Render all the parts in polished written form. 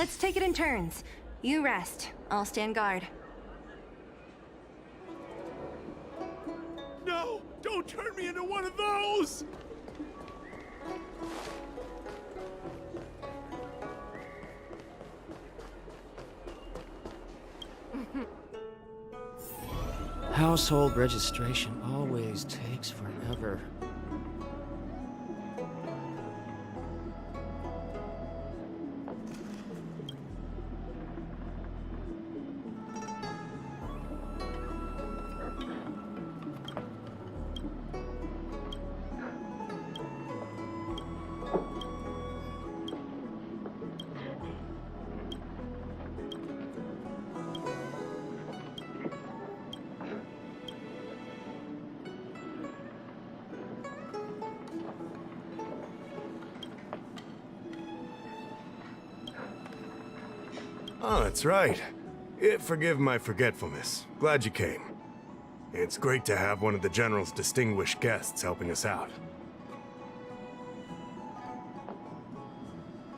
Let's take it in turns. You rest. I'll stand guard. No! Don't turn me into one of those! Household registration always takes forever. Oh, that's right. Forgive my forgetfulness. Glad you came. It's great to have one of the General's distinguished guests helping us out.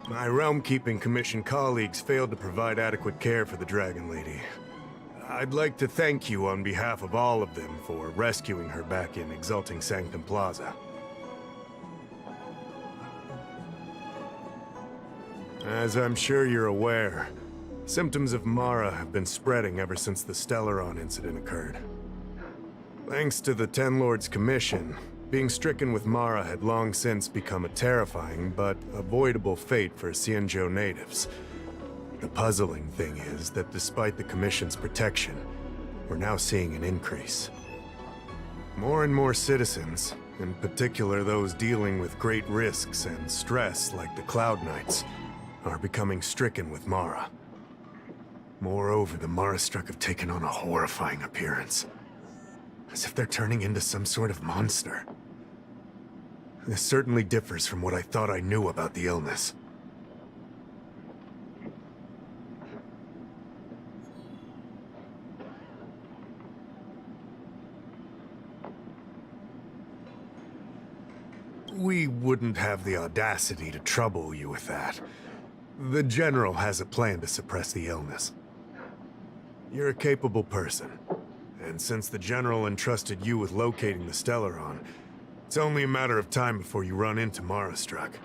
My Realm-Keeping Commission colleagues failed to provide adequate care for the Dragon Lady. I'd like to thank you on behalf of all of them for rescuing her back in Exalting Sanctum Plaza. As I'm sure you're aware, symptoms of Mara have been spreading ever since the Stellaron incident occurred. Thanks to the Ten Lords Commission, being stricken with Mara had long since become a terrifying but avoidable fate for Xianzhou natives. The puzzling thing is that despite the Commission's protection, we're now seeing an increase. More and more citizens, in particular those dealing with great risks and stress like the Cloud Knights, are becoming stricken with Mara. Moreover, the Mara-struck have taken on a horrifying appearance. As if they're turning into some sort of monster. This certainly differs from what I thought I knew about the illness. We wouldn't have the audacity to trouble you with that. The General has a plan to suppress the illness. You're a capable person, and since the General entrusted you with locating the Stellaron, it's only a matter of time before you run into Mara-struck.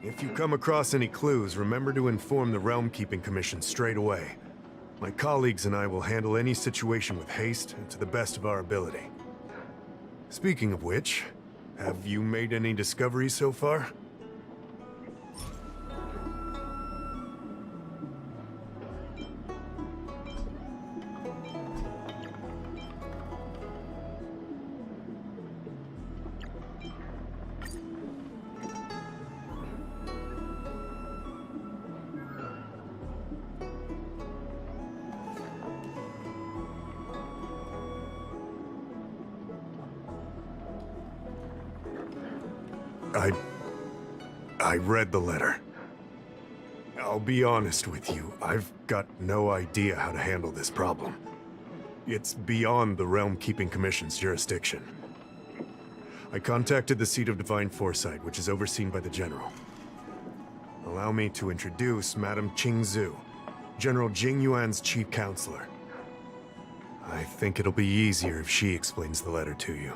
If you come across any clues, remember to inform the Realm-Keeping Commission straight away. My colleagues and I will handle any situation with haste and to the best of our ability. Speaking of which, have you made any discoveries so far? I read the letter. I'll be honest with you, I've got no idea how to handle this problem. It's beyond the Realm-Keeping Commission's jurisdiction. I contacted the Seat of Divine Foresight, which is overseen by the General. Allow me to introduce Madame Qingzhu, General Jing Yuan's chief counselor. I think it'll be easier if she explains the letter to you.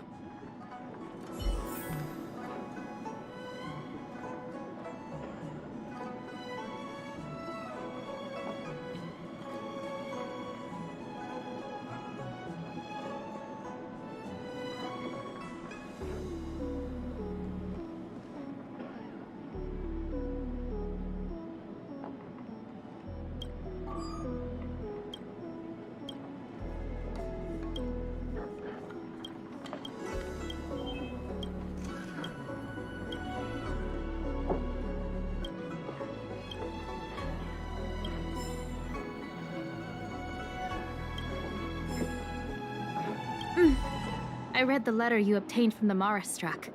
I read the letter you obtained from the Mara-struck.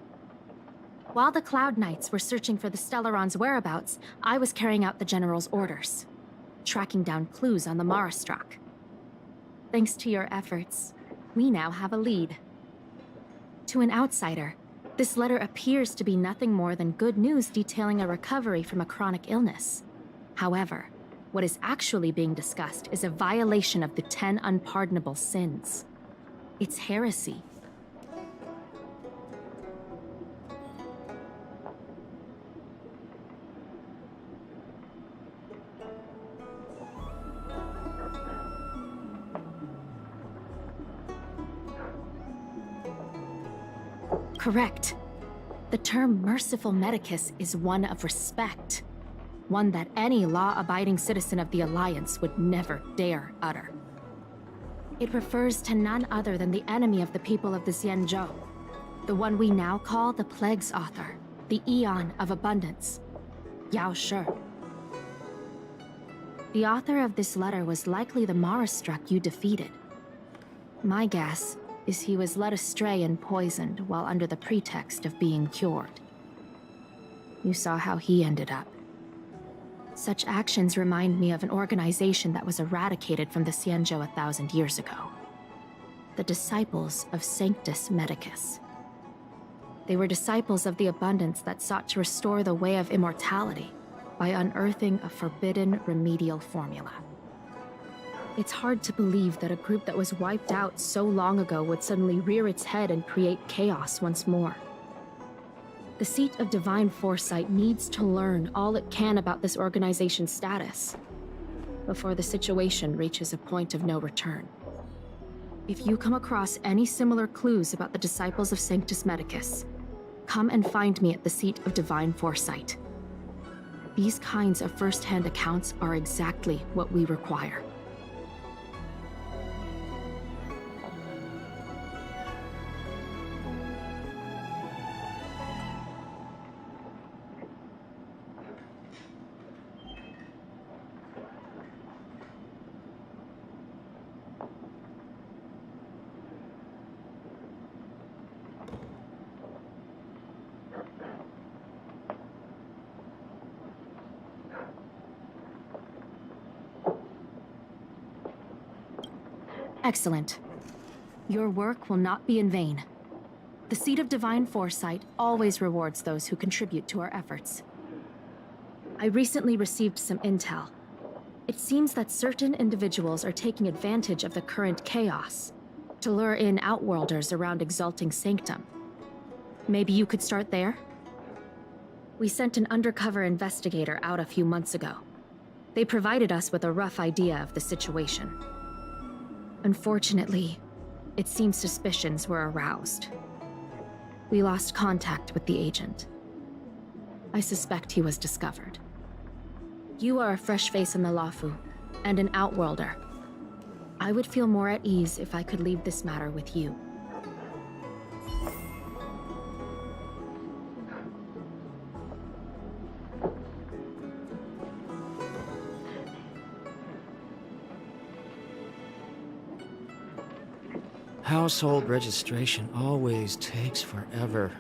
While the Cloud Knights were searching for the Stellaron's whereabouts, I was carrying out the General's orders, tracking down clues on the Mara-struck. Thanks to your efforts, we now have a lead. To an outsider, this letter appears to be nothing more than good news detailing a recovery from a chronic illness. However, what is actually being discussed is a violation of the 10 unpardonable sins. It's heresy. Correct. The term merciful medicus is one of respect. One that any law-abiding citizen of the Alliance would never dare utter. It refers to none other than the enemy of the people of the Xianzhou, the one we now call the Plague's author, the Eon of Abundance, Yao Shi. The author of this letter was likely the Marastruck you defeated. My guess is he was led astray and poisoned while under the pretext of being cured. You saw how he ended up. Such actions remind me of an organization that was eradicated from the Xianzhou 1,000 years ago. The Disciples of Sanctus Medicus. They were disciples of the Abundance that sought to restore the way of immortality by unearthing a forbidden remedial formula. It's hard to believe that a group that was wiped out so long ago would suddenly rear its head and create chaos once more. The Seat of Divine Foresight needs to learn all it can about this organization's status before the situation reaches a point of no return. If you come across any similar clues about the Disciples of Sanctus Medicus, come and find me at the Seat of Divine Foresight. These kinds of first-hand accounts are exactly what we require. Excellent. Your work will not be in vain. The Seat of Divine Foresight always rewards those who contribute to our efforts. I recently received some intel. It seems that certain individuals are taking advantage of the current chaos to lure in Outworlders around Exalting Sanctum. Maybe you could start there? We sent an undercover investigator out a few months ago. They provided us with a rough idea of the situation. Unfortunately, it seems suspicions were aroused. We lost contact with the agent. I suspect he was discovered. You are a fresh face in the Lafu, and an Outworlder. I would feel more at ease if I could leave this matter with you. Household registration always takes forever.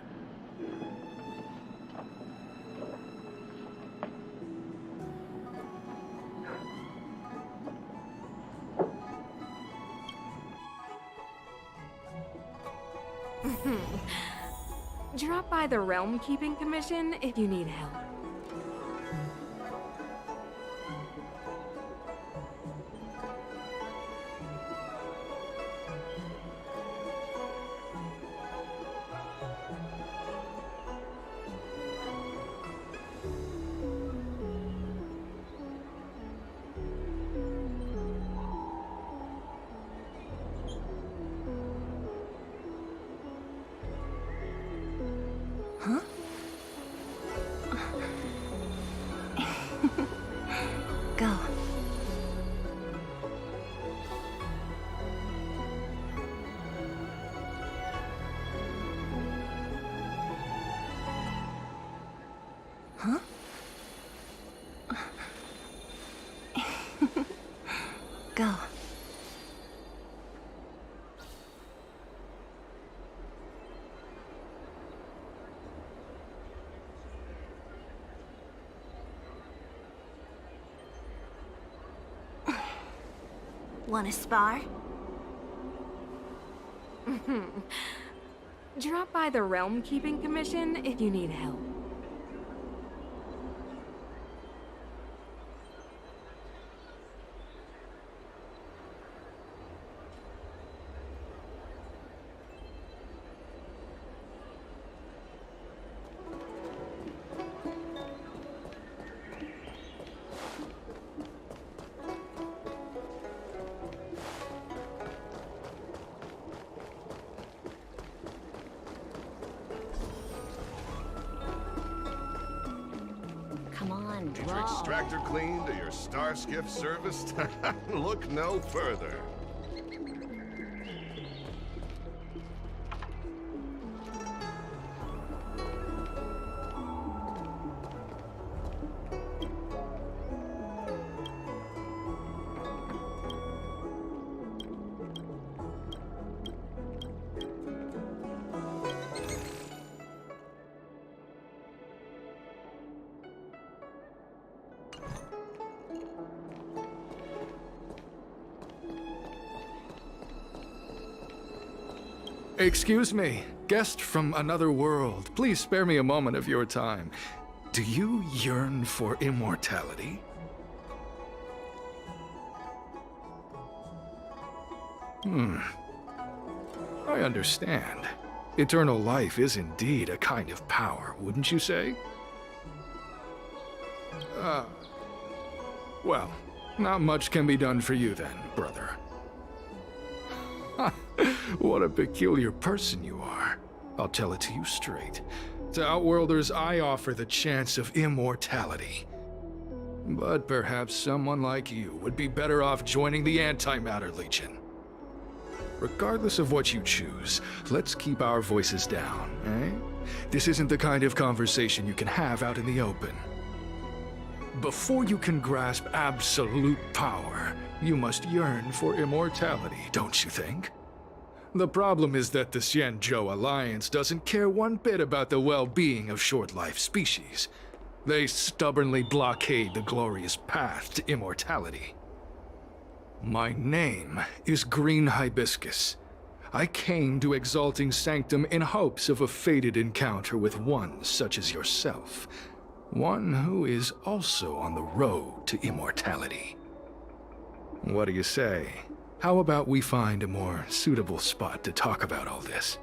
Drop by the Realm Keeping Commission if you need help. Huh? Go. Huh? Go. Wanna spar? Drop by the Realm Keeping Commission if you need help. Need your extractor cleaned or your star skiff serviced? Look no further. Excuse me, guest from another world. Please spare me a moment of your time. Do you yearn for immortality? I understand. Eternal life is indeed a kind of power, wouldn't you say? Well, not much can be done for you then, brother. What a peculiar person you are. I'll tell it to you straight. To Outworlders, I offer the chance of immortality. But perhaps someone like you would be better off joining the Antimatter Legion. Regardless of what you choose, let's keep our voices down, eh? This isn't the kind of conversation you can have out in the open. Before you can grasp absolute power, you must yearn for immortality, don't you think? The problem is that the Xianzhou Alliance doesn't care one bit about the well-being of short-life species. They stubbornly blockade the glorious path to immortality. My name is Green Hibiscus. I came to Exalting Sanctum in hopes of a fated encounter with one such as yourself. One who is also on the road to immortality. What do you say? How about we find a more suitable spot to talk about all this?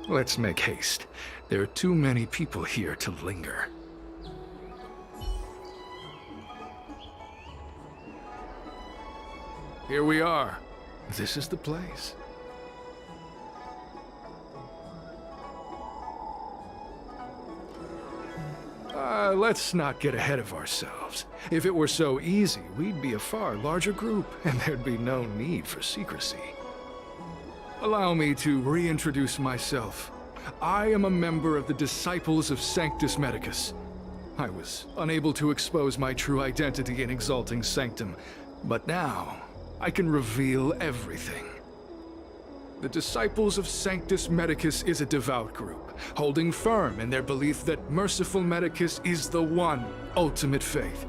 Let's make haste. There are too many people here to linger. Here we are. This is the place. Let's not get ahead of ourselves. If it were so easy, we'd be a far larger group, and there'd be no need for secrecy. Allow me to reintroduce myself. I am a member of the Disciples of Sanctus Medicus. I was unable to expose my true identity in Exalting Sanctum, but now I can reveal everything. The Disciples of Sanctus Medicus is a devout group, holding firm in their belief that Merciful Medicus is the one ultimate faith.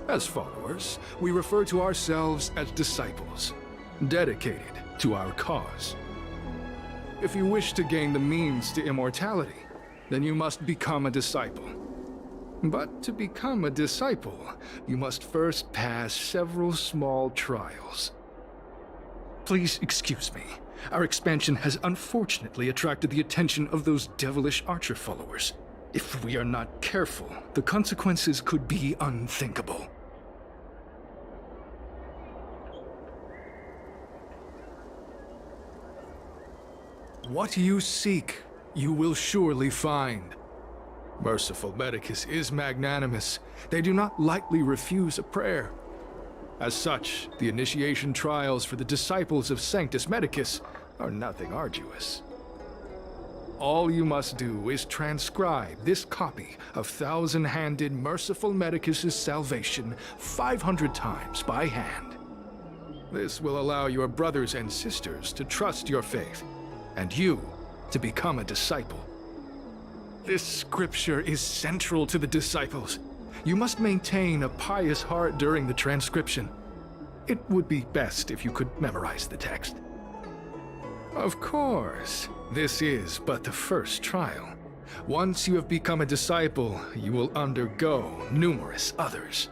As followers, we refer to ourselves as disciples, dedicated to our cause. If you wish to gain the means to immortality, then you must become a disciple. But to become a disciple, you must first pass several small trials. Please excuse me. Our expansion has unfortunately attracted the attention of those devilish archer followers. If we are not careful, the consequences could be unthinkable. What you seek, you will surely find. Merciful Medicus is magnanimous. They do not lightly refuse a prayer. As such, the initiation trials for the Disciples of Sanctus Medicus are nothing arduous. All you must do is transcribe this copy of Thousand-Handed Merciful Medicus's Salvation 500 times by hand. This will allow your brothers and sisters to trust your faith, and you to become a disciple. This scripture is central to the disciples. You must maintain a pious heart during the transcription. It would be best if you could memorize the text. Of course, this is but the first trial. Once you have become a disciple, you will undergo numerous others.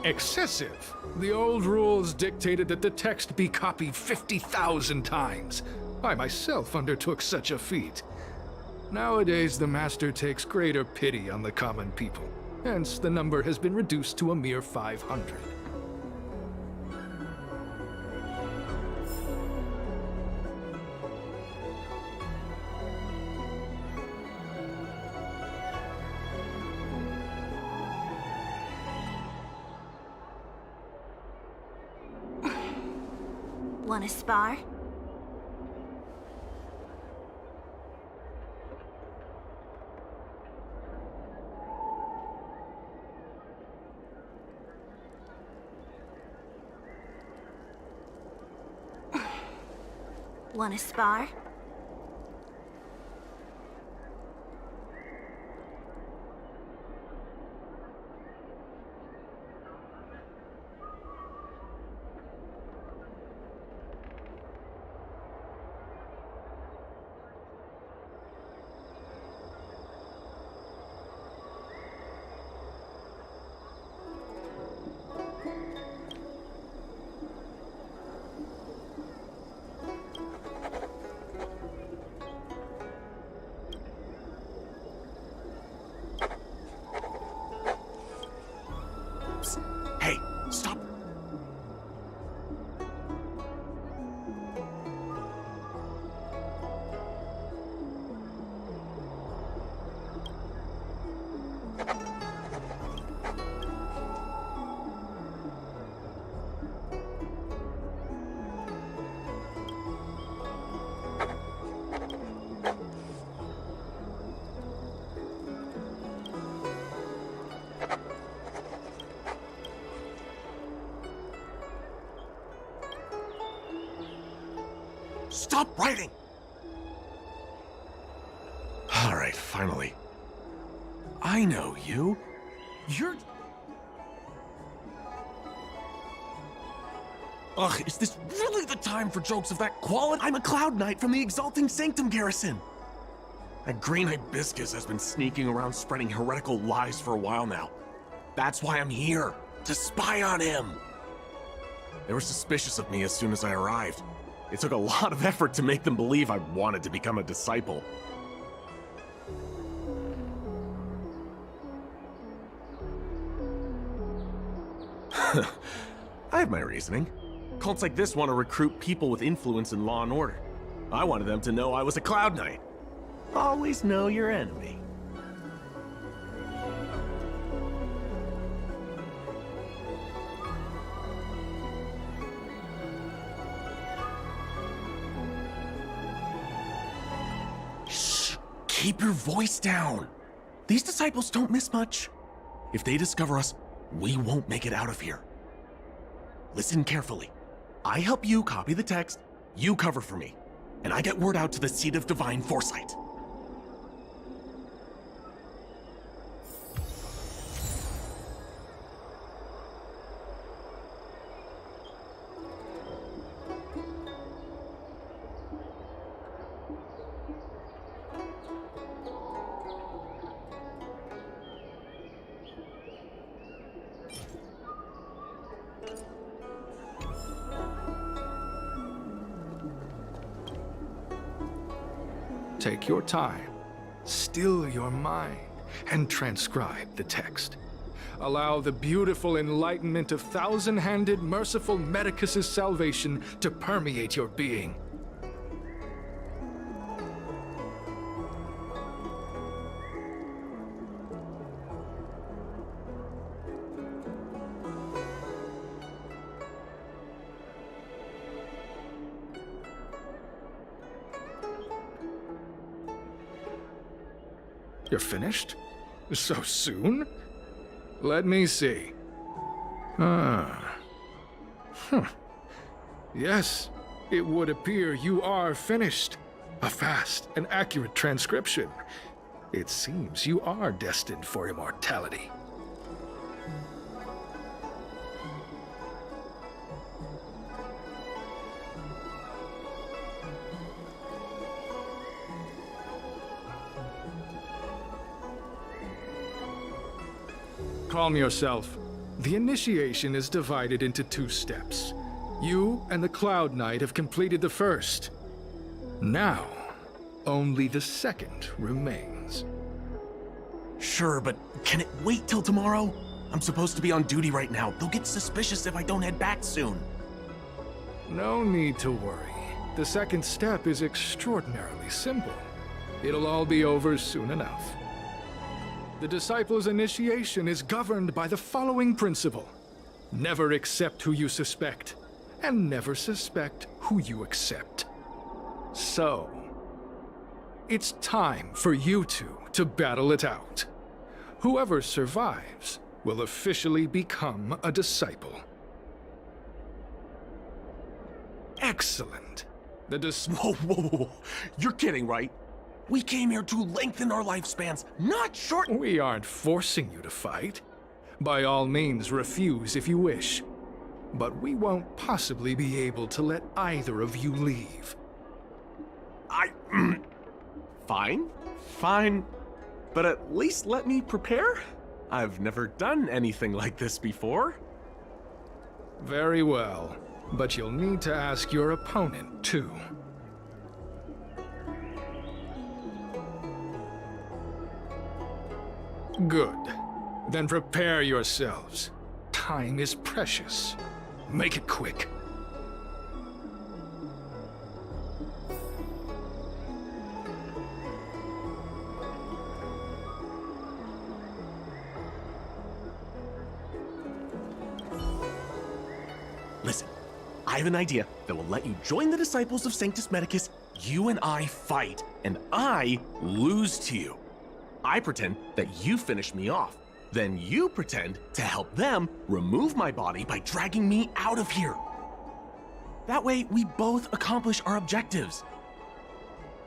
Excessive. The old rules dictated that the text be copied 50,000 times. I myself undertook such a feat. Nowadays, the Master takes greater pity on the common people. Hence, the number has been reduced to a mere 500. Wanna spar? Wanna spar? Hey, stop! Stop writing! All right, finally. I know you. You're... Ugh, is this really the time for jokes of that quality? I'm a Cloud Knight from the Exalting Sanctum Garrison. That green hibiscus has been sneaking around spreading heretical lies for a while now. That's why I'm here, to spy on him. They were suspicious of me as soon as I arrived. It took a lot of effort to make them believe I wanted to become a disciple. I have my reasoning. Cults like this want to recruit people with influence in law and order. I wanted them to know I was a Cloud Knight. Always know your enemy. Shh! Keep your voice down. These disciples don't miss much. If they discover us, we won't make it out of here. Listen carefully. I help you copy the text, you cover for me, and I get word out to the Seat of Divine Foresight. Take your time, still your mind, and transcribe the text. Allow the beautiful enlightenment of thousand-handed, merciful Medicus's salvation to permeate your being. You're finished? So soon? Let me see. Yes, it would appear you are finished. A fast and accurate transcription. It seems you are destined for immortality. Calm yourself. The initiation is divided into 2 steps. You and the Cloud Knight have completed the first. Now, only the second remains. Sure, but can it wait till tomorrow? I'm supposed to be on duty right now. They'll get suspicious if I don't head back soon. No need to worry. The second step is extraordinarily simple. It'll all be over soon enough. The disciple's initiation is governed by the following principle. Never accept who you suspect, and never suspect who you accept. So, it's time for you two to battle it out. Whoever survives will officially become a disciple. Excellent. Whoa, whoa, whoa. You're kidding, right? We came here to lengthen our lifespans, not shorten. We aren't forcing you to fight. By all means, refuse if you wish. But we won't possibly be able to let either of you leave. Fine. But at least let me prepare? I've never done anything like this before. Very well. But you'll need to ask your opponent, too. Good. Then prepare yourselves. Time is precious. Make it quick. Listen, I have an idea that will let you join the disciples of Sanctus Medicus. You and I fight, and I lose to you. I pretend that you finish me off. Then you pretend to help them remove my body by dragging me out of here. That way, we both accomplish our objectives.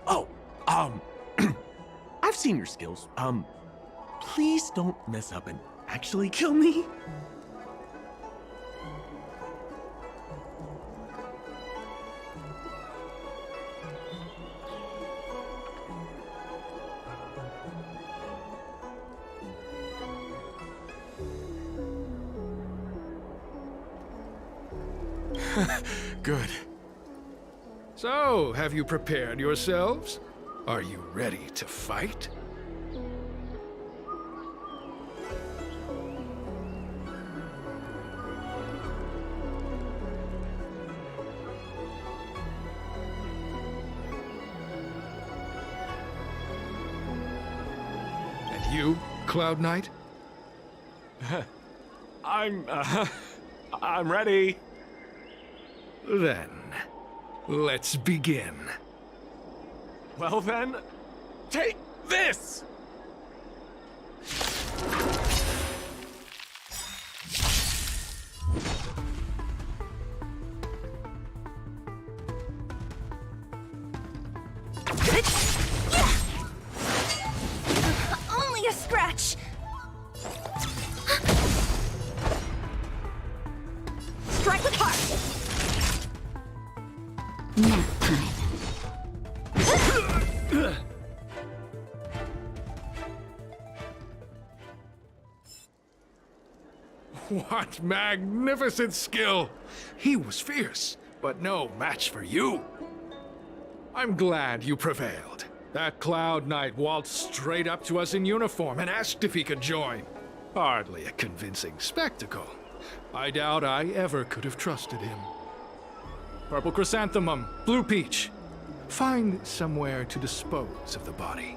Oh, I've seen your skills. Please don't mess up and actually kill me. Good. So, have you prepared yourselves? Are you ready to fight? And you, Cloud Knight? I'm ready. Then, let's begin. Well then, take this! Only a scratch! Strike with heart! Nap time. What magnificent skill! He was fierce, but no match for you. I'm glad you prevailed. That Cloud Knight waltzed straight up to us in uniform and asked if he could join. Hardly a convincing spectacle. I doubt I ever could have trusted him. Purple chrysanthemum, blue peach. Find somewhere to dispose of the body.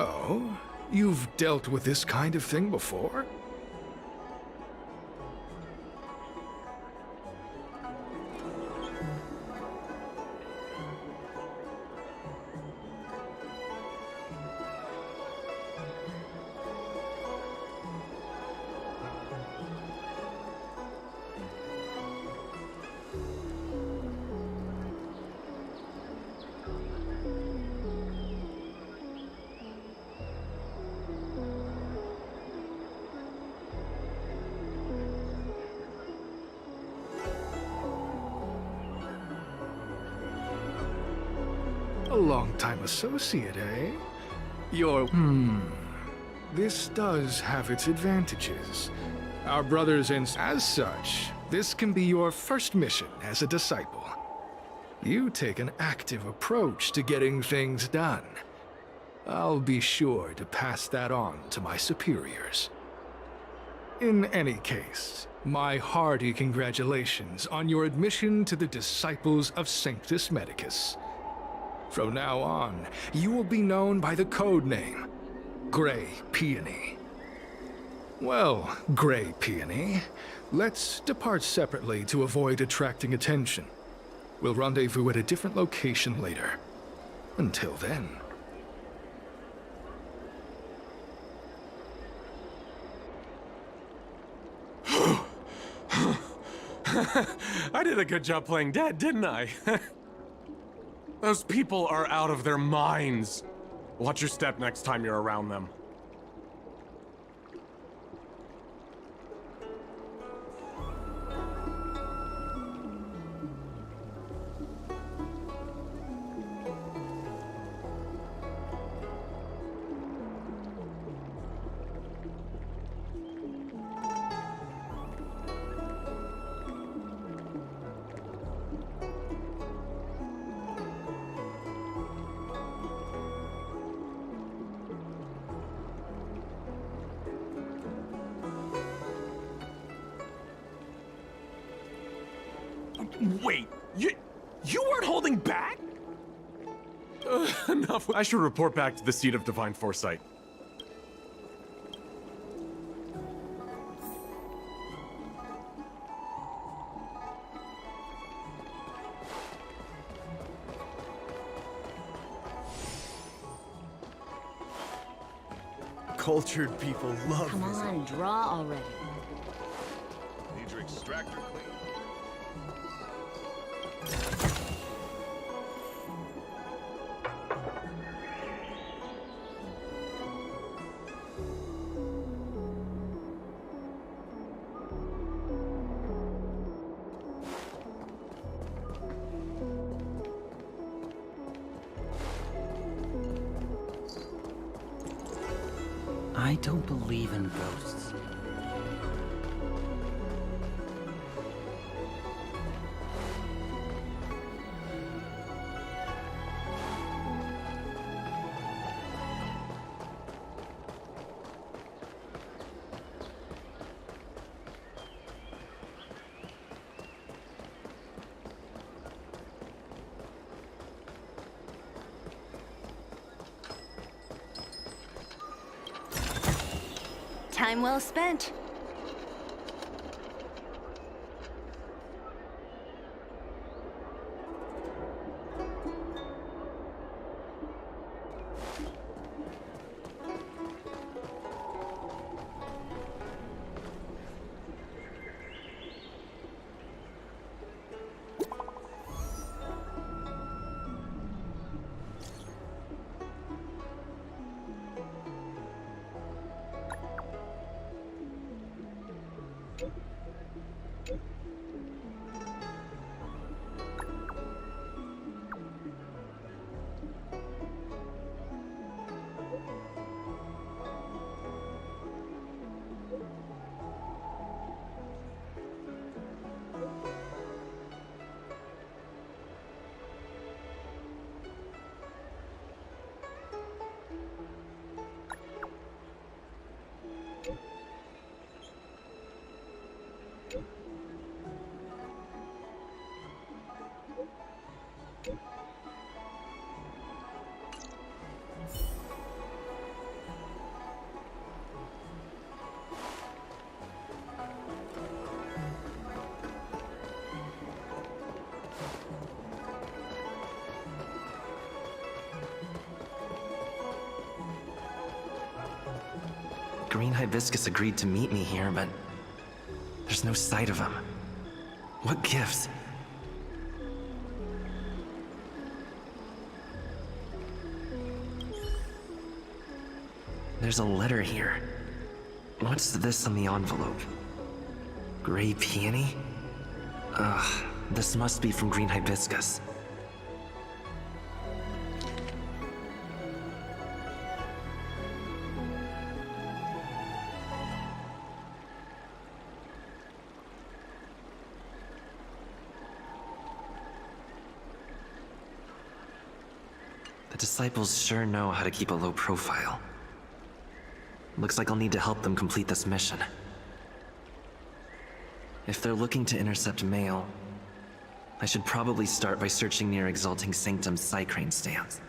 Oh, you've dealt with this kind of thing before? A long-time associate, eh? This does have its advantages. Our brothers and as such, this can be your first mission as a disciple. You take an active approach to getting things done. I'll be sure to pass that on to my superiors. In any case, my hearty congratulations on your admission to the Disciples of Sanctus Medicus. From now on, you will be known by the code name, Grey Peony. Well, Grey Peony, let's depart separately to avoid attracting attention. We'll rendezvous at a different location later. Until then. I did a good job playing dead, didn't I? Those people are out of their minds. Watch your step next time you're around them. Wait, you weren't holding back? Enough. I should report back to the seat of divine foresight. Cultured people love Come this. on, draw already. Need your extractor clean? I don't believe in ghosts. Time well spent. Green Hibiscus agreed to meet me here, but there's no sight of him. What gives? There's a letter here. What's this on the envelope? Gray peony? Ugh, this must be from Green Hibiscus. The disciples sure know how to keep a low profile. Looks like I'll need to help them complete this mission. If they're looking to intercept mail, I should probably start by searching near Exalting Sanctum's Psycrane stands.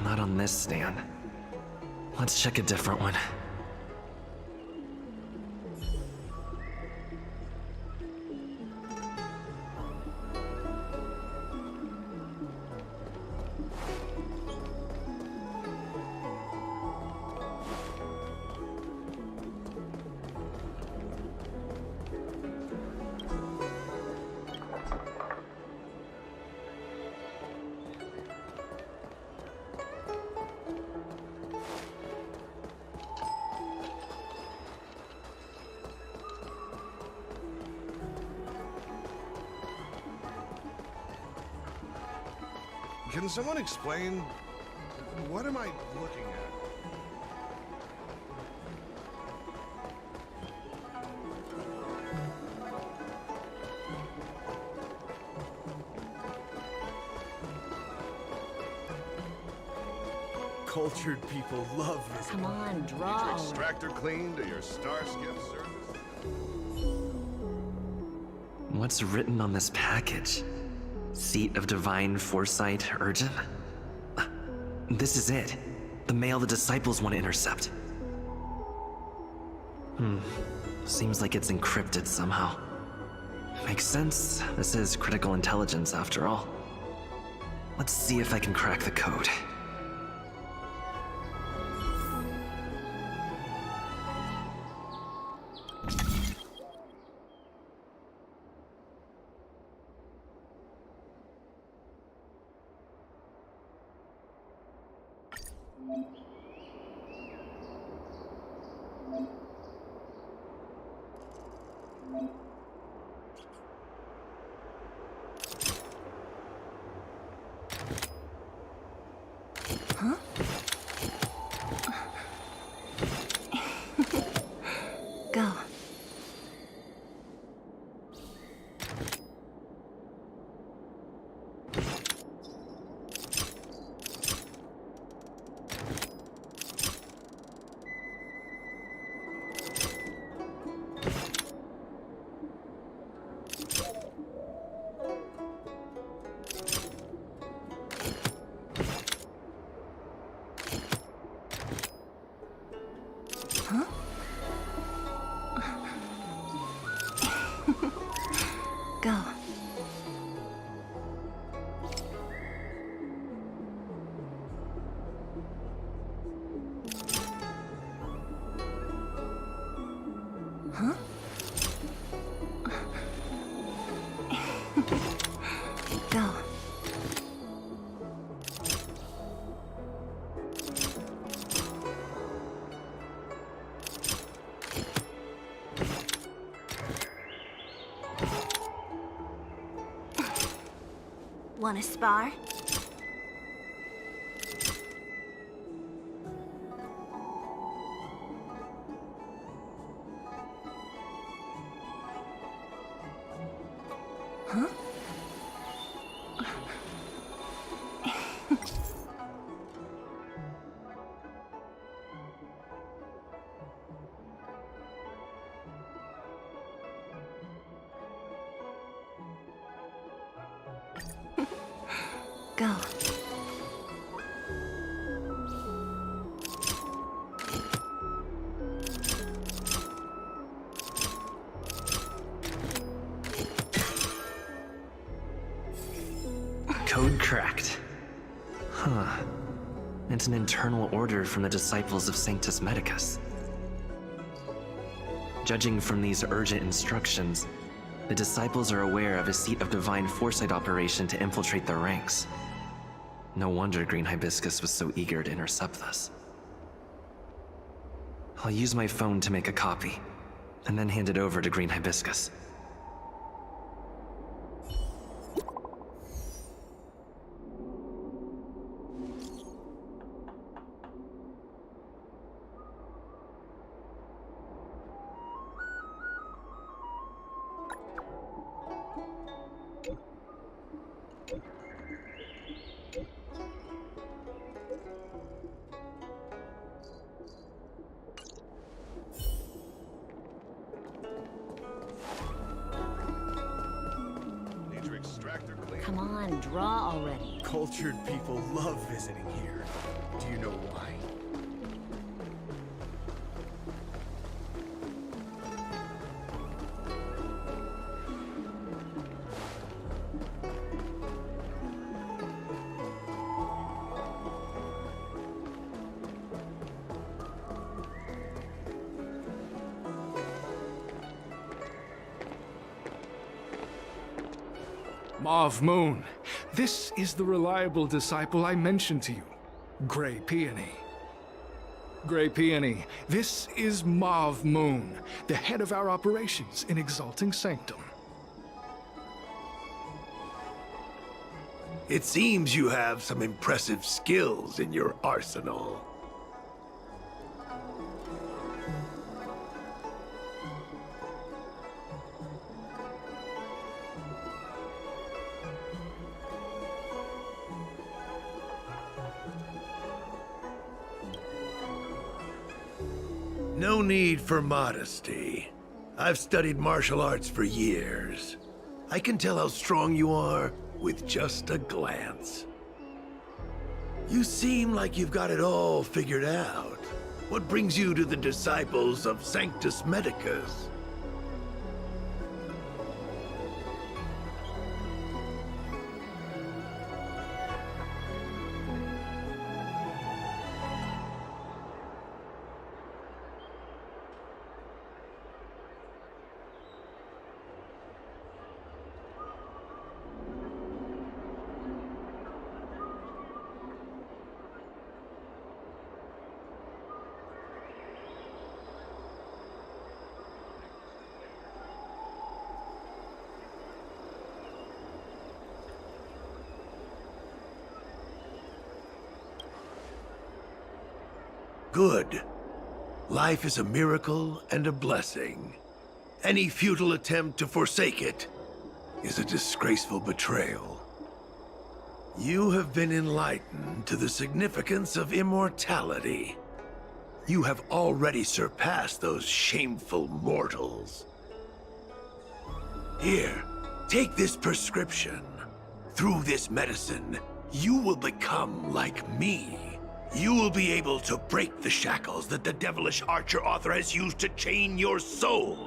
Not on this stand. Let's check a different one. Can someone explain? What am I looking at? Cultured people love this. Come on, Need your draw already. extractor cleaned or your star skiff service? What's written on this package? Seat of Divine Foresight, Urgent? This is it. The mail the disciples want to intercept. Seems like it's encrypted somehow. Makes sense. This is critical intelligence after all. Let's see if I can crack the code. Go. Go. Huh? Go. Wanna spar? Huh? Go. Code cracked. Huh. It's an internal order from the disciples of Sanctus Medicus. Judging from these urgent instructions, the disciples are aware of a seat of divine foresight operation to infiltrate their ranks. No wonder Green Hibiscus was so eager to intercept this. I'll use my phone to make a copy, and then hand it over to Green Hibiscus. Need your extractor clean? Come on, draw already. Cultured people love visiting here. Do you know why? Mauve Moon, this is the reliable disciple I mentioned to you, Grey Peony. Grey Peony, this is Mauve Moon, the head of our operations in Exalting Sanctum. It seems you have some impressive skills in your arsenal. No need for modesty. I've studied martial arts for years. I can tell how strong you are with just a glance. You seem like you've got it all figured out. What brings you to the disciples of Sanctus Medicus? Good. Life is a miracle and a blessing. Any futile attempt to forsake it is a disgraceful betrayal. You have been enlightened to the significance of immortality. You have already surpassed those shameful mortals. Here, take this prescription. Through this medicine, you will become like me. You will be able to break the shackles that the devilish archer author has used to chain your soul.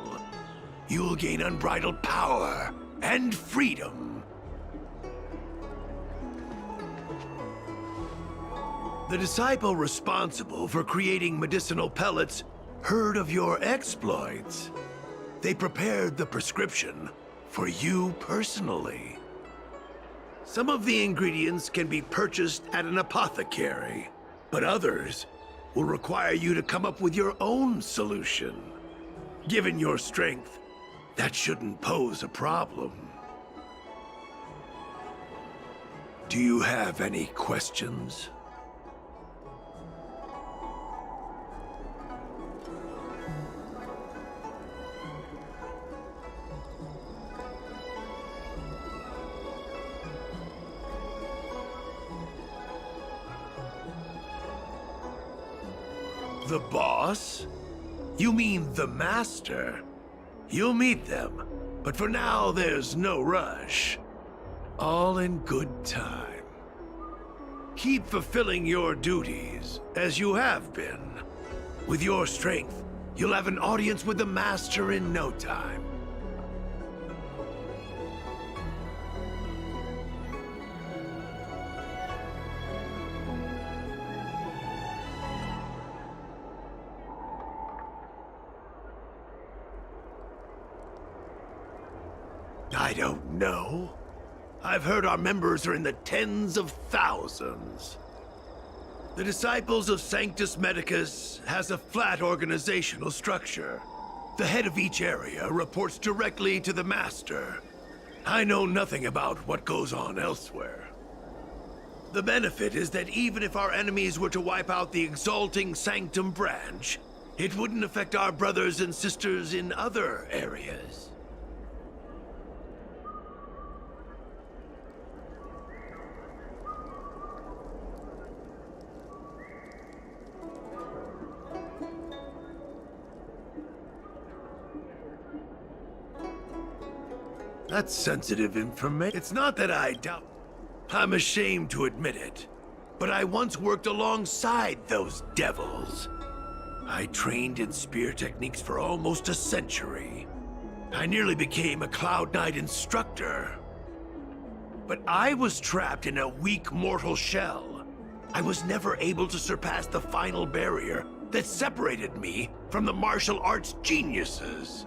You will gain unbridled power and freedom. The disciple responsible for creating medicinal pellets heard of your exploits. They prepared the prescription for you personally. Some of the ingredients can be purchased at an apothecary, but others will require you to come up with your own solution. Given your strength, that shouldn't pose a problem. Do you have any questions? The boss? You mean the master? You'll meet them, but for now there's no rush. All in good time. Keep fulfilling your duties, as you have been. With your strength, you'll have an audience with the master in no time. I don't know. I've heard our members are in the tens of thousands. The Disciples of Sanctus Medicus has a flat organizational structure. The head of each area reports directly to the Master. I know nothing about what goes on elsewhere. The benefit is that even if our enemies were to wipe out the Exalting Sanctum branch, it wouldn't affect our brothers and sisters in other areas. That's sensitive information. It's not that I doubt. I'm ashamed to admit it, but I once worked alongside those devils. I trained in spear techniques for almost a century. I nearly became a Cloud Knight instructor. But I was trapped in a weak mortal shell. I was never able to surpass the final barrier that separated me from the martial arts geniuses.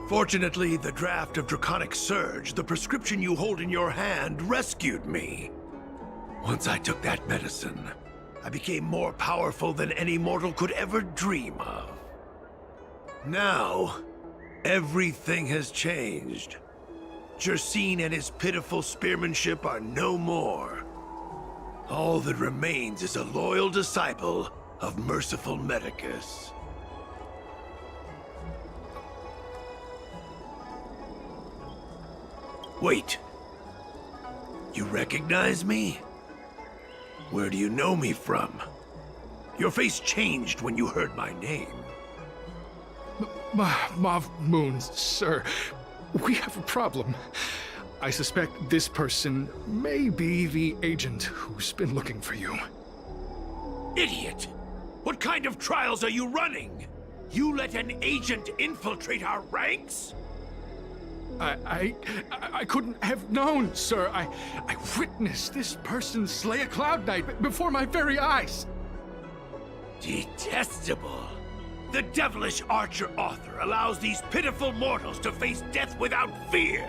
Fortunately, the draft of Draconic Surge, the prescription you hold in your hand, rescued me. Once I took that medicine, I became more powerful than any mortal could ever dream of. Now, everything has changed. Jersine and his pitiful spearmanship are no more. All that remains is a loyal disciple of Merciful Medicus. Wait. You recognize me? Where do you know me from? Your face changed when you heard my name. Mav Moons, sir. We have a problem. I suspect this person may be the agent who's been looking for you. Idiot! What kind of trials are you running? You let an agent infiltrate our ranks? I couldn't have known, sir. I witnessed this person slay a Cloud Knight before my very eyes. Detestable. The devilish archer author allows these pitiful mortals to face death without fear.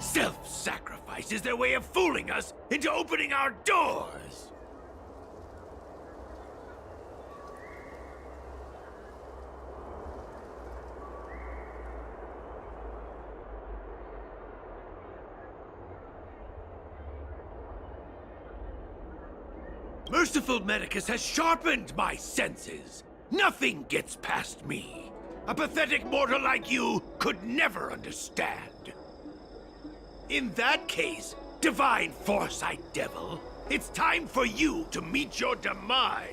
Self-sacrifice is their way of fooling us into opening our doors. Merciful Medicus has sharpened my senses. Nothing gets past me. A pathetic mortal like you could never understand. In that case, Divine Foresight Devil, it's time for you to meet your demise.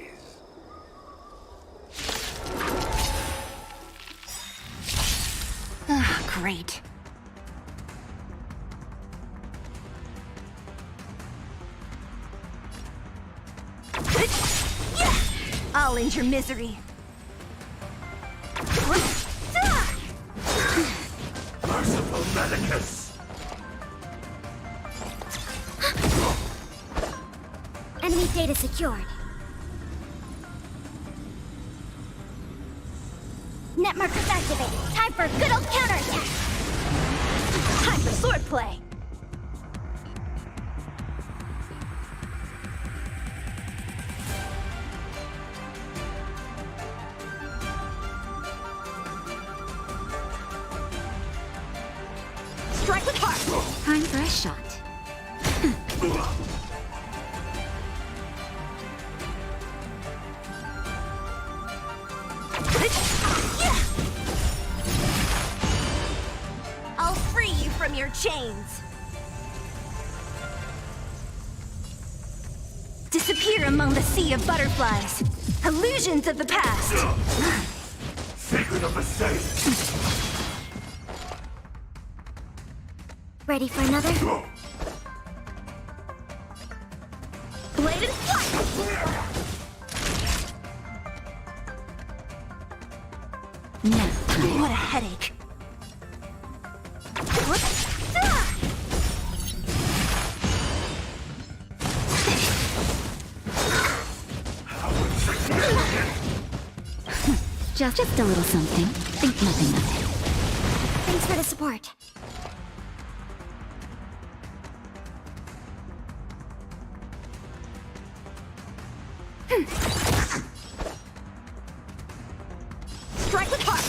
Great. I'll end your misery. Merciful Medicus. Medicus! Enemy data secured. Net markers activated. Time for a good old counterattack. Time for swordplay. Strike with heart. Time for a shot. I'll free you from your chains. Disappear among the sea of butterflies. Illusions of the past. Sacred of the saints! Ready for another? Bladed flight! No. What a headache. Just a little something. Think nothing of it. Thanks for the support. Strike with heart.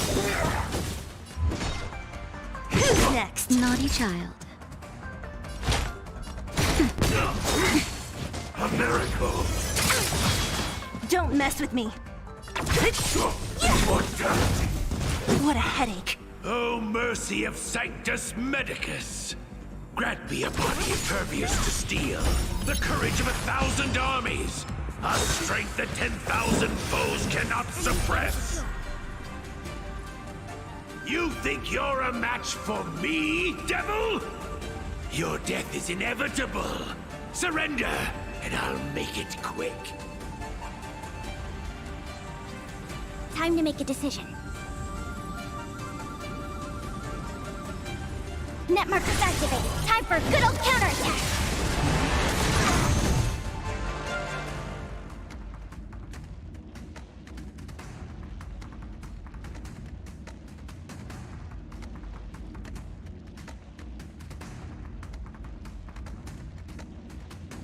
Who's next? Naughty child. A miracle! Don't mess with me. Immortality! What a headache. O mercy of Sanctus Medicus! Grant me a body impervious to steel, the courage of 1,000 armies, a strength that 10,000 foes cannot suppress! You think you're a match for me, devil? Your death is inevitable. Surrender, and I'll make it quick. Time to make a decision. Net markers activated. Time for a good old counterattack.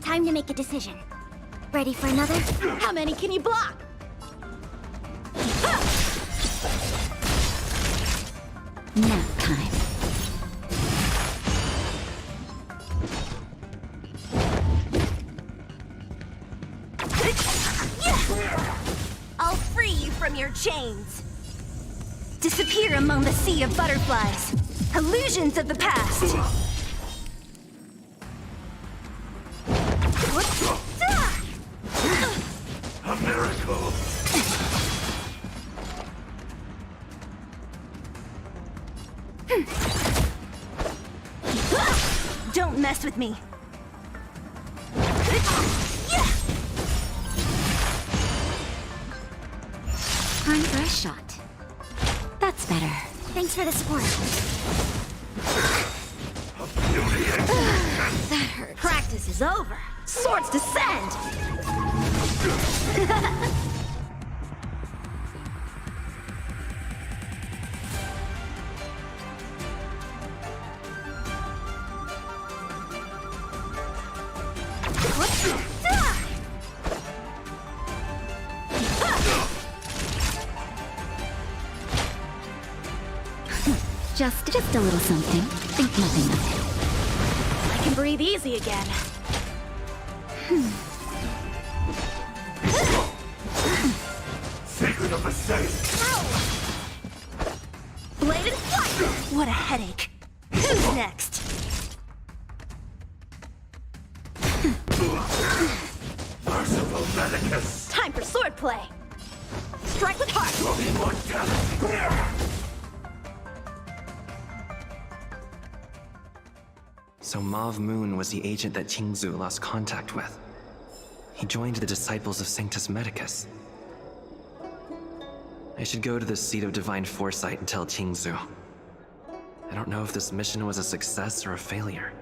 Time to make a decision. Ready for another? How many can you block? Nap time. I'll free you from your chains. Disappear among the sea of butterflies. Illusions of the past. A miracle! Don't mess with me. Time for a shot. That's better. Thanks for the support. That hurt. Practice is over. Swords descend! Just a little something. Think nothing of it. I can breathe easy again. Sacred of the saints! Bladed flight! What a headache. Who's next? Merciful Medicus! Time for swordplay. Strike with heart. Immortality! So Mauve Moon was the agent that Qingzu lost contact with. He joined the disciples of Sanctus Medicus. I should go to the seat of divine foresight and tell Qingzu. I don't know if this mission was a success or a failure.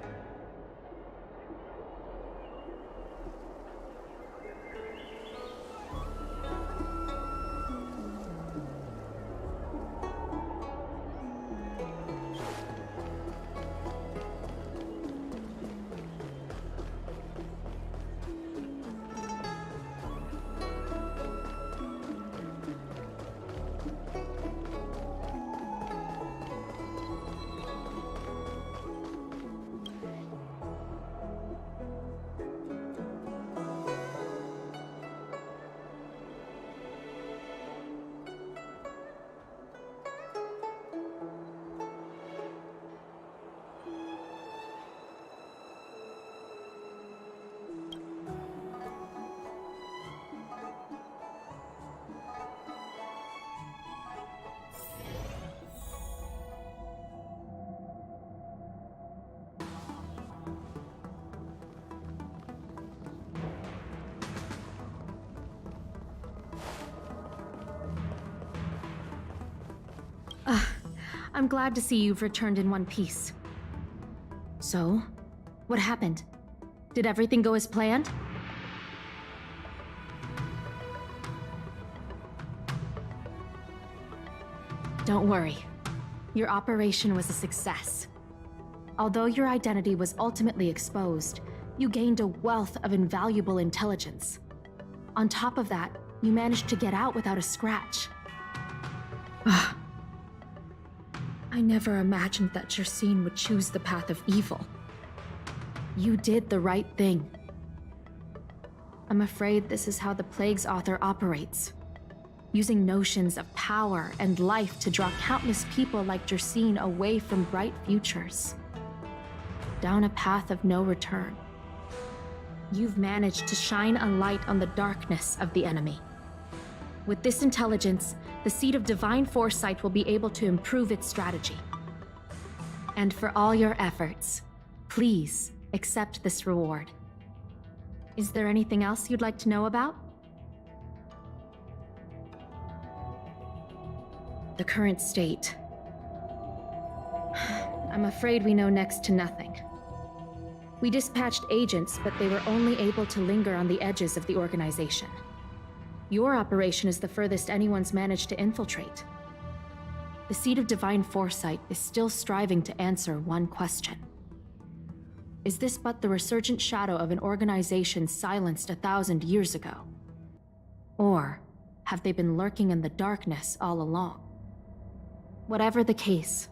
I'm glad to see you've returned in one piece. So, what happened? Did everything go as planned? Don't worry. Your operation was a success. Although your identity was ultimately exposed, you gained a wealth of invaluable intelligence. On top of that, you managed to get out without a scratch. I never imagined that Jersine would choose the path of evil. You did the right thing. I'm afraid this is how the Plague's author operates, using notions of power and life to draw countless people like Jersine away from bright futures, down a path of no return. You've managed to shine a light on the darkness of the enemy. With this intelligence, the Seed of Divine Foresight will be able to improve its strategy. And for all your efforts, please accept this reward. Is there anything else you'd like to know about? The current state. I'm afraid we know next to nothing. We dispatched agents, but they were only able to linger on the edges of the organization. Your operation is the furthest anyone's managed to infiltrate. The Seed of Divine Foresight is still striving to answer one question. Is this but the resurgent shadow of an organization silenced 1,000 years ago? Or have they been lurking in the darkness all along? Whatever the case,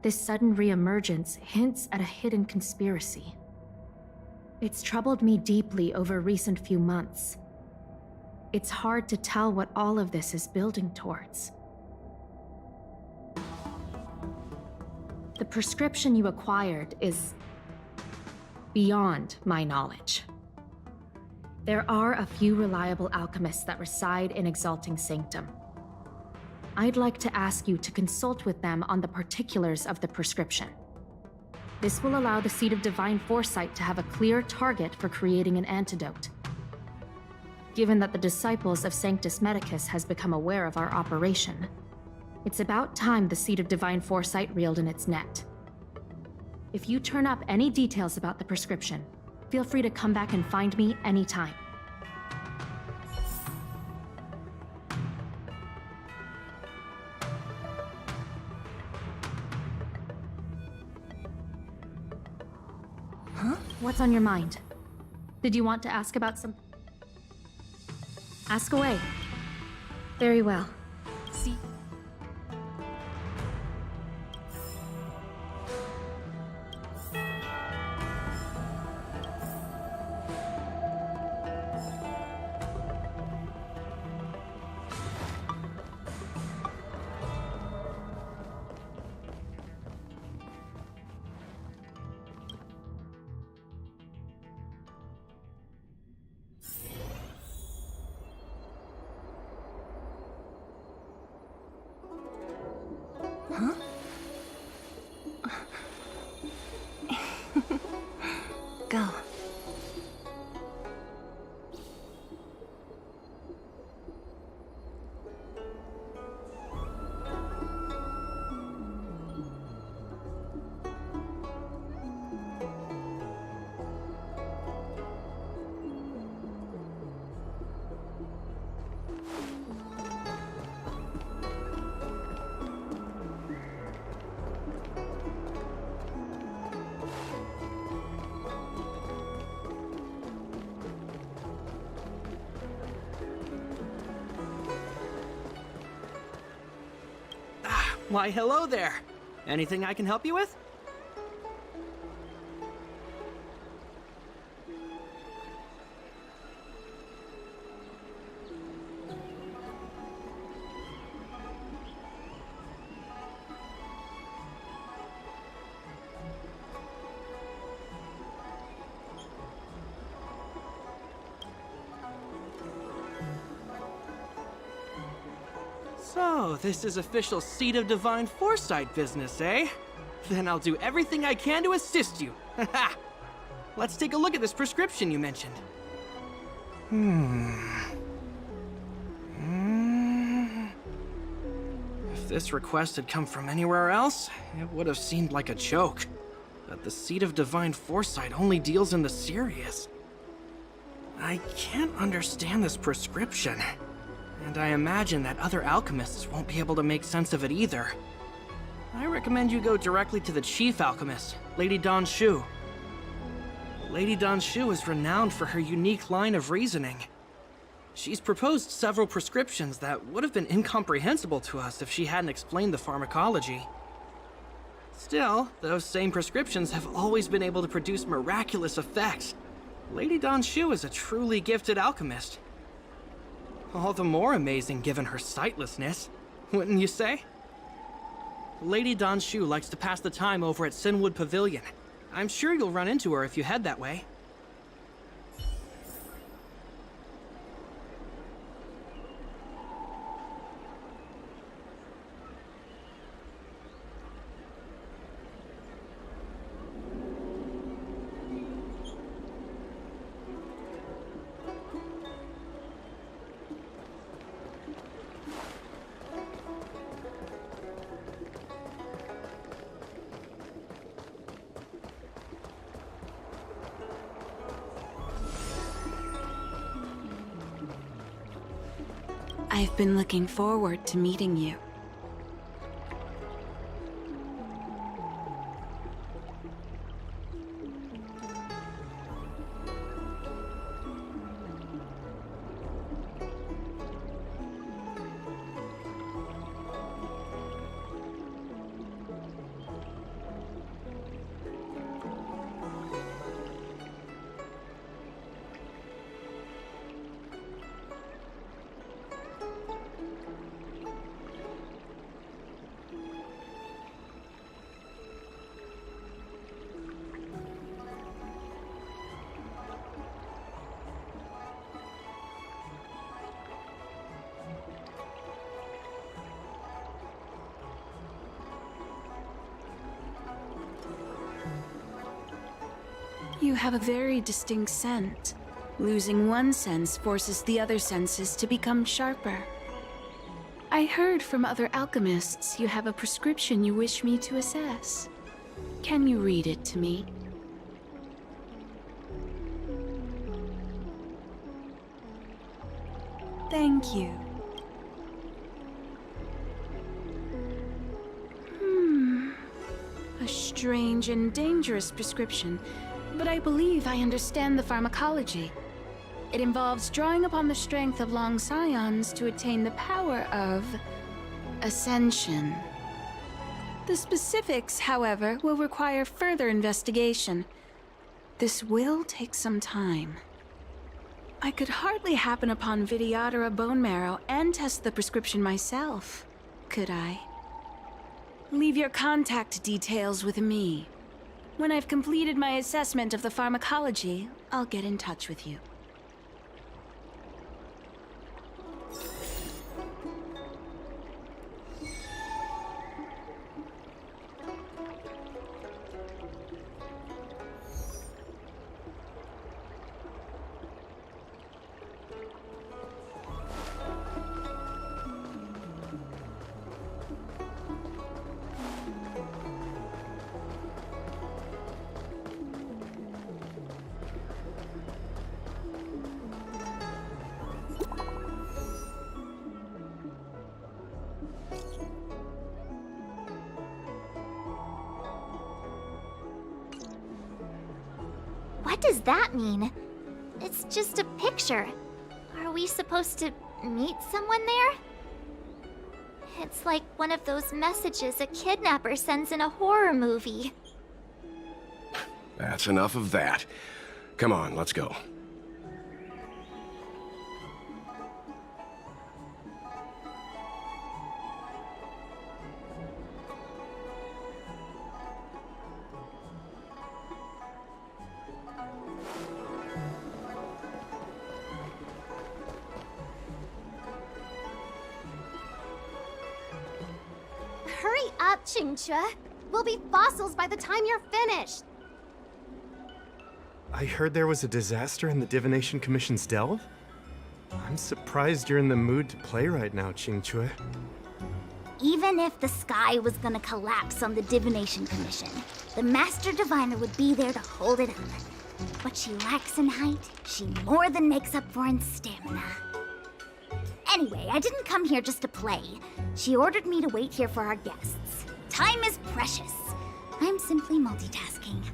this sudden reemergence hints at a hidden conspiracy. It's troubled me deeply over recent few months. It's hard to tell what all of this is building towards. The prescription you acquired is beyond my knowledge. There are a few reliable alchemists that reside in Exalting Sanctum. I'd like to ask you to consult with them on the particulars of the prescription. This will allow the Seed of Divine Foresight to have a clear target for creating an antidote. Given that the disciples of Sanctus Medicus has become aware of our operation, it's about time the Seed of Divine Foresight reeled in its net. If you turn up any details about the prescription, feel free to come back and find me anytime. Huh? What's on your mind? Did you want to ask about some... Ask away. Very well. See... Huh? Go. Why, hello there. Anything I can help you with? So, this is official Seat of Divine Foresight business, eh? Then I'll do everything I can to assist you. Haha! Let's take a look at this prescription you mentioned. If this request had come from anywhere else, it would have seemed like a joke. But the Seat of Divine Foresight only deals in the serious. I can't understand this prescription. And I imagine that other alchemists won't be able to make sense of it either. I recommend you go directly to the chief alchemist, Lady Dan Shu. Lady Dan Shu is renowned for her unique line of reasoning. She's proposed several prescriptions that would have been incomprehensible to us if she hadn't explained the pharmacology. Still, those same prescriptions have always been able to produce miraculous effects. Lady Dan Shu is a truly gifted alchemist. All the more amazing given her sightlessness, wouldn't you say? Lady Dan Shu likes to pass the time over at Sinwood Pavilion. I'm sure you'll run into her if you head that way. I've been looking forward to meeting you. You have a very distinct scent. Losing one sense forces the other senses to become sharper. I heard from other alchemists you have a prescription you wish me to assess. Can you read it to me? Thank you. A strange and dangerous prescription, but I believe I understand the pharmacology. It involves drawing upon the strength of long scions to attain the power of ascension. The specifics, however, will require further investigation. This will take some time. I could hardly happen upon Vidyadhara bone marrow and test the prescription myself, could I? Leave your contact details with me. When I've completed my assessment of the pharmacology, I'll get in touch with you. What does that mean? It's just a picture. Are we supposed to meet someone there? It's like one of those messages a kidnapper sends in a horror movie. That's enough of that. Come on, let's go. Hurry up, Qingque. We'll be fossils by the time you're finished. I heard there was a disaster in the Divination Commission's delve? I'm surprised you're in the mood to play right now, Qingque. Even if the sky was gonna collapse on the Divination Commission, the Master Diviner would be there to hold it up. What she lacks in height, she more than makes up for in stamina. Anyway, I didn't come here just to play. She ordered me to wait here for our guests. Time is precious. I'm simply multitasking.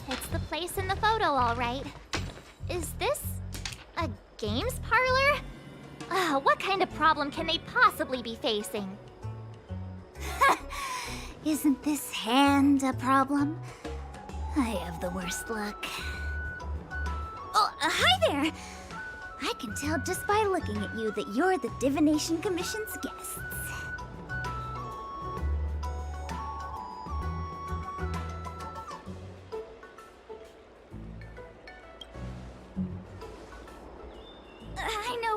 It's the place in the photo, all right. Is this a games parlor? What kind of problem can they possibly be facing? Isn't this hand a problem? I have the worst luck. Oh, hi there! I can tell just by looking at you that you're the Divination Commission's guests.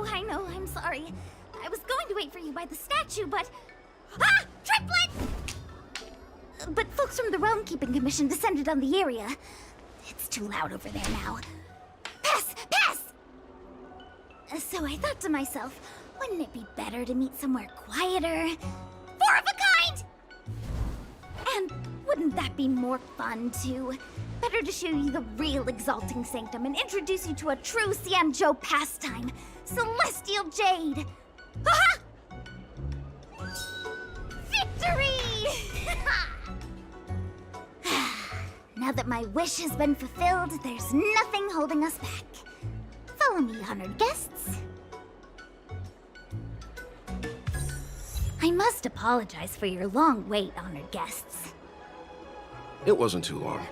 I know, I'm sorry. I was going to wait for you by the statue, but... Ah! Triplet! But folks from the Realm Keeping Commission descended on the area. It's too loud over there now. Pass! Pass! So I thought to myself, wouldn't it be better to meet somewhere quieter? Four of a kind! And wouldn't that be more fun, too? Better to show you the real Exalting Sanctum and introduce you to a true Xianzhou pastime, Celestial Jade! Aha! Victory! Now that my wish has been fulfilled, there's nothing holding us back. Follow me, honored guests. I must apologize for your long wait, honored guests. It wasn't too long.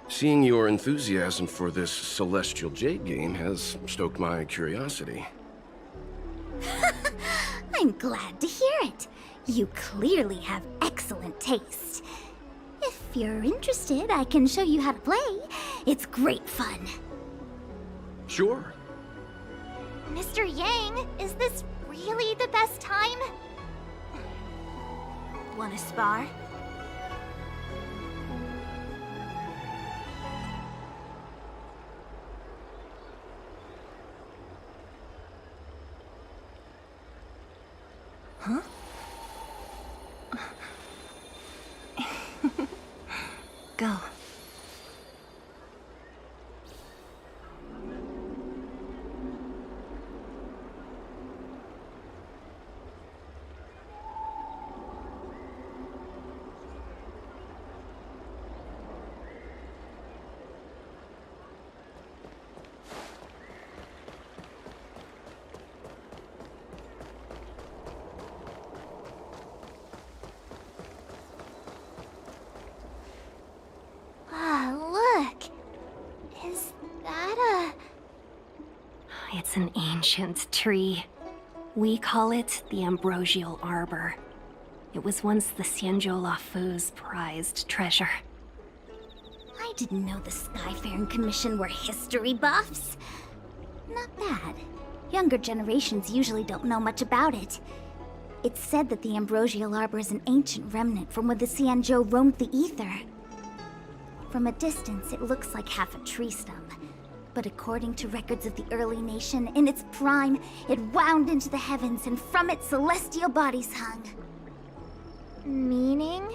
Seeing your enthusiasm for this Celestial Jade game has stoked my curiosity. I'm glad to hear it. You clearly have excellent taste. If you're interested, I can show you how to play. It's great fun. Sure. Mr. Yang, is this really the best time? Want to spar? Huh? Go. It's an ancient tree. We call it the Ambrosial Arbor. It was once the Xianzhou Lafu's prized treasure. I didn't know the Skyfaring Commission were history buffs. Not bad. Younger generations usually don't know much about it. It's said that the Ambrosial Arbor is an ancient remnant from when the Xianzhou roamed the ether. From a distance, it looks like half a tree stump. But according to records of the early nation, in its prime, it wound into the heavens and from it celestial bodies hung. Meaning?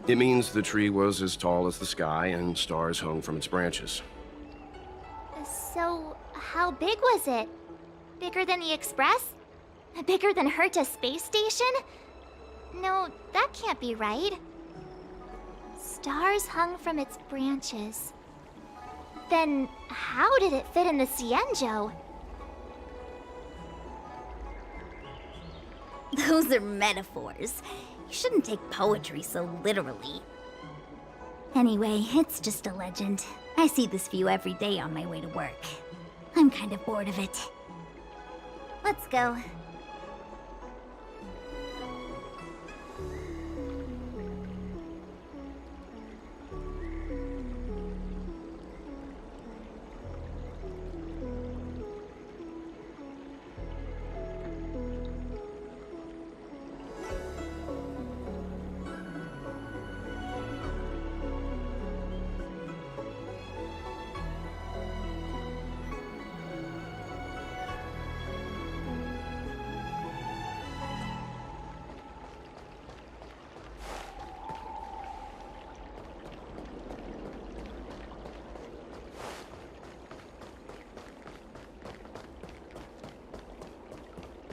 It means the tree was as tall as the sky and stars hung from its branches. So, how big was it? Bigger than the Express? Bigger than Herta Space Station? No, that can't be right. Stars hung from its branches. Then how did it fit in the Xianzhou? Those are metaphors. You shouldn't take poetry so literally. Anyway, it's just a legend. I see this view every day on my way to work. I'm kind of bored of it. Let's go.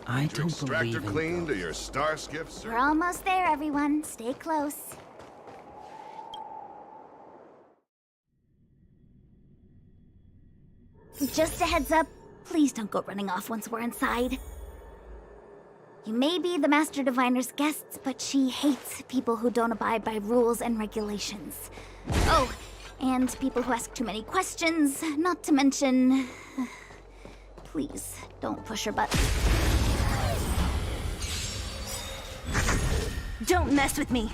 I don't extractor believe cleaned or your star skiff service. We're almost there, everyone. Stay close. Just a heads up, please don't go running off once we're inside. You may be the Master Diviner's guests, but she hates people who don't abide by rules and regulations. Oh, and people who ask too many questions, not to mention... Please, don't push her button. Don't mess with me.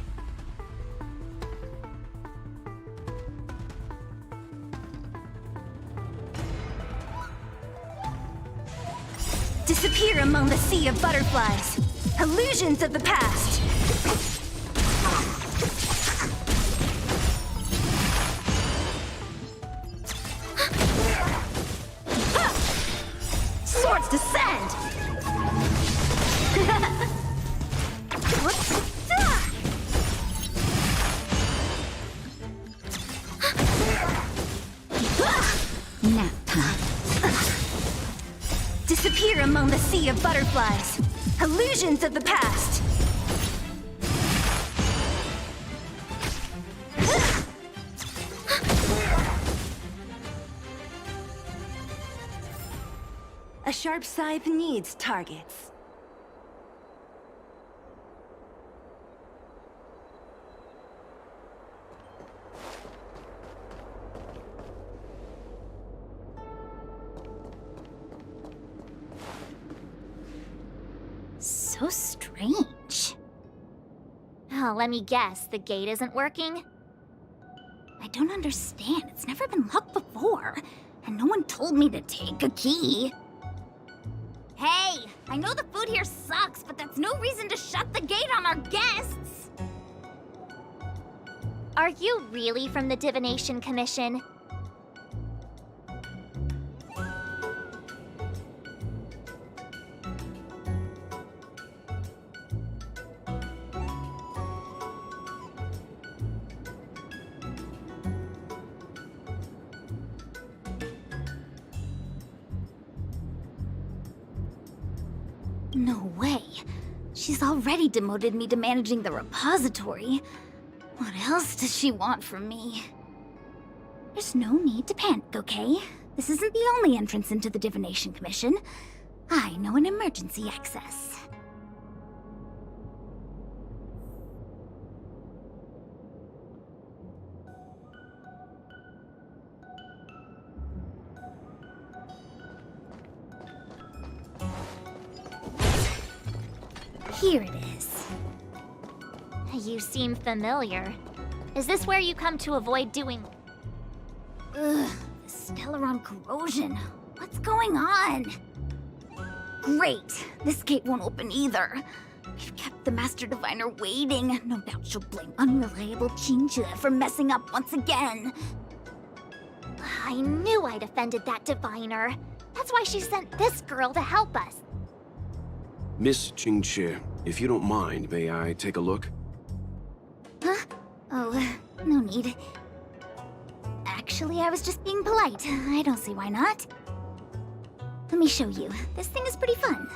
Disappear among the sea of butterflies. Illusions of the past. Swords descend! Nap time. Disappear among the sea of butterflies. Illusions of the past. A sharp scythe needs targets. So strange. Oh, let me guess, the gate isn't working? I don't understand. It's never been locked before, and no one told me to take a key. Hey, I know the food here sucks, but that's no reason to shut the gate on our guests. Are you really from the Divination Commission? No way. She's already demoted me to managing the repository. What else does she want from me? There's no need to panic, okay? This isn't the only entrance into the Divination Commission. I know an emergency access. Here it is. You seem familiar. Is this where you come to avoid doing... Ugh, the Stellaron corrosion. What's going on? Great. This gate won't open either. We've kept the Master Diviner waiting. No doubt she'll blame unreliable Qingzhe for messing up once again. I knew I'd offended that Diviner. That's why she sent this girl to help us. Miss Qingzhe, if you don't mind, may I take a look? Huh? Oh, no need. Actually, I was just being polite. I don't see why not. Let me show you. This thing is pretty fun.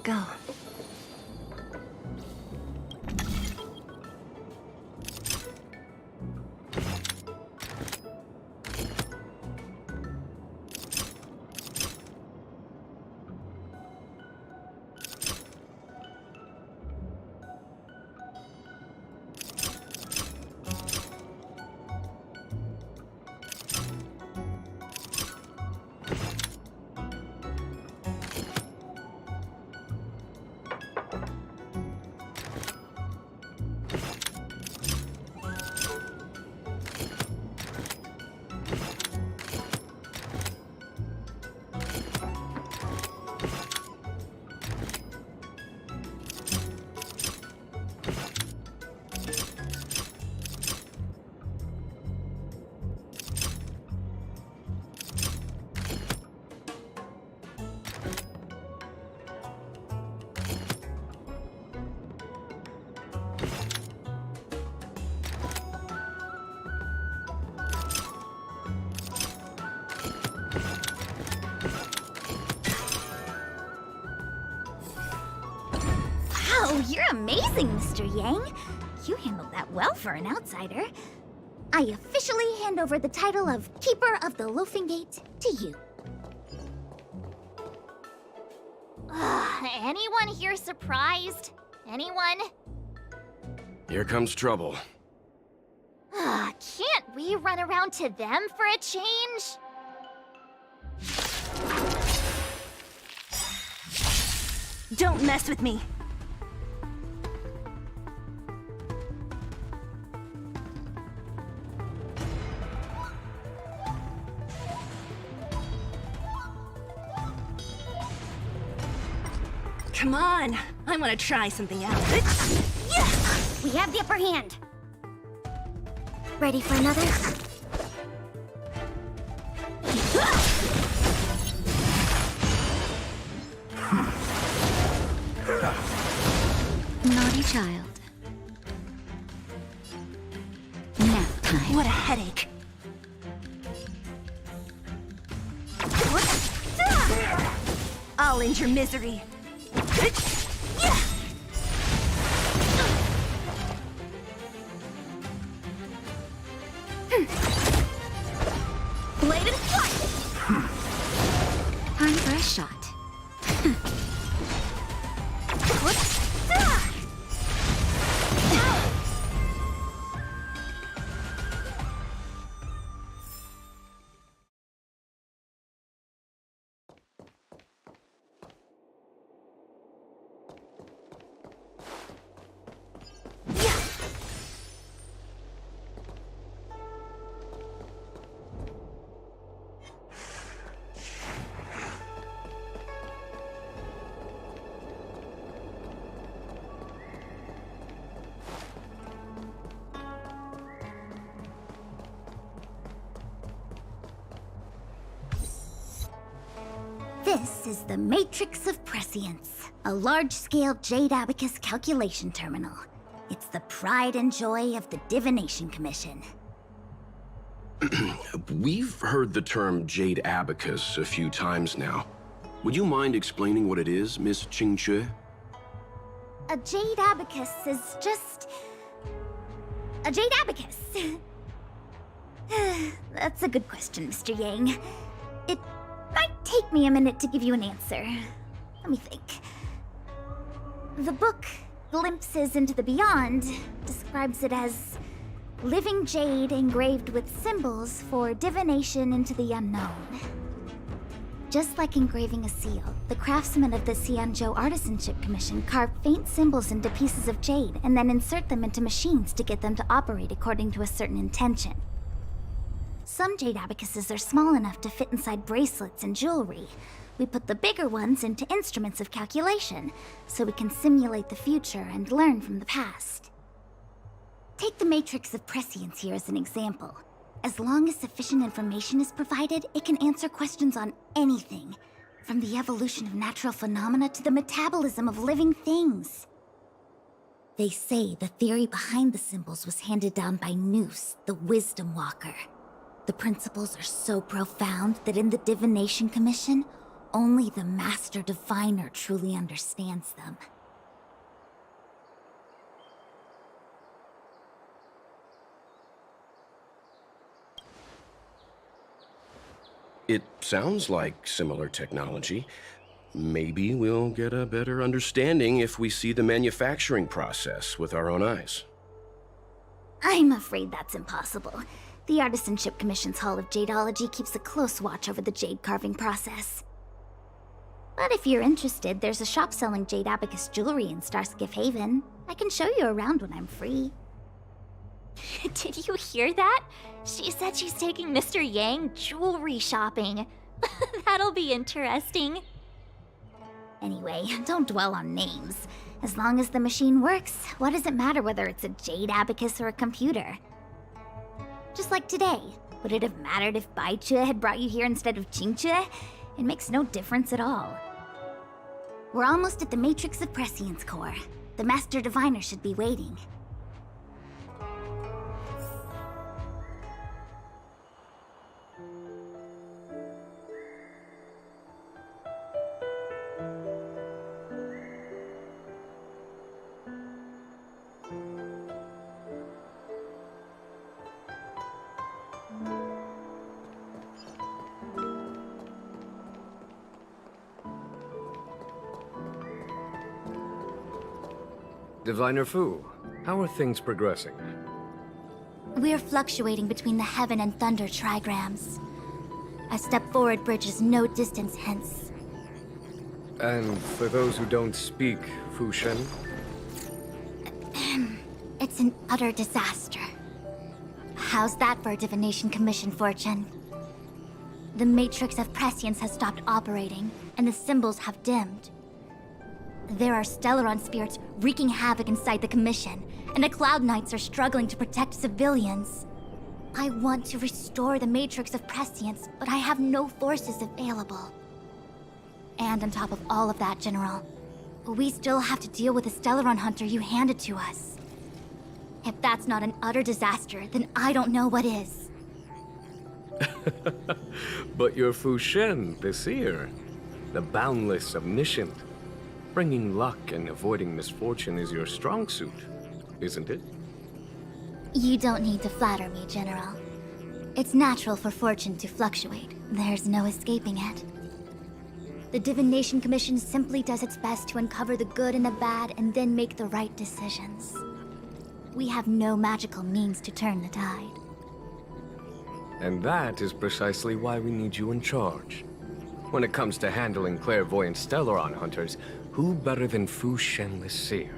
go. Wow, you're amazing, Mr. Yang. You handled that well for an outsider. I officially hand over the title of Keeper of the Loafing Gate to you. Anyone here surprised? Anyone? Here comes trouble. Can't we run around to them for a change? Don't mess with me. Come on, I want to try something out. We have the upper hand. Ready for another? Naughty child. Nap time. What a headache. I'll end your misery. Bladed flight! Time for a shot. This is the Matrix of Prescience, a large-scale Jade Abacus calculation terminal. It's the pride and joy of the Divination Commission. We've heard the term Jade Abacus a few times now. Would you mind explaining what it is, Miss Qingque? A Jade Abacus is just... a Jade Abacus. That's a good question, Mr. Yang. It might take me a minute to give you an answer. Let me think. The book, Glimpses into the Beyond, describes it as living jade engraved with symbols for divination into the unknown. Just like engraving a seal, the craftsmen of the Xianzhou Artisanship Commission carve faint symbols into pieces of jade and then insert them into machines to get them to operate according to a certain intention. Some jade abacuses are small enough to fit inside bracelets and jewelry. We put the bigger ones into instruments of calculation, so we can simulate the future and learn from the past. Take the Matrix of Prescience here as an example. As long as sufficient information is provided, it can answer questions on anything, from the evolution of natural phenomena to the metabolism of living things. They say the theory behind the symbols was handed down by Noose, the Wisdom Walker. The principles are so profound that in the Divination Commission, only the Master Diviner truly understands them. It sounds like similar technology. Maybe we'll get a better understanding if we see the manufacturing process with our own eyes. I'm afraid that's impossible. The Artisanship Commission's Hall of Jadeology keeps a close watch over the jade carving process. But if you're interested, there's a shop selling jade abacus jewelry in Starskiff Haven. I can show you around when I'm free. Did you hear that? She said she's taking Mr. Yang jewelry shopping. That'll be interesting. Anyway, don't dwell on names. As long as the machine works, what does it matter whether it's a jade abacus or a computer? Just like today, would it have mattered if Baichue had brought you here instead of Qingchue? It makes no difference at all. We're almost at the Matrix of Prescience core. The Master Diviner should be waiting. Diviner Fu, how are things progressing? We're fluctuating between the Heaven and Thunder trigrams. A step forward bridges no distance hence. And for those who don't speak Fu Shen? It's an utter disaster. How's that for a Divination Commission fortune? The Matrix of Prescience has stopped operating, and the symbols have dimmed. There are Stellaron spirits wreaking havoc inside the Commission, and the Cloud Knights are struggling to protect civilians. I want to restore the Matrix of Prescience, but I have no forces available. And on top of all of that, General, we still have to deal with the Stellaron Hunter you handed to us. If that's not an utter disaster, then I don't know what is. But you're Fu Shen, the seer. The boundless, omniscient. Bringing luck and avoiding misfortune is your strong suit, isn't it? You don't need to flatter me, General. It's natural for fortune to fluctuate. There's no escaping it. The Divination Commission simply does its best to uncover the good and the bad and then make the right decisions. We have no magical means to turn the tide. And that is precisely why we need you in charge. When it comes to handling clairvoyant Stellaron hunters, who better than Fu Shen the Seer?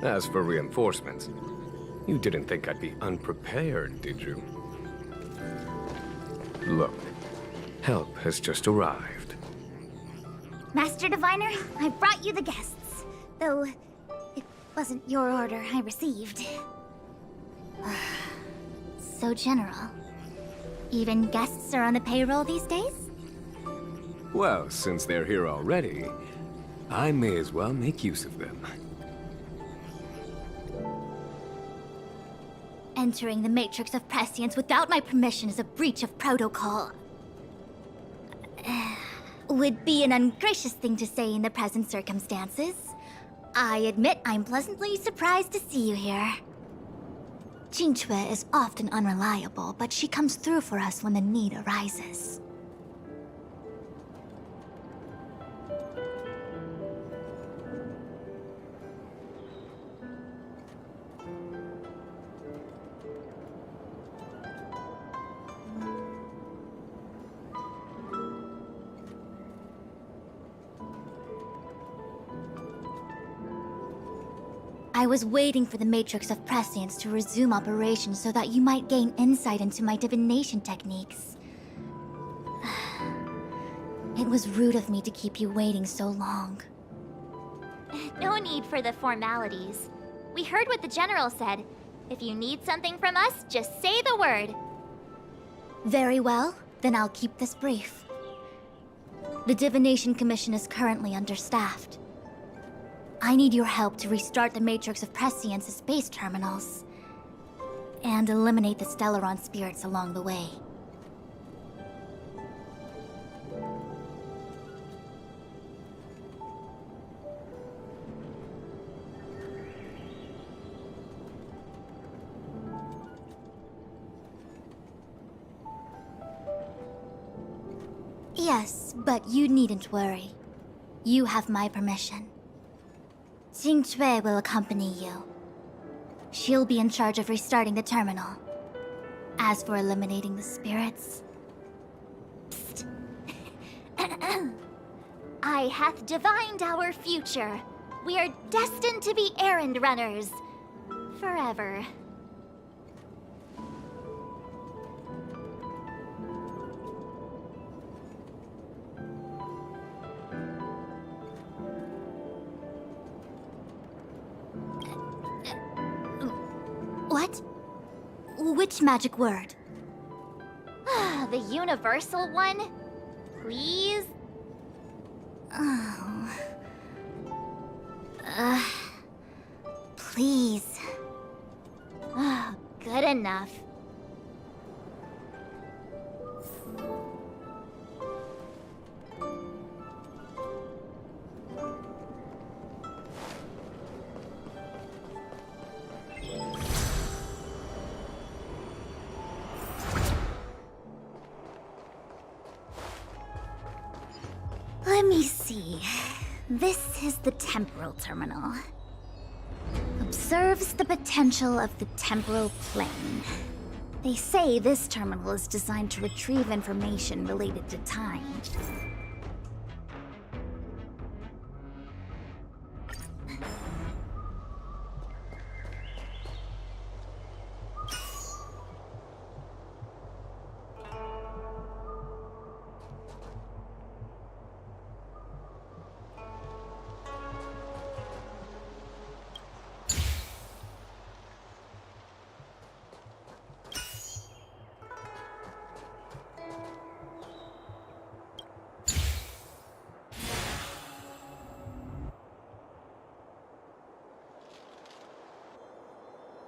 As for reinforcements, you didn't think I'd be unprepared, did you? Look, help has just arrived. Master Diviner, I brought you the guests. Though, it wasn't your order I received. So, General, even guests are on the payroll these days? Well, since they're here already, I may as well make use of them. Entering the Matrix of Prescience without my permission is a breach of protocol. Would be an ungracious thing to say in the present circumstances. I admit I'm pleasantly surprised to see you here. Qingchue is often unreliable, but she comes through for us when the need arises. I was waiting for the Matrix of Prescience to resume operations so that you might gain insight into my divination techniques. It was rude of me to keep you waiting so long. No need for the formalities. We heard what the General said. If you need something from us, just say the word. Very well, then I'll keep this brief. The Divination Commission is currently understaffed. I need your help to restart the Matrix of Prescience's space terminals and eliminate the Stellaron spirits along the way. Yes, but you needn't worry. You have my permission. Jing Cui will accompany you. She'll be in charge of restarting the terminal. As for eliminating the spirits... Psst. I hath divined our future. We are destined to be errand runners. Forever. What? Which magic word? The universal one? Please? Oh. Please. Oh, good enough. Let me see. This is the temporal terminal. Observes the potential of the temporal plane. They say this terminal is designed to retrieve information related to time.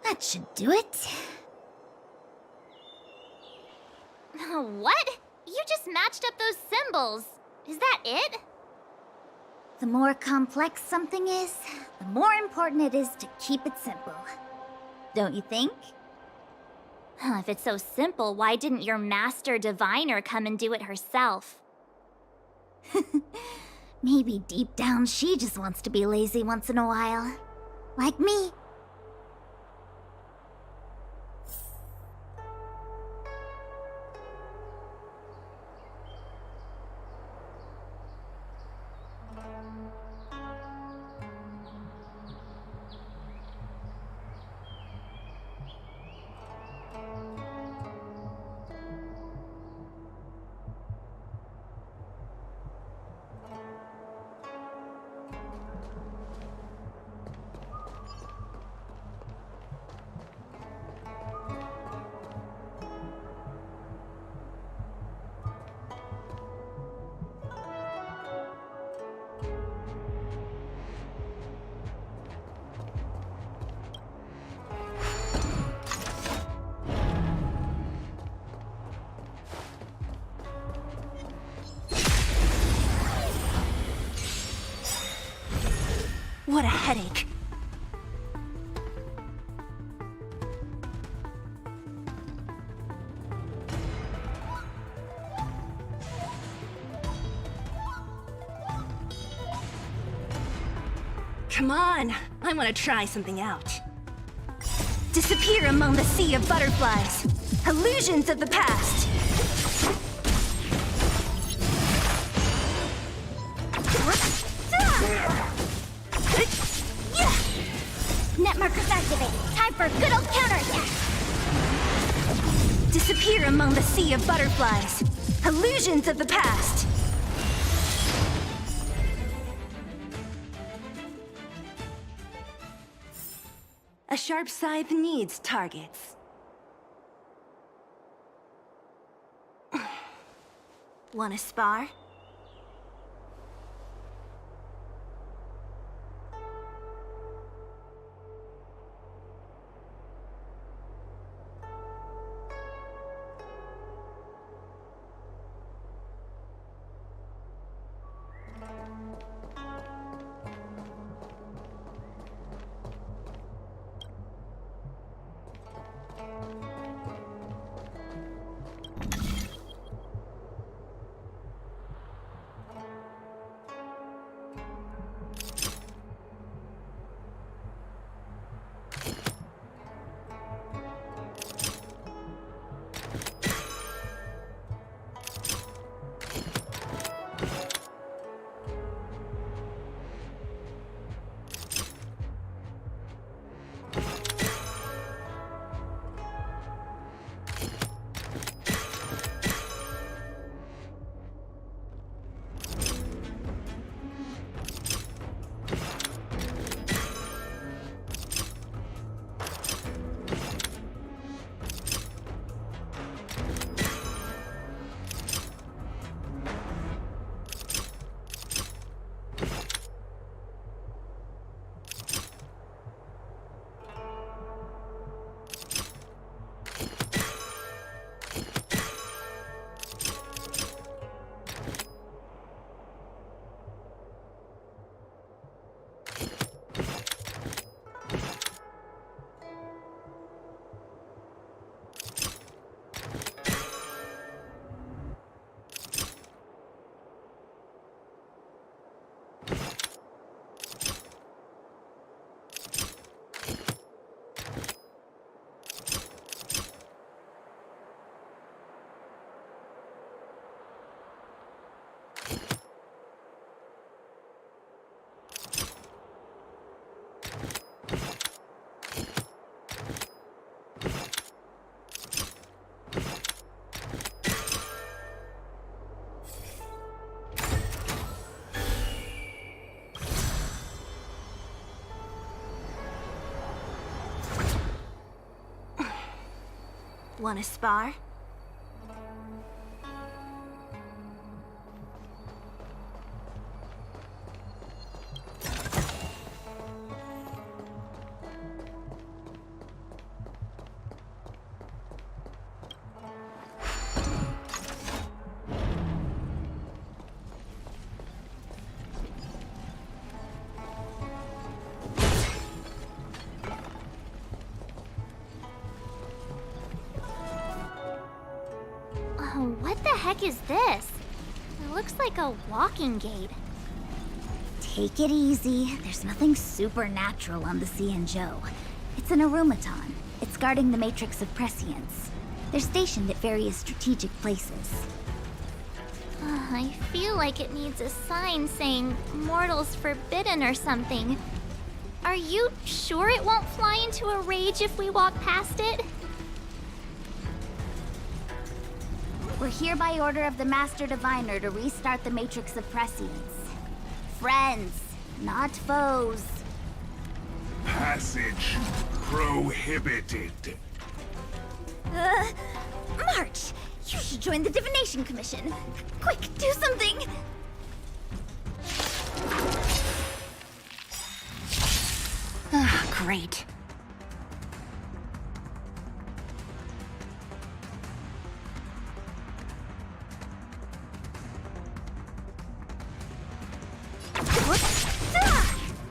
That should do it. What? You just matched up those symbols. Is that it? The more complex something is, the more important it is to keep it simple. Don't you think? If it's so simple, why didn't your master diviner come and do it herself? Maybe deep down she just wants to be lazy once in a while. Like me. What a headache. Come on, I want to try something out. Disappear among the sea of butterflies. Illusions of the past. Net markers activated. Time for a good old counterattack. Disappear among the sea of butterflies. Illusions of the past. A sharp scythe needs targets. Wanna spar? Wanna spar? What the heck is this? It looks like a walking gate. Take it easy. There's nothing supernatural on the Cianzhou. It's an aromaton. It's guarding the matrix of prescience. They're stationed at various strategic places. I feel like it needs a sign saying mortals forbidden or something. Are you sure it won't fly into a rage if we walk past it? We're here by order of the Master Diviner to restart the Matrix of Prescience. Friends, not foes. Passage prohibited. March! You should join the Divination Commission. Quick, do something! Ugh, great.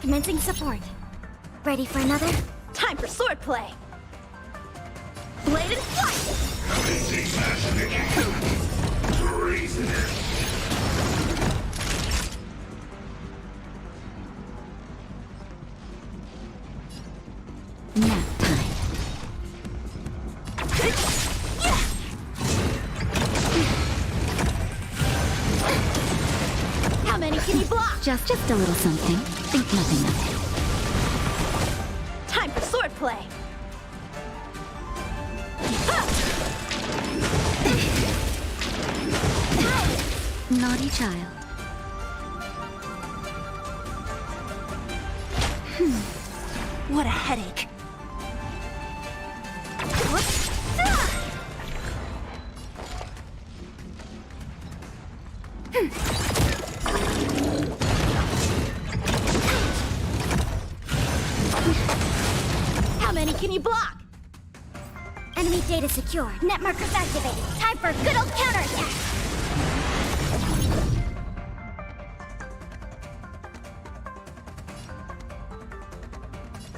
Commencing support. Ready for another? Time for swordplay! Blade and flight! Commencing mass treasonous. Nap time. How many can you block? Just a little something. Think nothing of it. Time for swordplay! Naughty child. What a headache. How many can you block? Enemy data secure. Net markers activated. Time for a good old counterattack.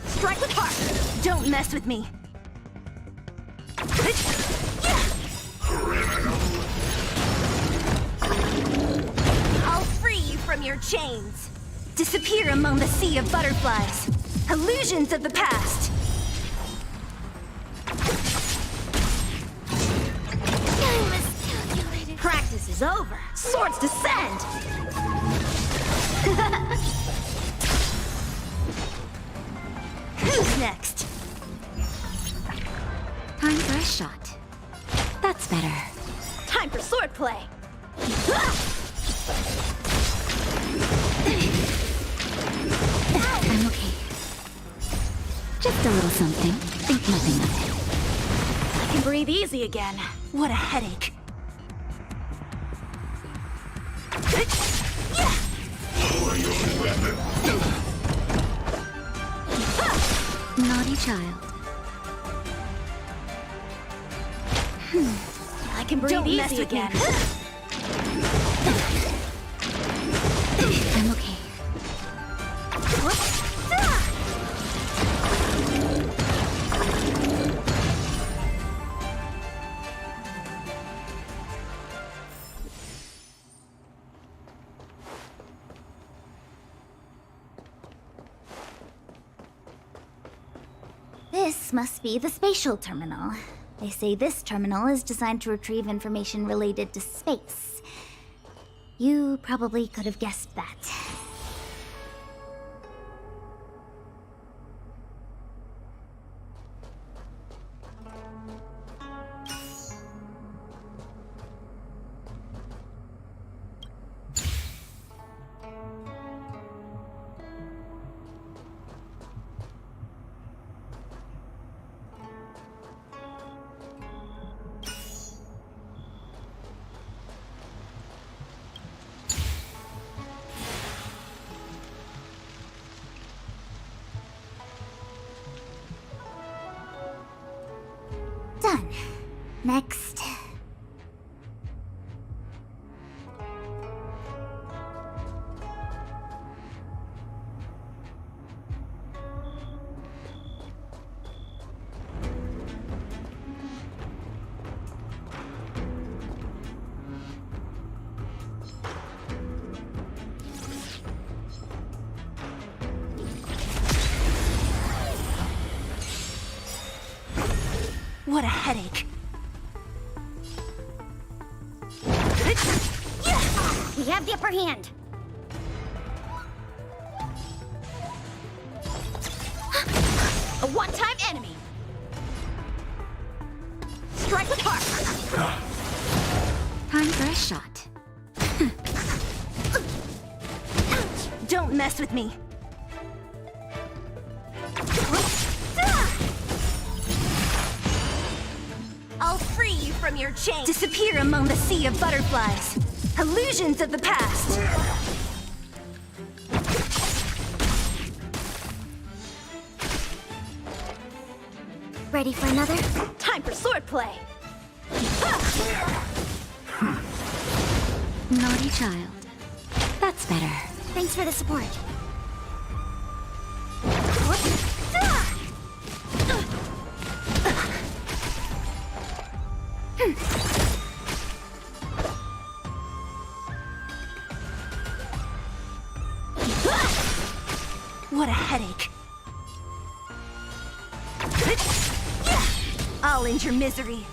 Strike with heart. Don't mess with me. I'll free you from your chains. Disappear among the sea of butterflies. Illusions of the past. I miscalculated. Practice is over. Swords descend. Who's next? Time for a shot. That's better. Time for swordplay. I'm okay. Just a little something. Think nothing of it. I can breathe easy again. What a headache. Naughty child. I can breathe easy again. I'm okay. This must be the spatial terminal. They say this terminal is designed to retrieve information related to space. You probably could have guessed that. Done. Next. What a headache. We have the upper hand. A one-time enemy. Strike with heart. Time for a shot. Don't mess with me. I'll free you from your chain. Disappear among the sea of butterflies. Illusions of the past. Ready for another? Time for swordplay. Naughty child. That's better. Thanks for the support. What a headache. I'll end your misery.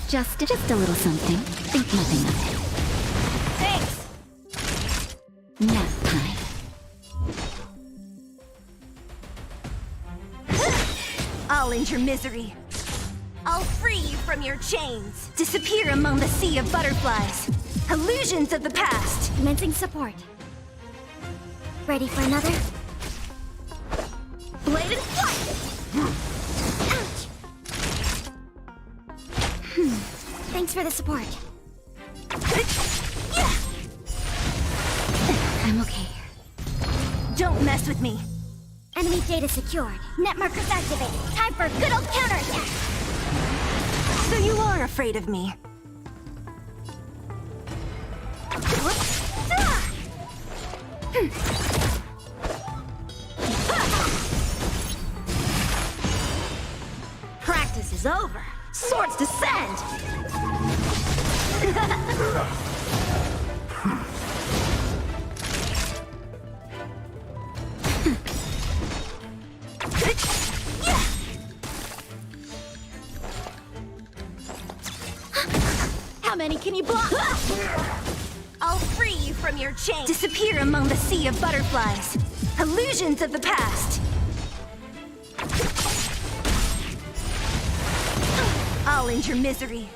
Just a little something. Think nothing of it. Thanks. Nap time. I'll end your misery. I'll free you from your chains. Disappear among the sea of butterflies. Illusions of the past. Commencing support. Ready for another? Blade and flight! Thanks for the support. I'm okay. Don't mess with me. Enemy data secured. Net markers activated. Time for a good old counterattack. So you are afraid of me. Practice is over. Swords descend! How many can you block? I'll free you from your chain. Disappear among the sea of butterflies. Illusions of the past. I'll end your misery.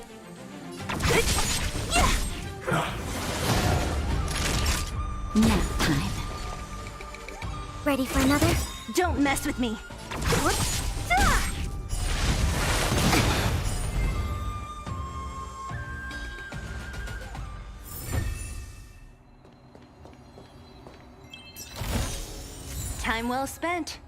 Nap time. Ready for another? Don't mess with me. Time well spent.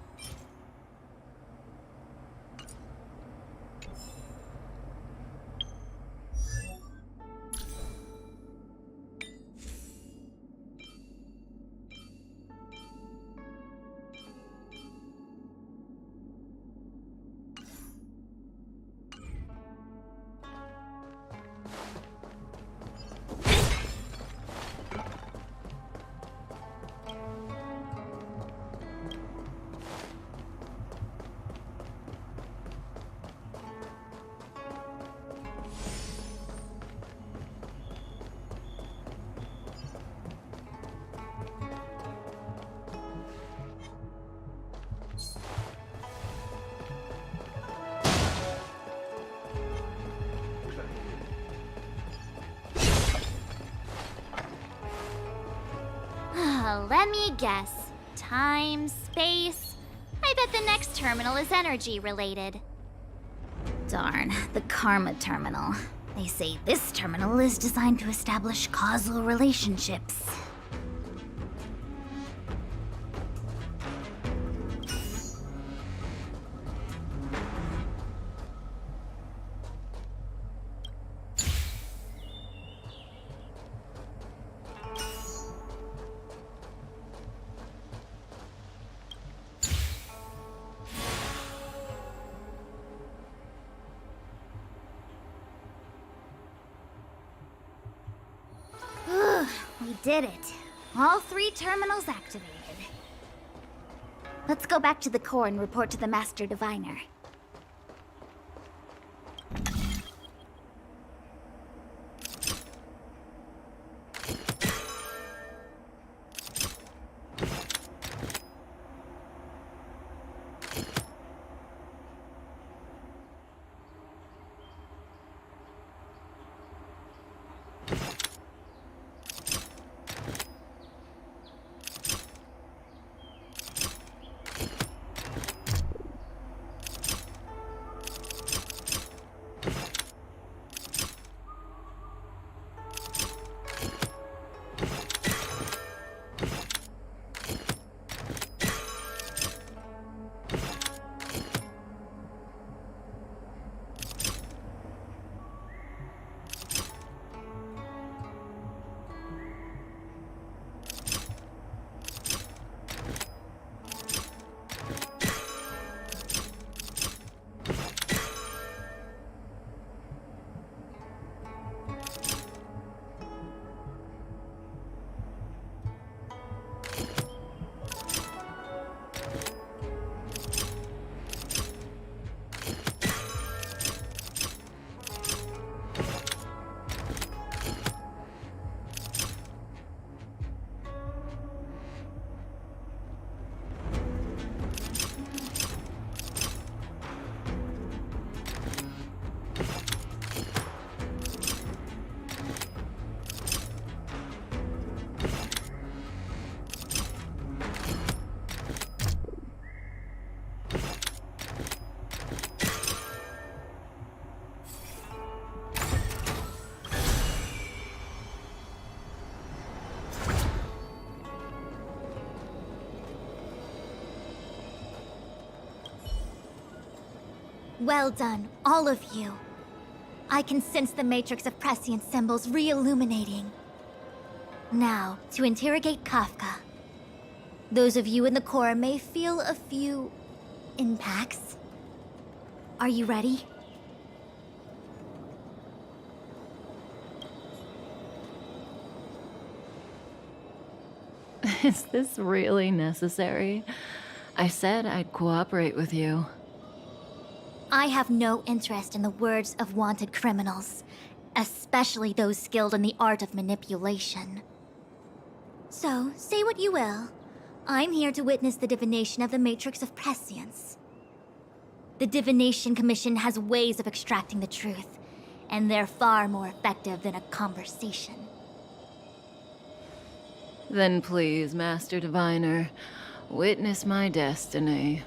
Let me guess. Time, space. I bet the next terminal is energy related. Darn, the Karma Terminal. They say this terminal is designed to establish causal relationships. did it. All 3 terminals activated. Let's go back to the core and report to the Master Diviner. Well done, all of you. I can sense the matrix of prescient symbols re-illuminating. Now, to interrogate Kafka. Those of you in the core may feel a few impacts. Are you ready? Is this really necessary? I said I'd cooperate with you. I have no interest in the words of wanted criminals, especially those skilled in the art of manipulation. So, say what you will. I'm here to witness the divination of the Matrix of Prescience. The Divination Commission has ways of extracting the truth, and they're far more effective than a conversation. Then please, Master Diviner, witness my destiny.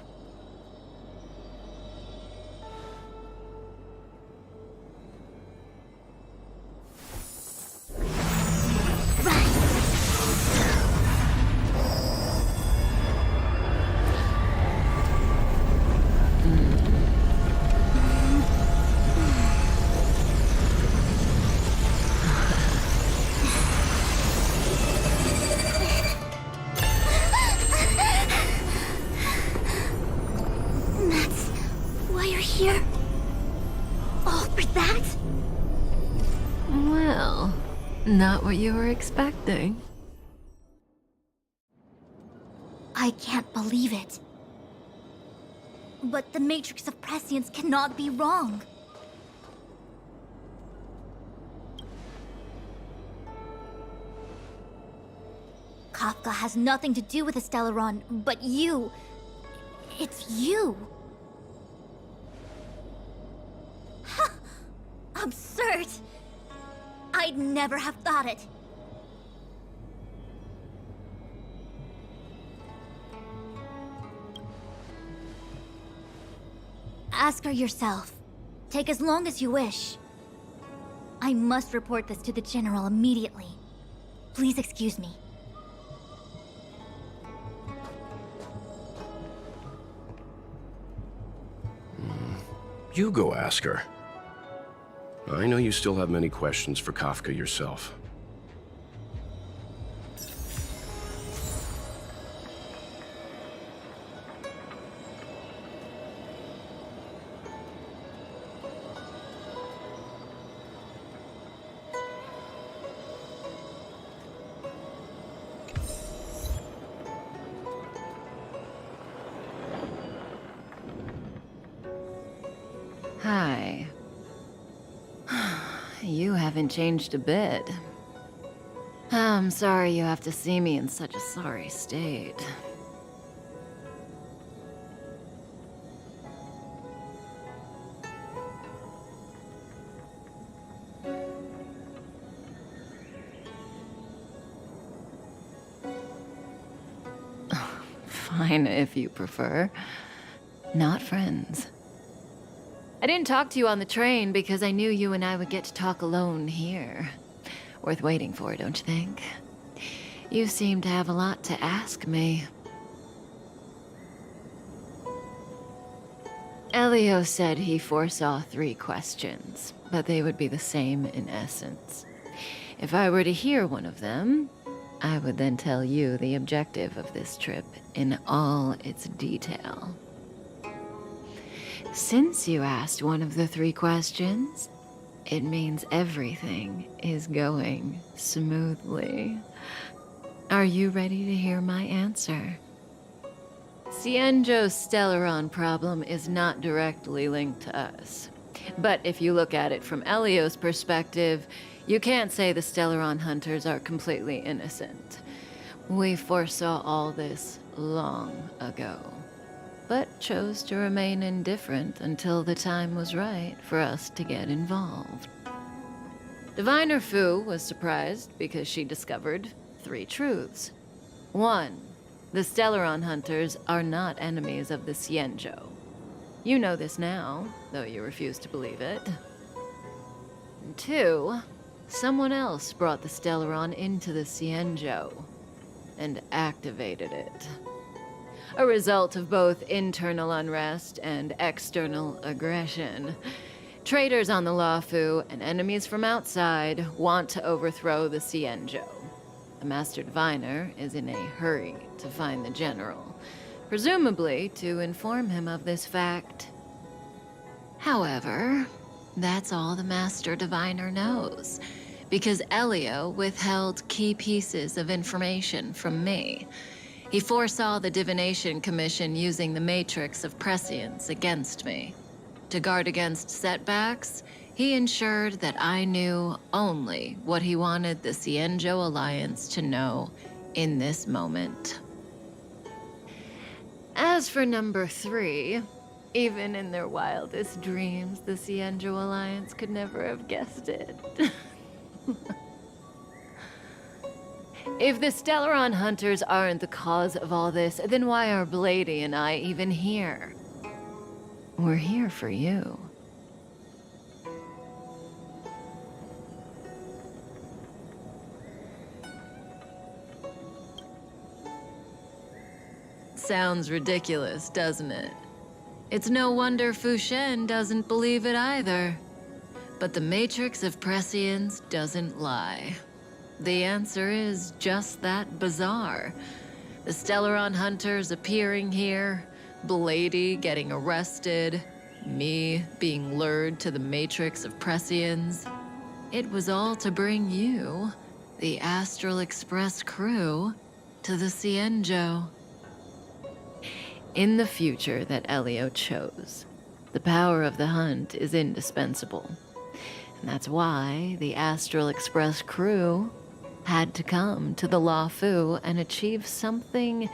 Not what you were expecting. I can't believe it. But the Matrix of Prescience cannot be wrong. Kafka has nothing to do with the Stellaron, but you... It's you! Ha! Absurd! I'd never have thought it. Ask her yourself. Take as long as you wish. I must report this to the General immediately. Please excuse me. You go ask her. I know you still have many questions for Kafka yourself. Honkai. You haven't changed a bit. I'm sorry you have to see me in such a sorry state. Fine, if you prefer. Not friends. I didn't talk to you on the train because I knew you and I would get to talk alone here. Worth waiting for, don't you think? You seem to have a lot to ask me. Elio said he foresaw 3 questions, but they would be the same in essence. If I were to hear one of them, I would then tell you the objective of this trip in all its detail. Since you asked one of the 3 questions, it means everything is going smoothly. Are you ready to hear my answer? Cienjo's Stellaron problem is not directly linked to us. But if you look at it from Elio's perspective, you can't say the Stellaron hunters are completely innocent. We foresaw all this long ago, but chose to remain indifferent until the time was right for us to get involved. Diviner Fu was surprised because she discovered 3 truths. 1, the Stellaron hunters are not enemies of the Cienjo. You know this now, though you refuse to believe it. 2, someone else brought the Stellaron into the Cienjo and activated it. A result of both internal unrest and external aggression. Traitors on the Luofu and enemies from outside want to overthrow the Cienjo. The Master Diviner is in a hurry to find the General, presumably to inform him of this fact. However, that's all the Master Diviner knows, because Elio withheld key pieces of information from me. He foresaw the Divination Commission using the Matrix of Prescience against me. To guard against setbacks, he ensured that I knew only what he wanted the Cienjo Alliance to know in this moment. As for number 3, even in their wildest dreams, the Cienjo Alliance could never have guessed it. If the Stellaron hunters aren't the cause of all this, then why are Blady and I even here? We're here for you. Sounds ridiculous, doesn't it? It's no wonder Fu Shen doesn't believe it either. But the Matrix of Prescience doesn't lie. The answer is just that bizarre. The Stellaron hunters appearing here, Blady getting arrested, me being lured to the Matrix of Prescience. It was all to bring you, the Astral Express crew, to the Cienjo. In the future that Elio chose, the power of the hunt is indispensable. And that's why the Astral Express crew had to come to the Luofu and achieve something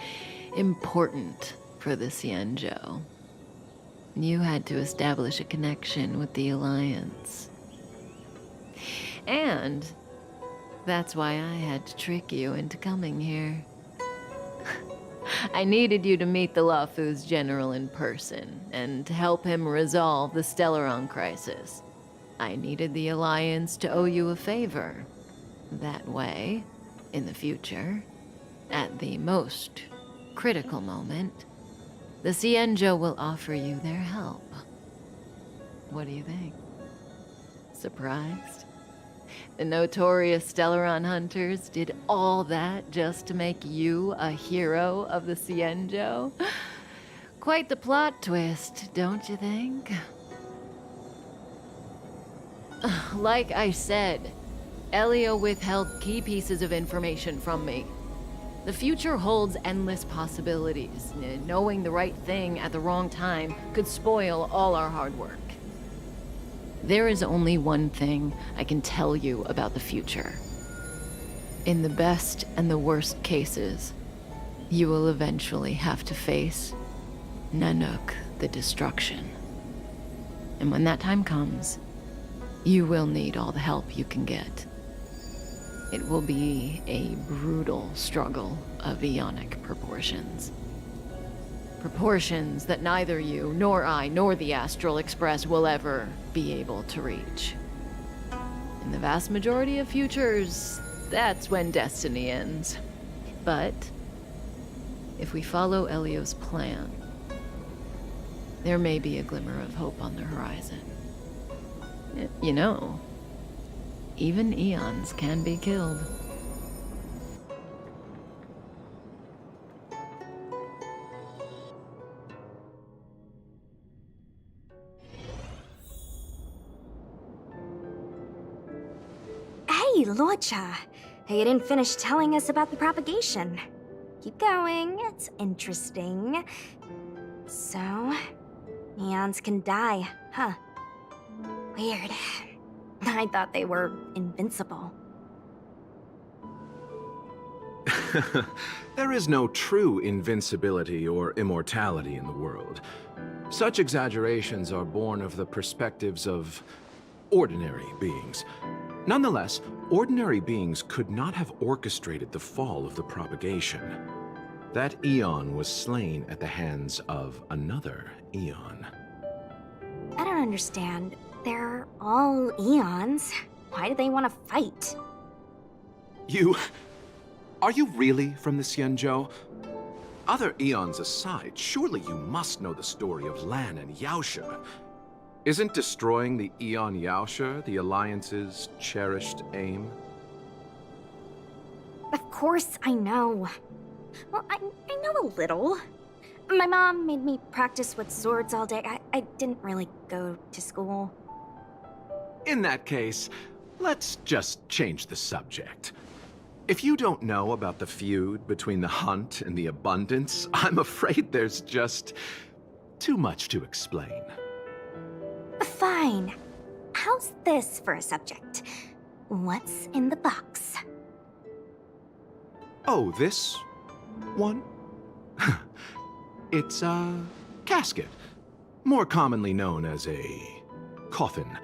important for the Cienjo. You had to establish a connection with the Alliance. And that's why I had to trick you into coming here. I needed you to meet the Luofu's general in person and to help him resolve the Stellaron crisis. I needed the Alliance to owe you a favor. That way, in the future, at the most critical moment, the Cienjo will offer you their help. What do you think? Surprised? The notorious Stellaron hunters did all that just to make you a hero of the Cienjo? Quite the plot twist, don't you think? Like I said, Elio withheld key pieces of information from me. The future holds endless possibilities. Knowing the right thing at the wrong time could spoil all our hard work. There is only one thing I can tell you about the future. In the best and the worst cases, you will eventually have to face Nanook the Destruction. And when that time comes, you will need all the help you can get. It will be a brutal struggle of eonic proportions. Proportions that neither you, nor I, nor the Astral Express will ever be able to reach. In the vast majority of futures, that's when destiny ends. But if we follow Elio's plan, there may be a glimmer of hope on the horizon. You know, even eons can be killed. Hey, Lorcha. You didn't finish telling us about the propagation. Keep going, it's interesting. So, eons can die, huh? Weird. I thought they were invincible. There is no true invincibility or immortality in the world. Such exaggerations are born of the perspectives of ordinary beings. Nonetheless, ordinary beings could not have orchestrated the fall of the propagation. That eon was slain at the hands of another eon. I don't understand. They're all eons. Why do they want to fight? Are you really from the Xianzhou? Other eons aside, surely you must know the story of Lan and Yaoshe. Isn't destroying the Eon Yaoshe the Alliance's cherished aim? Of course I know. Well, I know a little. My mom made me practice with swords all day. I didn't really go to school. In that case, let's just change the subject. If you don't know about the feud between the Hunt and the Abundance, I'm afraid there's just too much to explain. Fine. How's this for a subject? What's in the box? Oh, this one? It's a casket, more commonly known as a coffin.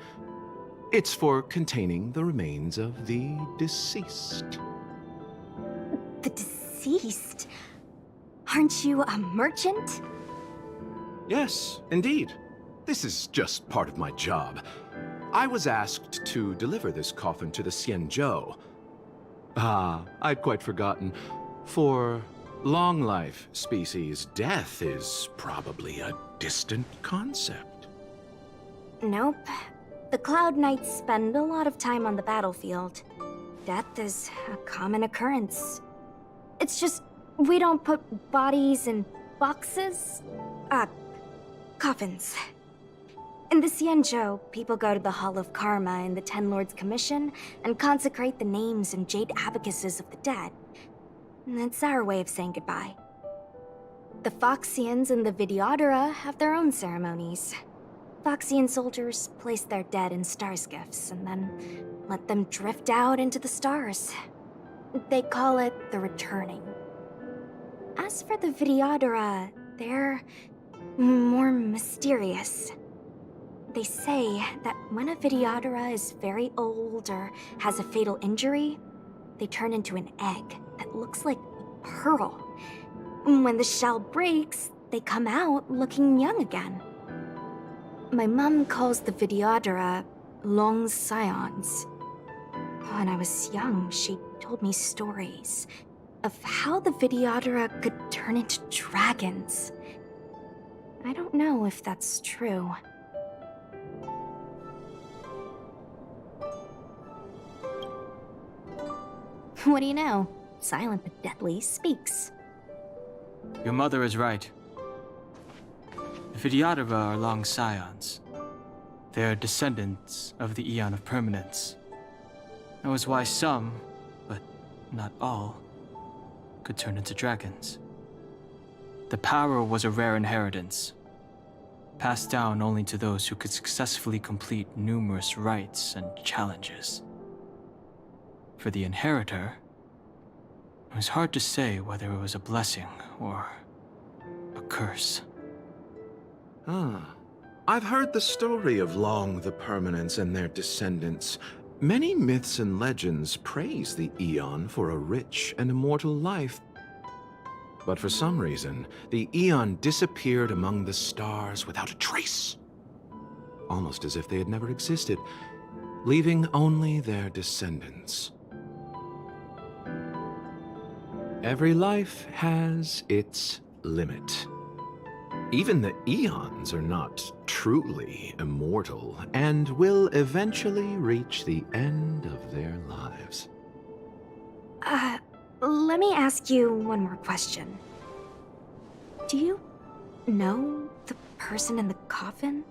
It's for containing the remains of the deceased. The deceased? Aren't you a merchant? Yes, indeed. This is just part of my job. I was asked to deliver this coffin to the Xianzhou. I'd quite forgotten. For long life species, death is probably a distant concept. Nope. The Cloud Knights spend a lot of time on the battlefield. Death is a common occurrence. It's just, we don't put bodies in boxes? Coffins. In the Xianzhou, people go to the Hall of Karma in the Ten Lords Commission and consecrate the names and jade abacuses of the dead. It's our way of saying goodbye. The Foxians and the Videodora have their own ceremonies. Foxian soldiers place their dead in star skiffs and then let them drift out into the stars. They call it the returning. As for the Videodora, they're more mysterious. They say that when a Videodora is very old or has a fatal injury, they turn into an egg that looks like a pearl. When the shell breaks, they come out looking young again. My mom calls the Videodora long scions. When I was young, she told me stories of how the Videodora could turn into dragons. I don't know if that's true. What do you know? Silent but deadly speaks. Your mother is right. The Videodora are long scions. They are descendants of the Eon of Permanence. That was why some, but not all, could turn into dragons. The power was a rare inheritance. passed down only to those who could successfully complete numerous rites and challenges. For the inheritor, it was hard to say whether it was a blessing or a curse. Ah, I've heard the story of Long the Permanents and their descendants. Many myths and legends praise the Eon for a rich and immortal life. But for some reason, the Eon disappeared among the stars without a trace. Almost as if they had never existed, leaving only their descendants. Every life has its limit. Even the Eons are not truly immortal and will eventually reach the end of their lives. Let me ask you one more question. Do you know the person in the coffin?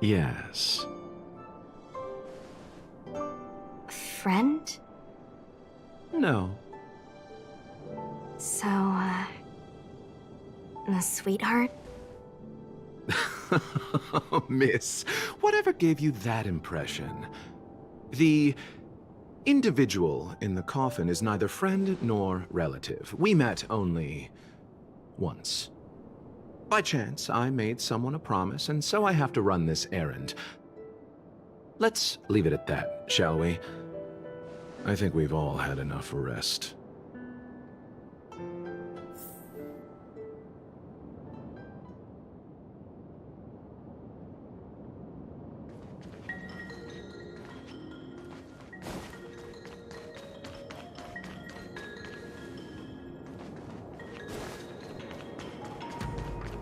Yes. Friend? No. So, a sweetheart? Miss, whatever gave you that impression? The individual in the coffin is neither friend nor relative. We met only once. By chance, I made someone a promise, and so I have to run this errand. Let's leave it at that, shall we? I think we've all had enough rest.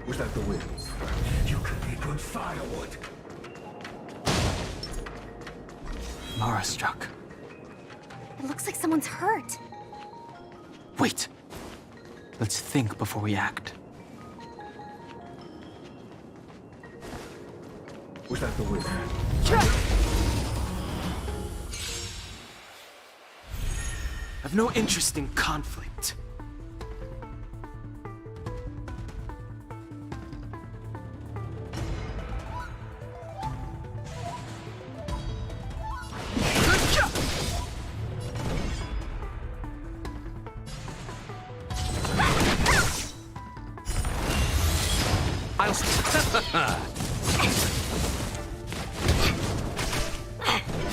Was that the wind? You could be good firewood. Mara struck. It looks like someone's hurt. Wait. Let's think before we act. Was that the wind? I've no interest in conflict.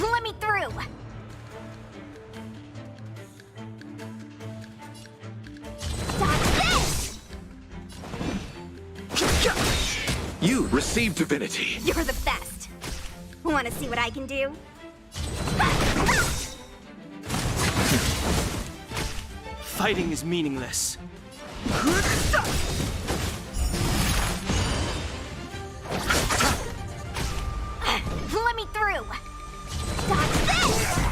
Let me through! You received divinity. You're the best. Want to see what I can do? Fighting is meaningless. Let me through! Dodge this!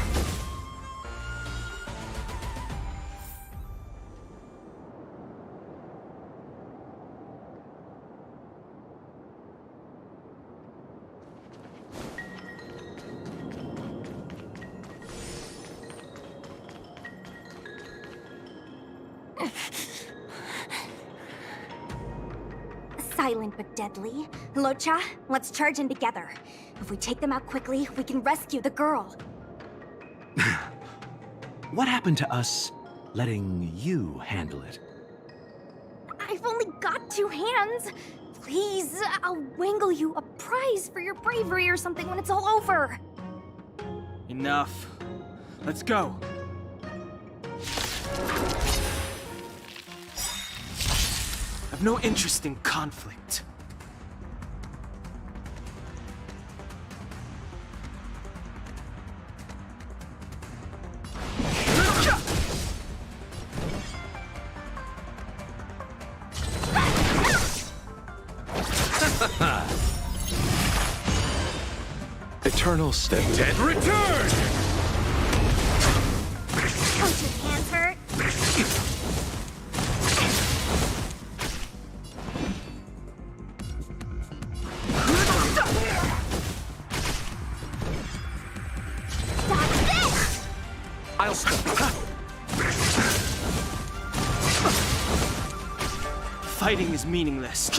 Silent but deadly. Locha, let's charge in together. If we take them out quickly, we can rescue the girl. What happened to us letting you handle it? I've only got 2 hands. Please, I'll wangle you a prize for your bravery or something when it's all over. Enough. Let's go. I've no interest in conflict. Eternal step. Dead return! Don't your hands hurt? I'll stop. Fighting is meaningless.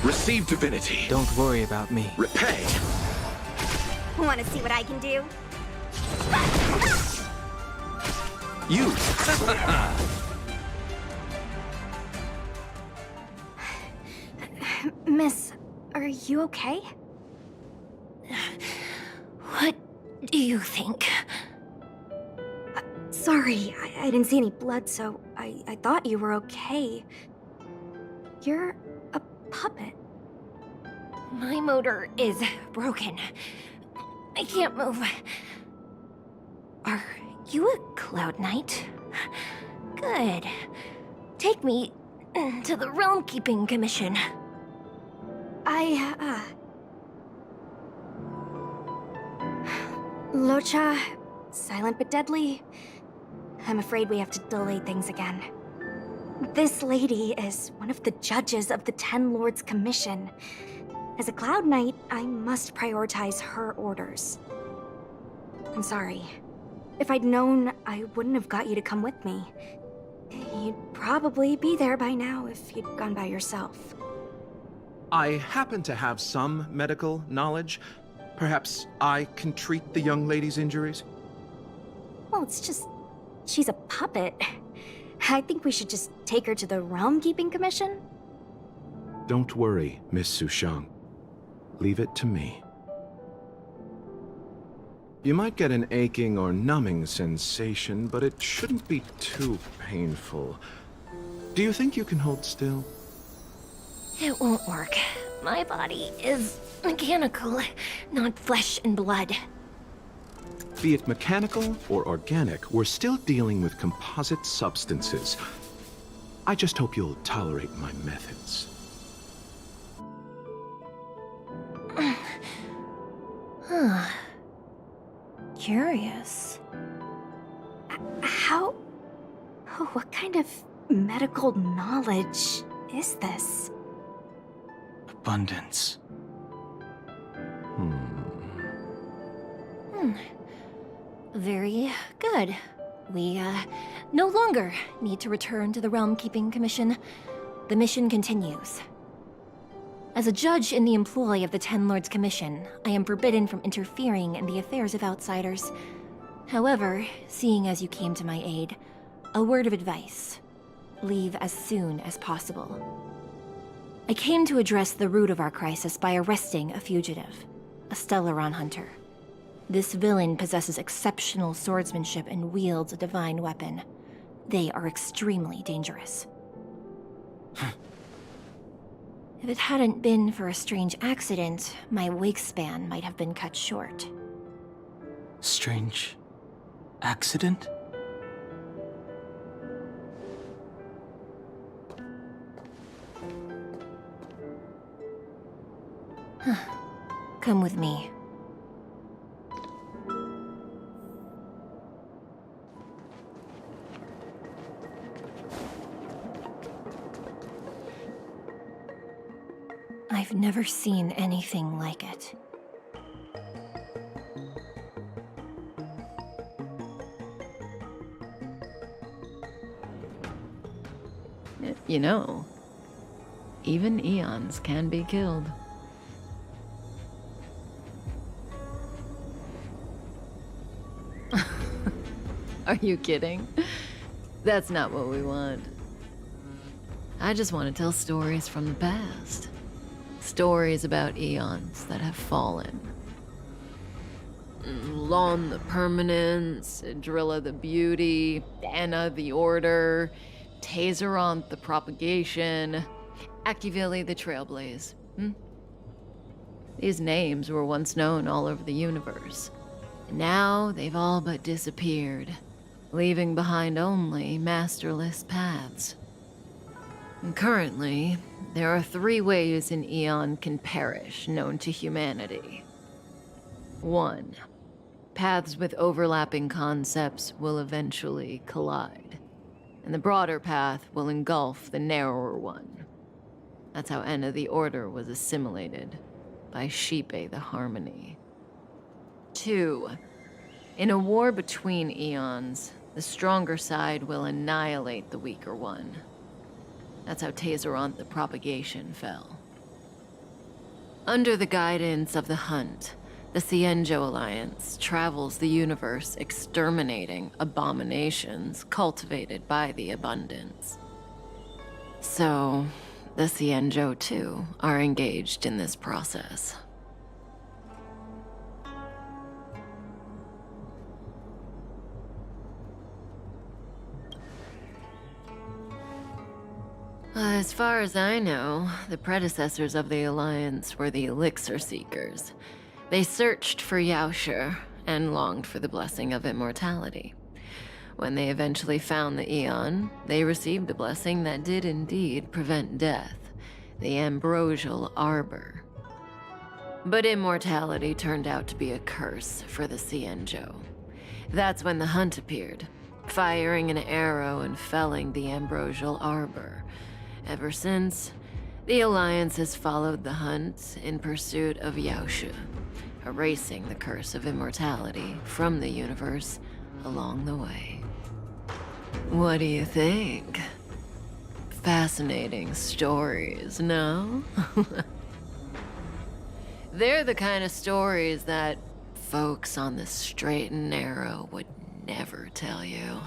Receive divinity. Don't worry about me. Repay. Want to see what I can do? You! Miss, are you okay? What do you think? Sorry, I didn't see any blood, so I thought you were okay. You're a puppet. My motor is broken. I can't move. Are you a Cloud Knight? Good. Take me to the Realm Keeping Commission. Locha, silent but deadly. I'm afraid we have to delay things again. This lady is one of the judges of the Ten Lords Commission. As a Cloud Knight, I must prioritize her orders. I'm sorry. If I'd known, I wouldn't have got you to come with me. You'd probably be there by now if you'd gone by yourself. I happen to have some medical knowledge. Perhaps I can treat the young lady's injuries? Well, it's just... she's a puppet. I think we should just take her to the Realm Keeping Commission. Don't worry, Miss Sushang. Leave it to me. You might get an aching or numbing sensation, but it shouldn't be too painful. Do you think you can hold still? It won't work. My body is mechanical, not flesh and blood. Be it mechanical or organic, we're still dealing with composite substances. I just hope you'll tolerate my methods. Huh. Curious. How... oh, what kind of medical knowledge is this? Abundance. Very good. We, no longer need to return to the Realm Keeping Commission. The mission continues. As a judge in the employ of the Ten Lords Commission, I am forbidden from interfering in the affairs of outsiders. However, seeing as you came to my aid, a word of advice. Leave as soon as possible. I came to address the root of our crisis by arresting a fugitive, a Stellaron hunter. This villain possesses exceptional swordsmanship and wields a divine weapon. They are extremely dangerous. If it hadn't been for a strange accident, my wakespan might have been cut short. Strange accident? Come with me. I've never seen anything like it. You know, even eons can be killed. Are you kidding? That's not what we want. I just want to tell stories from the past. Stories about eons that have fallen. Lon the Permanence, Drilla the Beauty, Anna the Order, Tazeronth the Propagation, Akivili the Trailblaze. These names were once known all over the universe. Now they've all but disappeared, leaving behind only masterless paths. And currently, there are 3 ways an eon can perish known to humanity. 1. Paths with overlapping concepts will eventually collide, and the broader path will engulf the narrower one. That's how Enna the Order was assimilated, by Shipe the Harmony. 2. In a war between eons, the stronger side will annihilate the weaker one. That's how Tazeron the propagation fell. Under the guidance of the Hunt, the Cienjo Alliance travels the universe exterminating abominations cultivated by the Abundance. So, the Cienjo, too, are engaged in this process. As far as I know, the predecessors of the Alliance were the Elixir Seekers. They searched for Yaoshi and longed for the blessing of immortality. When they eventually found the Aeon, they received a blessing that did indeed prevent death, the Ambrosial Arbor. But immortality turned out to be a curse for the Cienjo. That's when the Hunt appeared, firing an arrow and felling the Ambrosial Arbor. Ever since, the Alliance has followed the Hunt in pursuit of Yaoshi, erasing the curse of immortality from the universe along the way. What do you think? Fascinating stories, no? They're the kind of stories that folks on the straight and narrow would never tell you.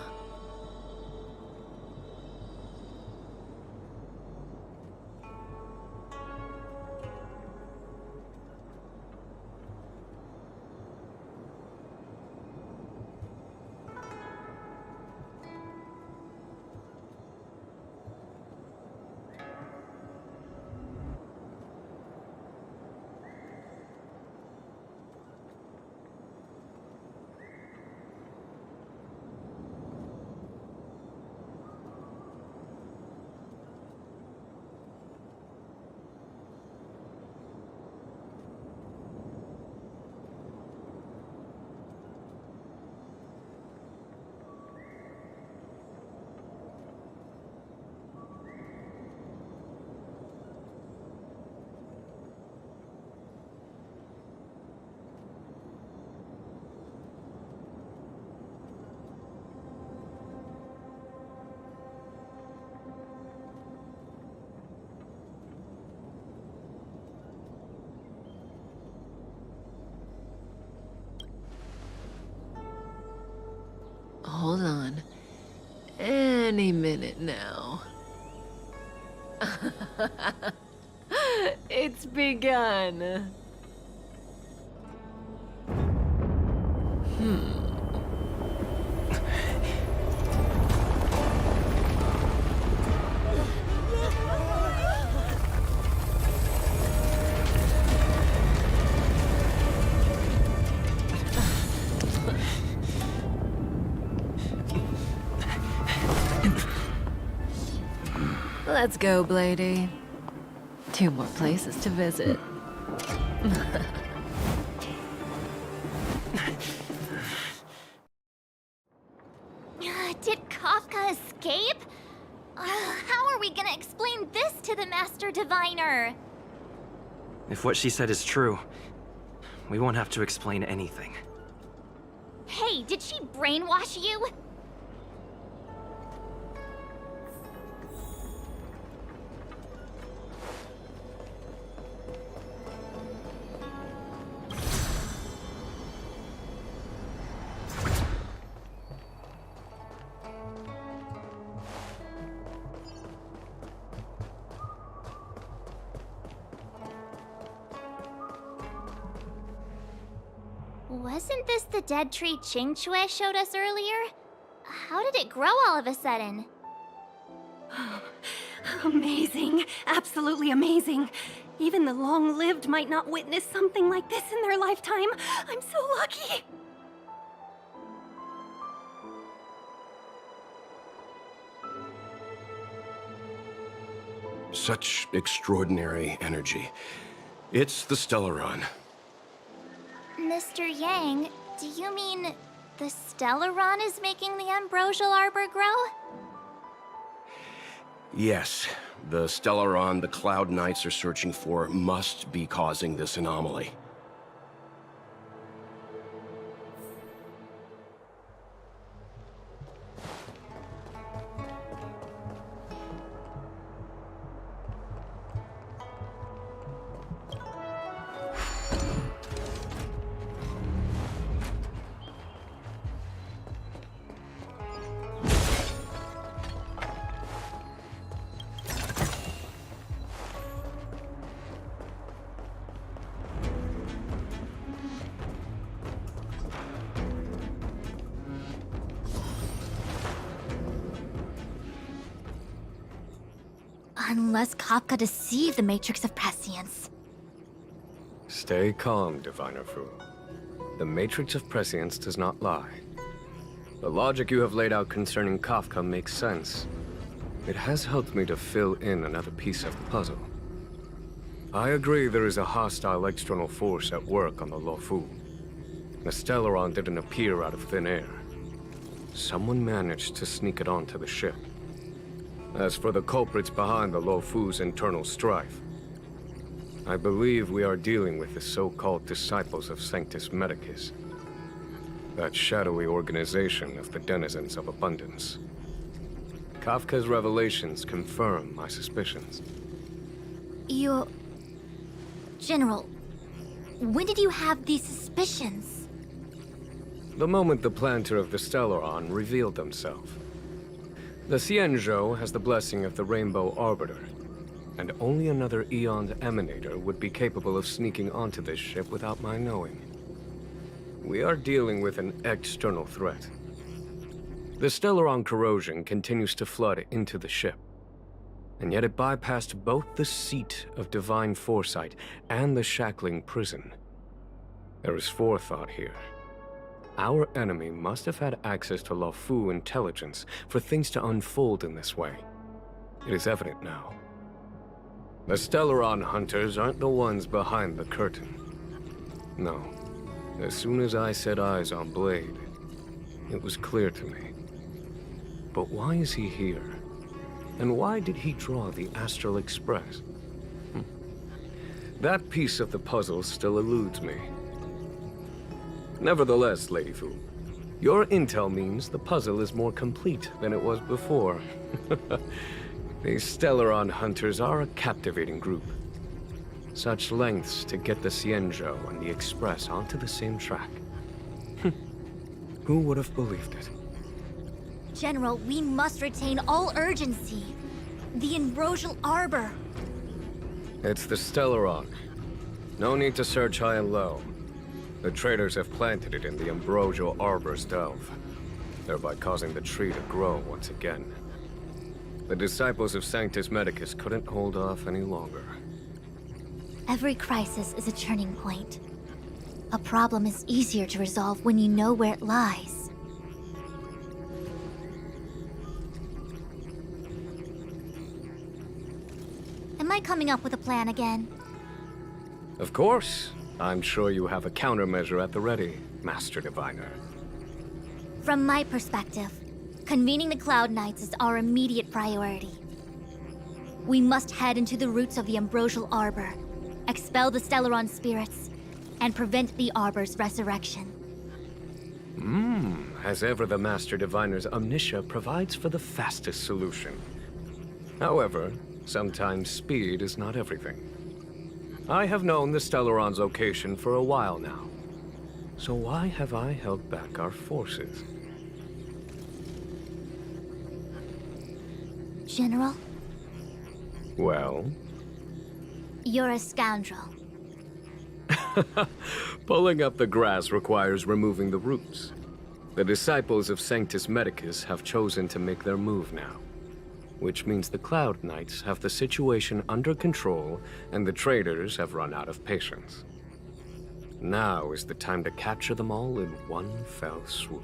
Hold on. Any minute now. It's begun. Let's go, Blady. 2 more places to visit. Did Kafka escape? How are we gonna explain this to the Master Diviner? If what she said is true, we won't have to explain anything. Hey, did she brainwash you? Wasn't this the dead tree Qingque showed us earlier? How did it grow all of a sudden? Amazing. Absolutely amazing. Even the long-lived might not witness something like this in their lifetime. I'm so lucky. Such extraordinary energy. It's the Stellaron. Mr. Yang, do you mean the Stellaron is making the Ambrosial Arbor grow? Yes, the Stellaron the Cloud Knights are searching for must be causing this anomaly. Unless Kafka deceived the Matrix of Prescience. Stay calm, Diviner Fu. The Matrix of Prescience does not lie. The logic you have laid out concerning Kafka makes sense. It has helped me to fill in another piece of the puzzle. I agree there is a hostile external force at work on the Luofu. The Stellaron didn't appear out of thin air. Someone managed to sneak it onto the ship. As for the culprits behind the Luofu's internal strife, I believe we are dealing with the so-called disciples of Sanctus Medicus. That shadowy organization of the denizens of abundance. Kafka's revelations confirm my suspicions. General, when did you have these suspicions? The moment the planter of the Stellaron revealed themselves. The Xianzhou has the blessing of the Rainbow Arbiter, and only another Eon's Emanator would be capable of sneaking onto this ship without my knowing. We are dealing with an external threat. The Stellaron corrosion continues to flood into the ship, and yet it bypassed both the seat of divine foresight and the shackling prison. There is forethought here. Our enemy must have had access to Luofu intelligence for things to unfold in this way. It is evident now. The Stellaron hunters aren't the ones behind the curtain. No. As soon as I set eyes on Blade, it was clear to me. But why is he here? And why did he draw the Astral Express? That piece of the puzzle still eludes me. Nevertheless, Lady Fu, your intel means the puzzle is more complete than it was before. These Stellaron hunters are a captivating group. Such lengths to get the Xianzhou and the Express onto the same track. Who would have believed it? General, we must retain all urgency. The Ambrosial Arbor. It's the Stellaron. No need to search high and low. The traders have planted it in the Ambrosial Arbor's delve, thereby causing the tree to grow once again. The disciples of Sanctus Medicus couldn't hold off any longer. Every crisis is a turning point. A problem is easier to resolve when you know where it lies. Am I coming up with a plan again? Of course. I'm sure you have a countermeasure at the ready, Master Diviner. From my perspective, convening the Cloud Knights is our immediate priority. We must head into the roots of the Ambrosial Arbor, expel the Stellaron spirits, and prevent the Arbor's resurrection. As ever, the Master Diviner's omniscia provides for the fastest solution. However, sometimes speed is not everything. I have known the Stellaron's location for a while now. So why have I held back our forces? General? Well? You're a scoundrel. Pulling up the grass requires removing the roots. The disciples of Sanctus Medicus have chosen to make their move now, which means the Cloud Knights have the situation under control and the traders have run out of patience. Now is the time to capture them all in one fell swoop.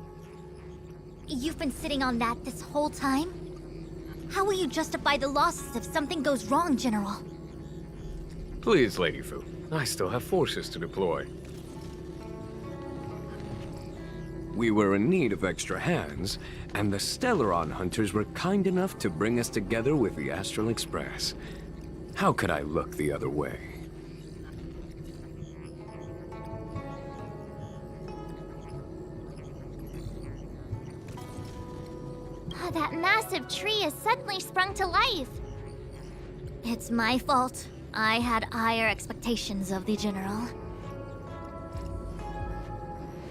You've been sitting on that this whole time? How will you justify the losses if something goes wrong, General? Please, Lady Fu, I still have forces to deploy. We were in need of extra hands, and the Stellaron hunters were kind enough to bring us together with the Astral Express. How could I look the other way? That massive tree has suddenly sprung to life. It's my fault. I had higher expectations of the General.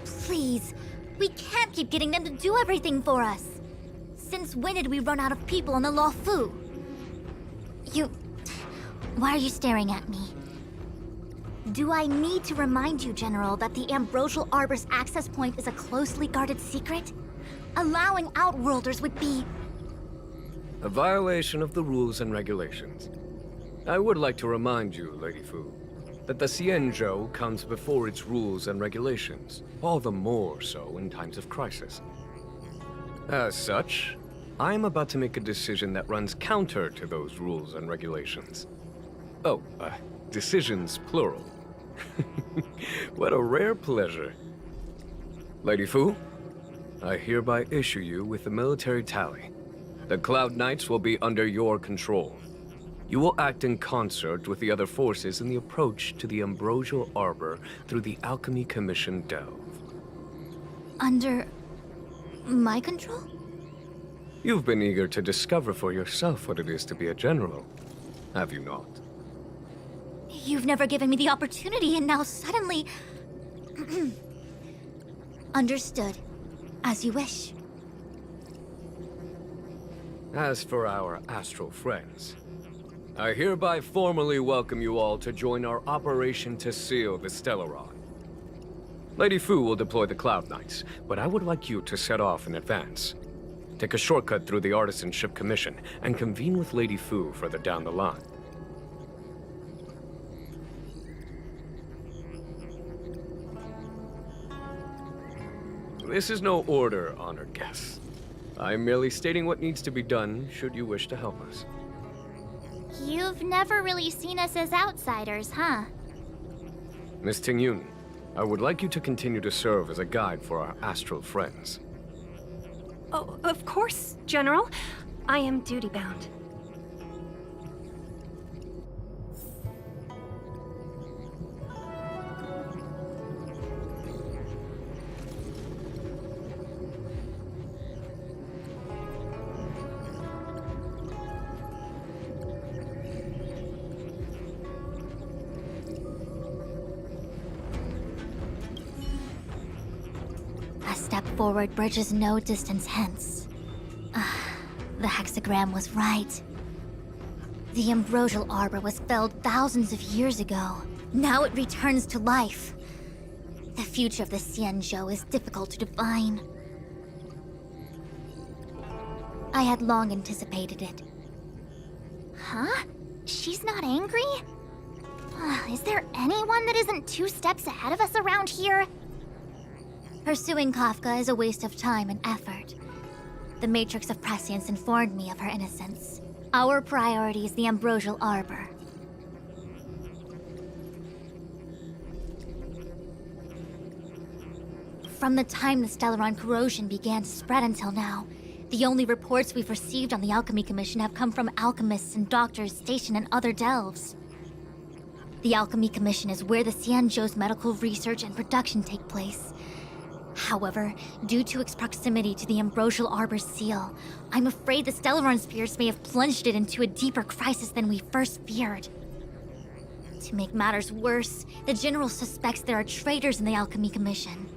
Please, we can't keep getting them to do everything for us. Since when did we run out of people on the Luofu? Why are you staring at me? Do I need to remind you, General, that the Ambrosial Arbor's access point is a closely guarded secret? Allowing Outworlders would be... A violation of the rules and regulations. I would like to remind you, Lady Fu, that the Xianzhou comes before its rules and regulations, all the more so in times of crisis. As such, I'm about to make a decision that runs counter to those rules and regulations. Oh, decisions plural. What a rare pleasure. Lady Fu, I hereby issue you with the military tally. The Cloud Knights will be under your control. You will act in concert with the other forces in the approach to the Ambrosial Arbor through the Alchemy Commission delve. Under my control? You've been eager to discover for yourself what it is to be a general, have you not? You've never given me the opportunity, and now suddenly... Understood. As you wish. As for our astral friends, I hereby formally welcome you all to join our operation to seal the Stellaron. Lady Fu will deploy the Cloud Knights, but I would like you to set off in advance. Take a shortcut through the Artisanship Commission and convene with Lady Fu further down the line. This is no order, honored guests. I'm merely stating what needs to be done should you wish to help us. You've never really seen us as outsiders, huh? Miss Tingyun, I would like you to continue to serve as a guide for our astral friends. Oh, of course, General. I am duty-bound. A step forward bridges no distance hence. The hexagram was right. The Ambrosial Arbor was felled thousands of years ago. Now it returns to life. The future of the Xianzhou is difficult to define. I had long anticipated it. Huh? She's not angry? Is there anyone that isn't 2 steps ahead of us around here? Pursuing Kafka is a waste of time and effort. The Matrix of Prescience informed me of her innocence. Our priority is the Ambrosial Arbor. From the time the Stellaron corrosion began to spread until now, the only reports we've received on the Alchemy Commission have come from alchemists and doctors stationed in other delves. The Alchemy Commission is where the Xianzhou's medical research and production take place. However, due to its proximity to the Ambrosial Arbor's seal, I'm afraid the Stellaron spirits may have plunged it into a deeper crisis than we first feared. To make matters worse, the General suspects there are traitors in the Alchemy Commission.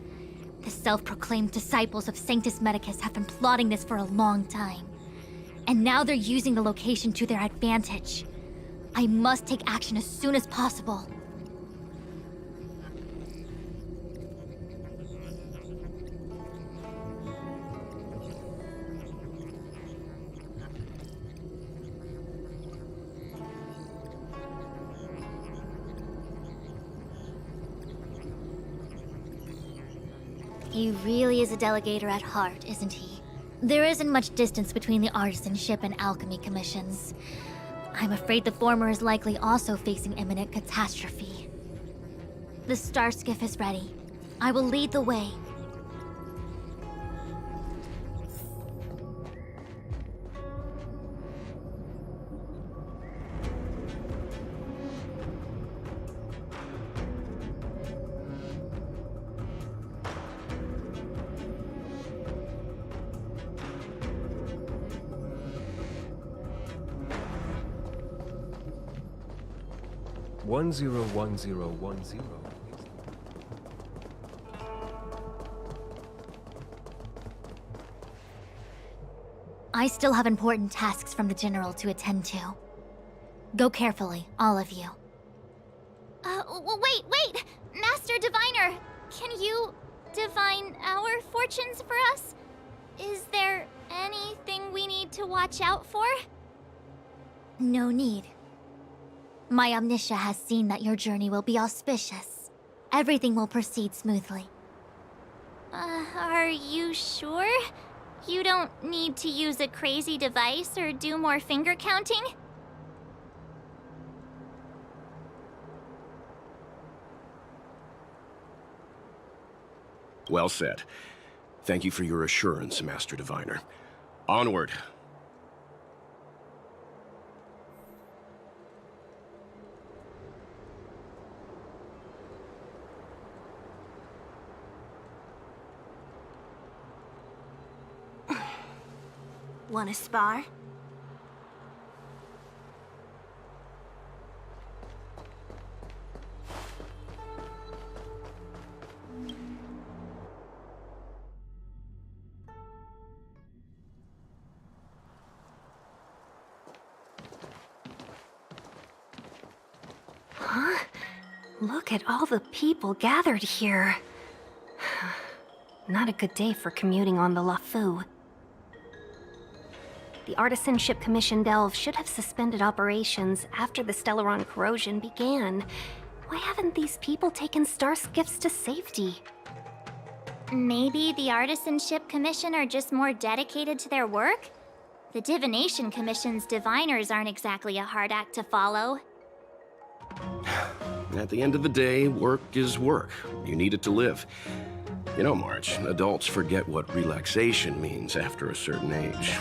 The self-proclaimed disciples of Sanctus Medicus have been plotting this for a long time. And now they're using the location to their advantage. I must take action as soon as possible. He really is a delegator at heart, isn't he? There isn't much distance between the Artisanship and Alchemy Commissions. I'm afraid the former is likely also facing imminent catastrophe. The star skiff is ready. I will lead the way. One zero 101010. I still have important tasks from the General to attend to. Go carefully, all of you. Wait! Master Diviner! Can you divine our fortunes for us? Is there Anything we need to watch out for? No need. My Omniscia has seen that your journey will be auspicious. Everything will proceed smoothly. Are you sure? You don't need to use a crazy device or do more finger counting? Well said. Thank you for your assurance, Master Diviner. Onward. Wanna spar? Huh? Look at all the people gathered here. Not a good day for commuting on the LaFu. The Artisanship Commission Delve should have suspended operations after the Stellaron corrosion began. Why haven't these people taken star skiffs to safety? Maybe the Artisanship Commission are just more dedicated to their work? The Divination Commission's diviners aren't exactly a hard act to follow. At the end of the day, work is work. You need it to live. You know, March, adults forget what relaxation means after a certain age.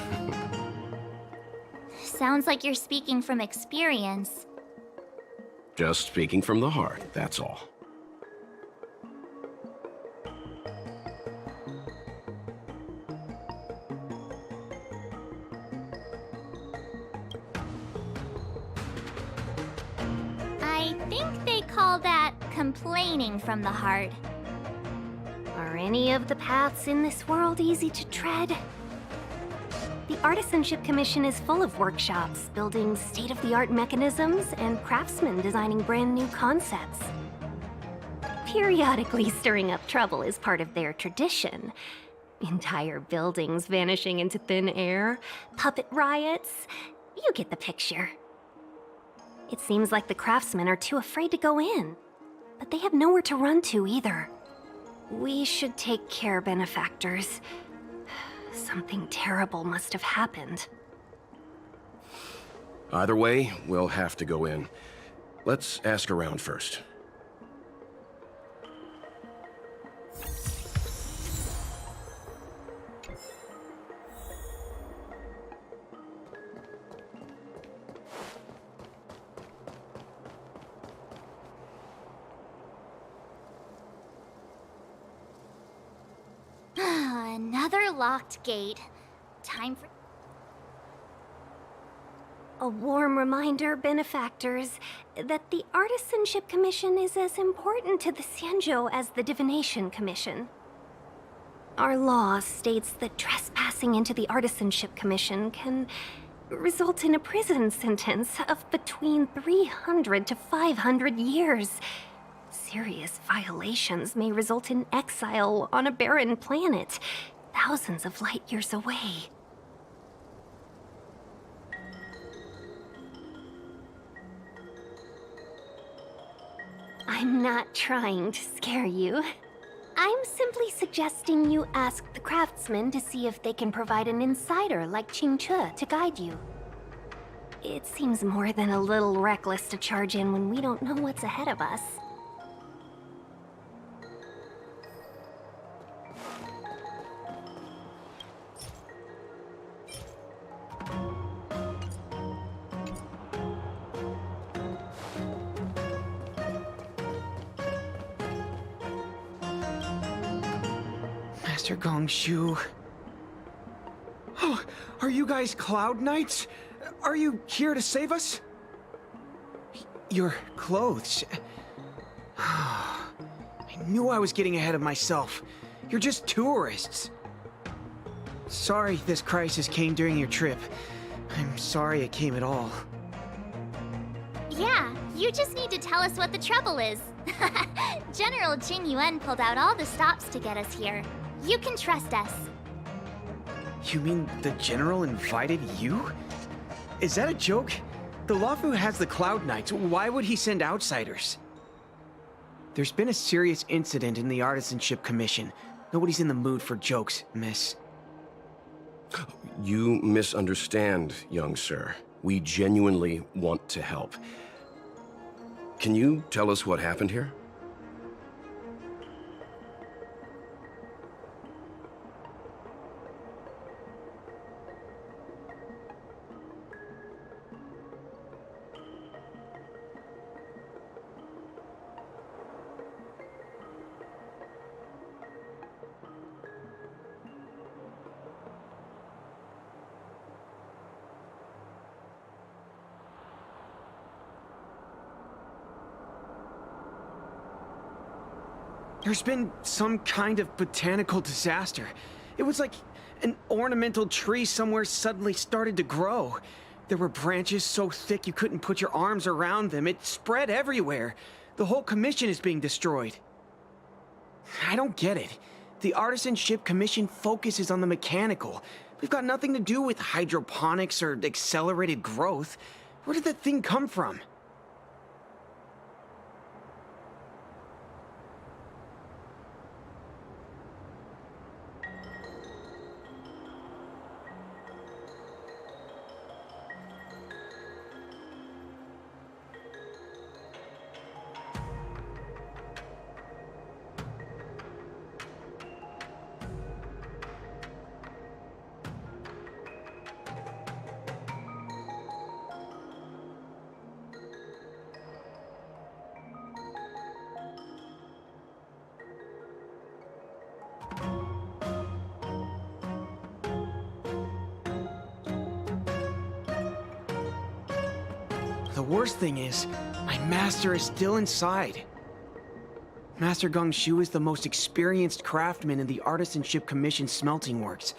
Sounds like you're speaking from experience. Just speaking from the heart, that's all. I think they call that complaining from the heart. Are any of the paths in this world easy to tread? The Artisanship Commission is full of workshops, building state-of-the-art mechanisms, and craftsmen designing brand new concepts. Periodically stirring up trouble is part of their tradition. Entire buildings vanishing into thin air, puppet riots. You get the picture. It seems like the craftsmen are too afraid to go in, but they have nowhere to run to either. We should take care, benefactors. Something terrible must have happened. Either way, we'll have to go in. Let's ask around first. Another locked gate. Time for... A warm reminder, benefactors, that the Artisanship Commission is as important to the Xianzhou as the Divination Commission. Our law states that trespassing into the Artisanship Commission can result in a prison sentence of between 300 to 500 years. Serious violations may result in exile on a barren planet, thousands of light years away. I'm not trying to scare you. I'm simply suggesting you ask the craftsmen to see if they can provide an insider like Qingche to guide you. It seems more than a little reckless to charge in when we don't know what's ahead of us. Master Gongshu. Oh, are you guys Cloud Knights? Are you here to save us? Your clothes. I knew I was getting ahead of myself. You're just tourists. Sorry this crisis came during your trip. I'm sorry it came at all. Yeah, you just need to tell us what the trouble is. General Jing Yuan pulled out all the stops to get us here. You can trust us. You mean the General invited you? Is that a joke? The Luofu has the Cloud Knights. Why would he send outsiders? There's been a serious incident in the Artisanship Commission. Nobody's in the mood for jokes, miss. You misunderstand, young sir. We genuinely want to help. Can you tell us what happened here? There's been some kind of botanical disaster. It was like an ornamental tree somewhere suddenly started to grow. There were branches so thick you couldn't put your arms around them. It spread everywhere. The whole commission is being destroyed. I don't get it. The Artisanship Commission focuses on the mechanical. We've got nothing to do with hydroponics or accelerated growth. Where did that thing come from? The worst thing is, my master is still inside. Master Gongshu is the most experienced craftsman in the Artisanship Commission smelting works.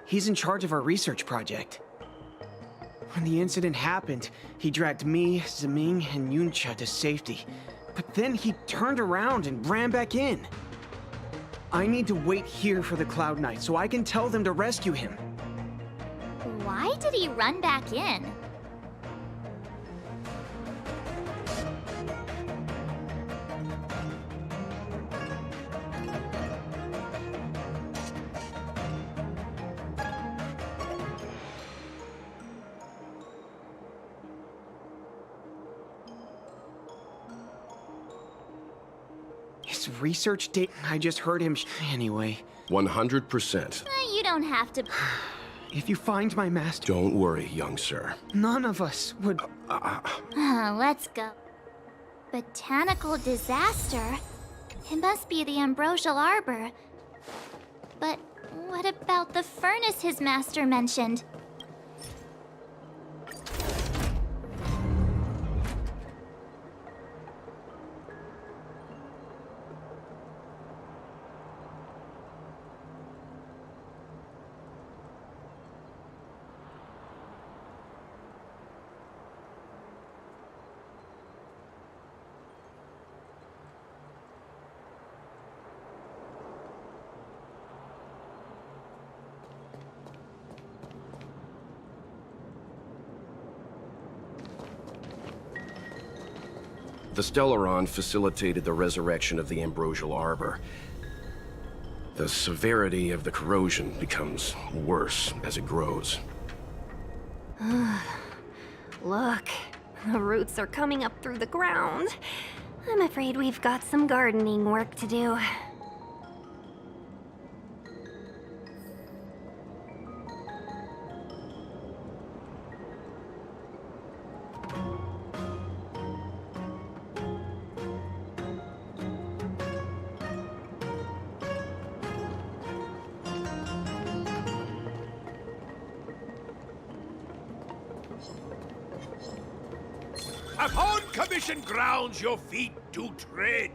He's in charge of our research project. When the incident happened, he dragged me, Zeming, and Yuncha to safety. But then he turned around and ran back in. I need to wait here for the Cloud Knight so I can tell them to rescue him. Why did he run back in? His research date, I just heard him anyway. 100%. You don't have to. If you find my master... Don't worry, young sir. None of us would... Let's go. Botanical disaster? It must be the Ambrosial Arbor. But what about the furnace his master mentioned? The Stellaron facilitated the resurrection of the Ambrosial Arbor. The severity of the corrosion becomes worse as it grows. Look, the roots are coming up through the ground. I'm afraid we've got some gardening work to do. Upon commission grounds your feet do tread.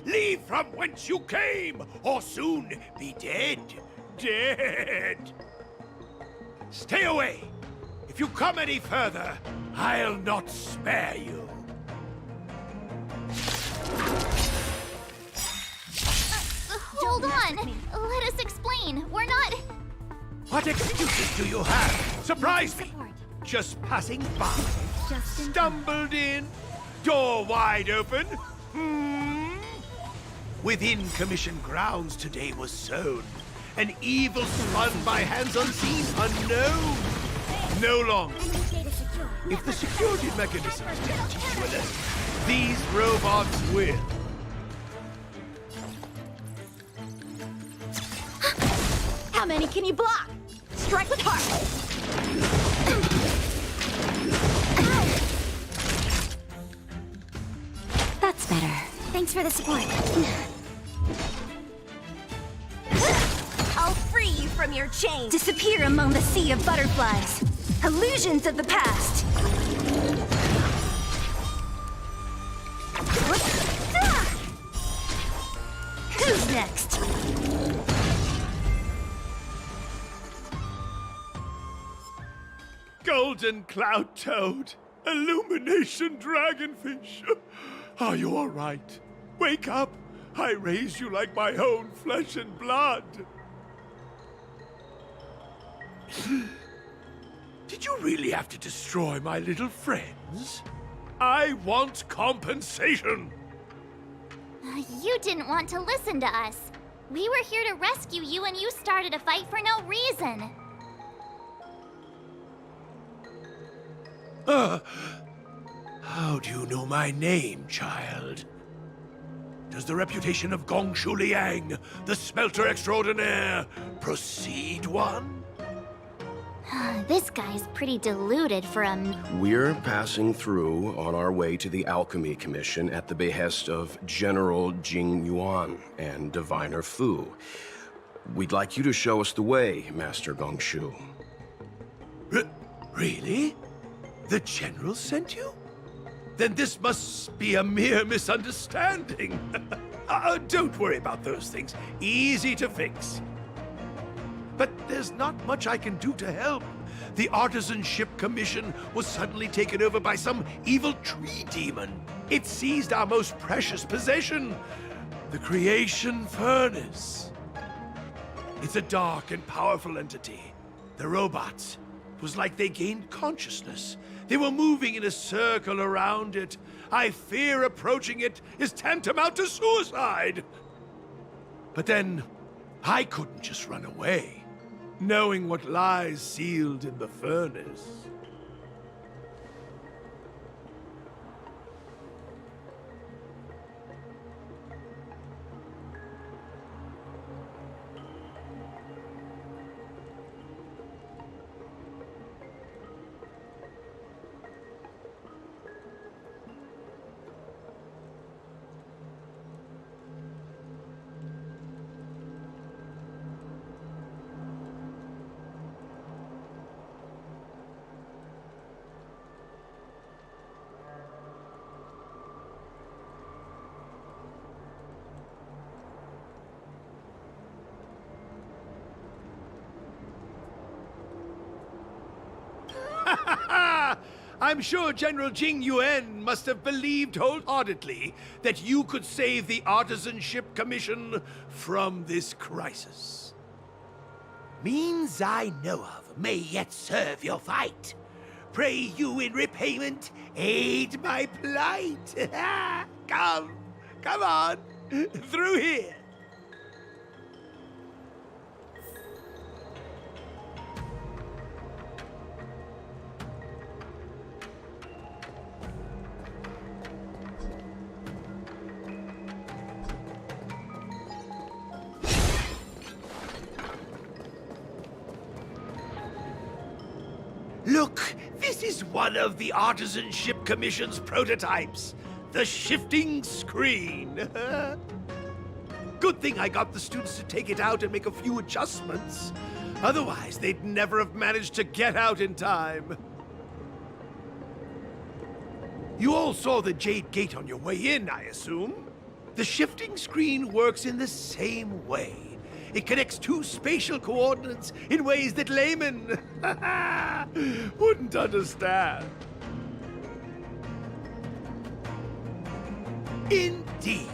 Leave from whence you came, or soon be dead. Dead. Stay away. If you come any further, I'll not spare you. Hold on. Let us explain. We're not... What excuses do you have? Surprise me! Just passing by. Stumbled in. Door wide open. Within Commission grounds today was sown. An evil spun by hands unseen, unknown. No longer. If the security mechanisms didn't teach you a lesson, these robots will. How many can you block? Strike with heart. That's better. Thanks for the support. I'll free you from your chains. Disappear among the sea of butterflies. Illusions of the past. Who's next? Golden cloud toad. Illumination dragonfish. Are you all right? Wake up. I raised you like my own flesh and blood. Did you really have to destroy my little friends? I want compensation. You didn't want to listen to us. We were here to rescue you and you started a fight for no reason. How do you know my name, child? Does the reputation of Gongshu Liang, the smelter extraordinaire, precede one? This guy's pretty deluded for a... We're passing through on our way to the Alchemy Commission at the behest of General Jing Yuan and Diviner Fu. We'd like you to show us the way, Master Gongshu. Really? The General sent you? Then this must be a mere misunderstanding. Don't worry about those things. Easy to fix. But there's not much I can do to help. The Artisanship Commission was suddenly taken over by some evil tree demon. It seized our most precious possession, the Creation Furnace. It's a dark and powerful entity. The robots, it was like they gained consciousness. They were moving in a circle around it. I fear approaching it is tantamount to suicide. But then, I couldn't just run away, knowing what lies sealed in the furnace. I'm sure General Jing Yuan must have believed wholeheartedly that you could save the Artisanship Commission from this crisis. Means I know of may yet serve your fight. Pray you in repayment aid my plight. Come on, through here. Look, this is one of the Artisanship Commission's prototypes. The shifting screen. Good thing I got the students to take it out and make a few adjustments. Otherwise, they'd never have managed to get out in time. You all saw the Jade Gate on your way in, I assume? The shifting screen works in the same way. It connects two spatial coordinates in ways that laymen wouldn't understand. Indeed.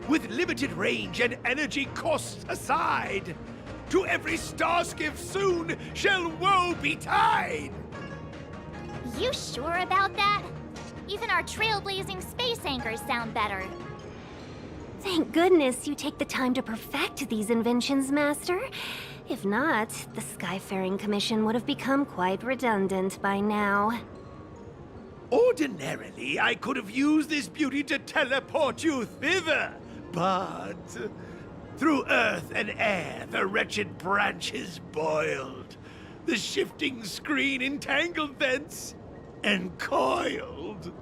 With limited range and energy costs aside, To every star skiff soon shall woe betide! You sure about that? Even our trailblazing space anchors sound better. Thank goodness you take the time to perfect these inventions, Master. If not, the Skyfaring Commission would have become quite redundant by now. Ordinarily, I could have used this beauty to teleport you thither, but through earth and air the wretched branches boiled, the shifting screen entangled thence and coiled.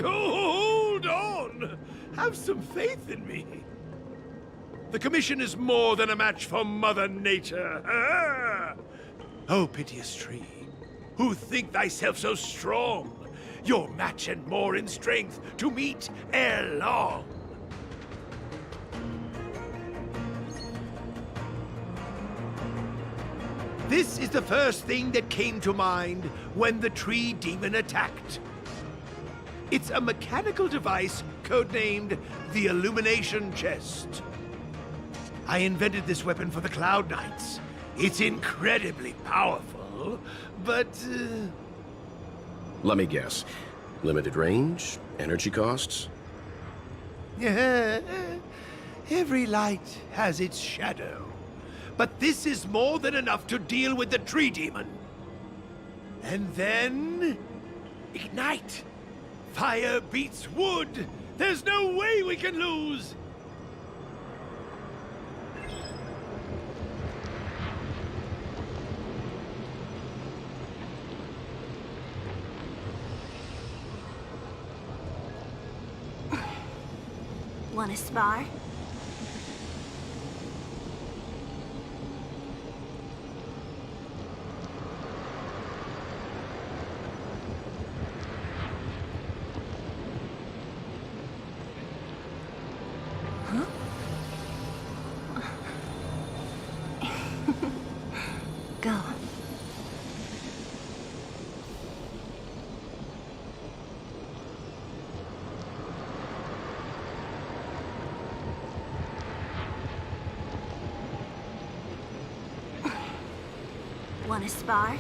Hold on! Have some faith in me. The Commission is more than a match for Mother Nature. Ah! Oh, piteous tree, who think thyself so strong, your match and more in strength to meet ere long. This is the first thing that came to mind when the tree demon attacked. It's a mechanical device codenamed the Illumination Chest. I invented this weapon for the Cloud Knights. It's incredibly powerful, but... Let me guess. Limited range? Energy costs? Every light has its shadow. But this is more than enough to deal with the tree demon. And then... ignite! Fire beats wood! There's no way we can lose! Want to spar? Go. Want to spar?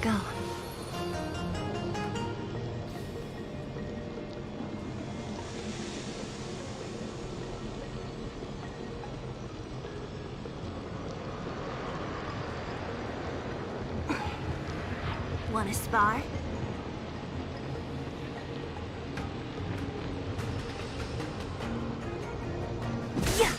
Go. Want to spar? Yeah!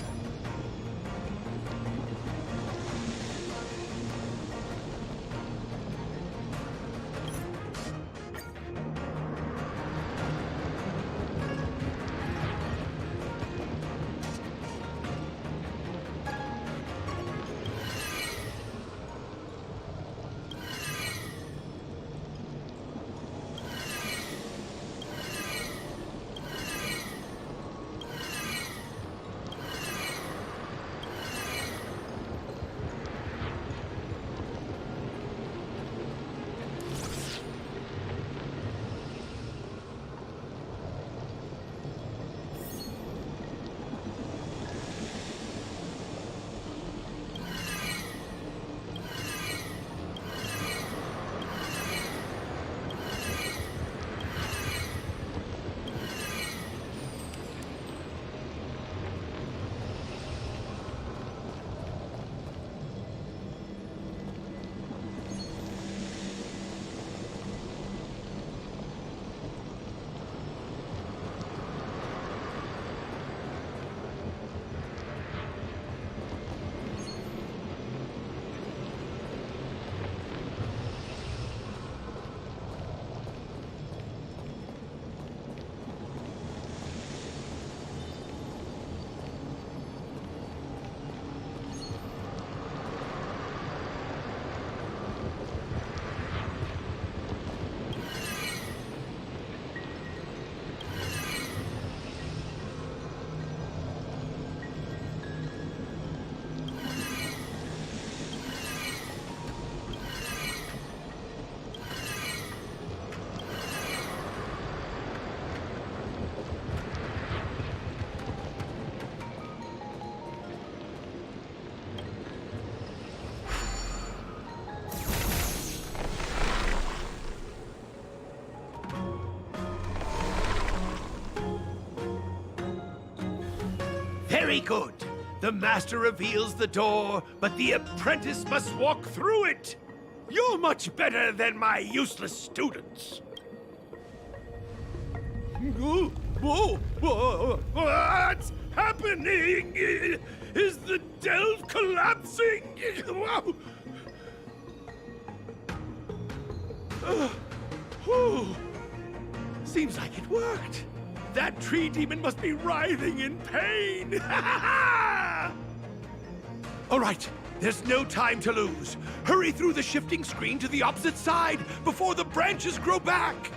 Very good. The master reveals the door, but the apprentice must walk through it. You're much better than my useless students. What's happening? Is the delve collapsing? Seems like it worked. That tree demon must be writhing in pain. All right, there's no time to lose. Hurry through the shifting screen to the opposite side before the branches grow back.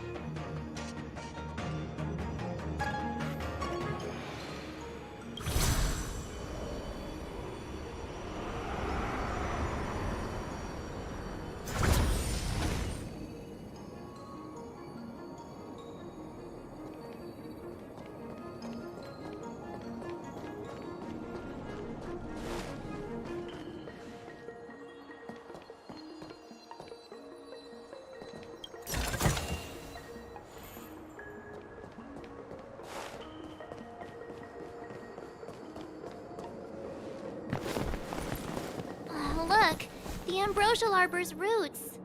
Look, the ambrosial arbor's roots.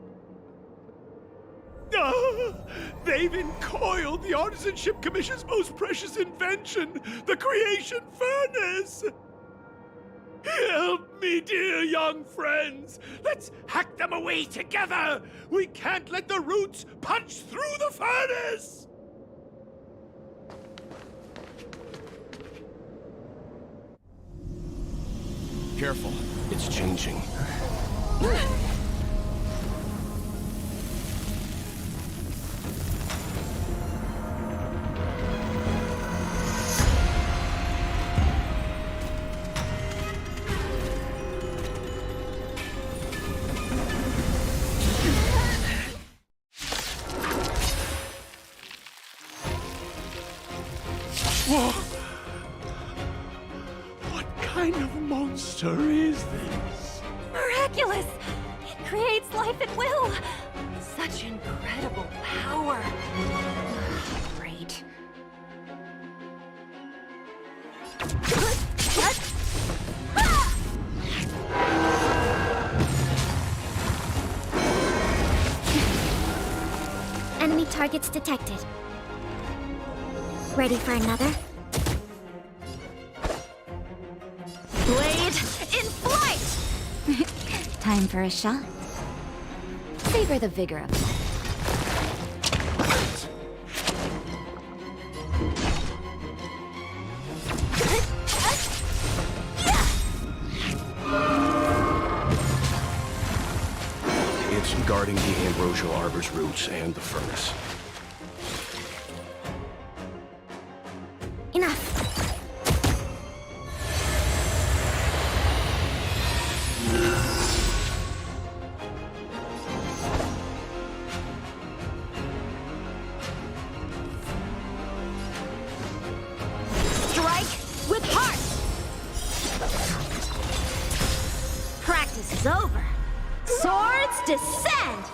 They've encoiled the Artisanship Commission's most precious invention, the creation furnace! Help me, dear young friends! Let's hack them away together! We can't let the roots punch through the furnace! Careful, it's changing. Whoa! What kind of monster is this? Miraculous! It creates life at will! Such incredible power! Great. Enemy targets detected. Ready for another? Blade in flight! Time for a shot. Savor the vigor of life. It's guarding the ambrosial arbor's roots and the furnace. Enough. Strike with heart! Practice is over. Swords descend!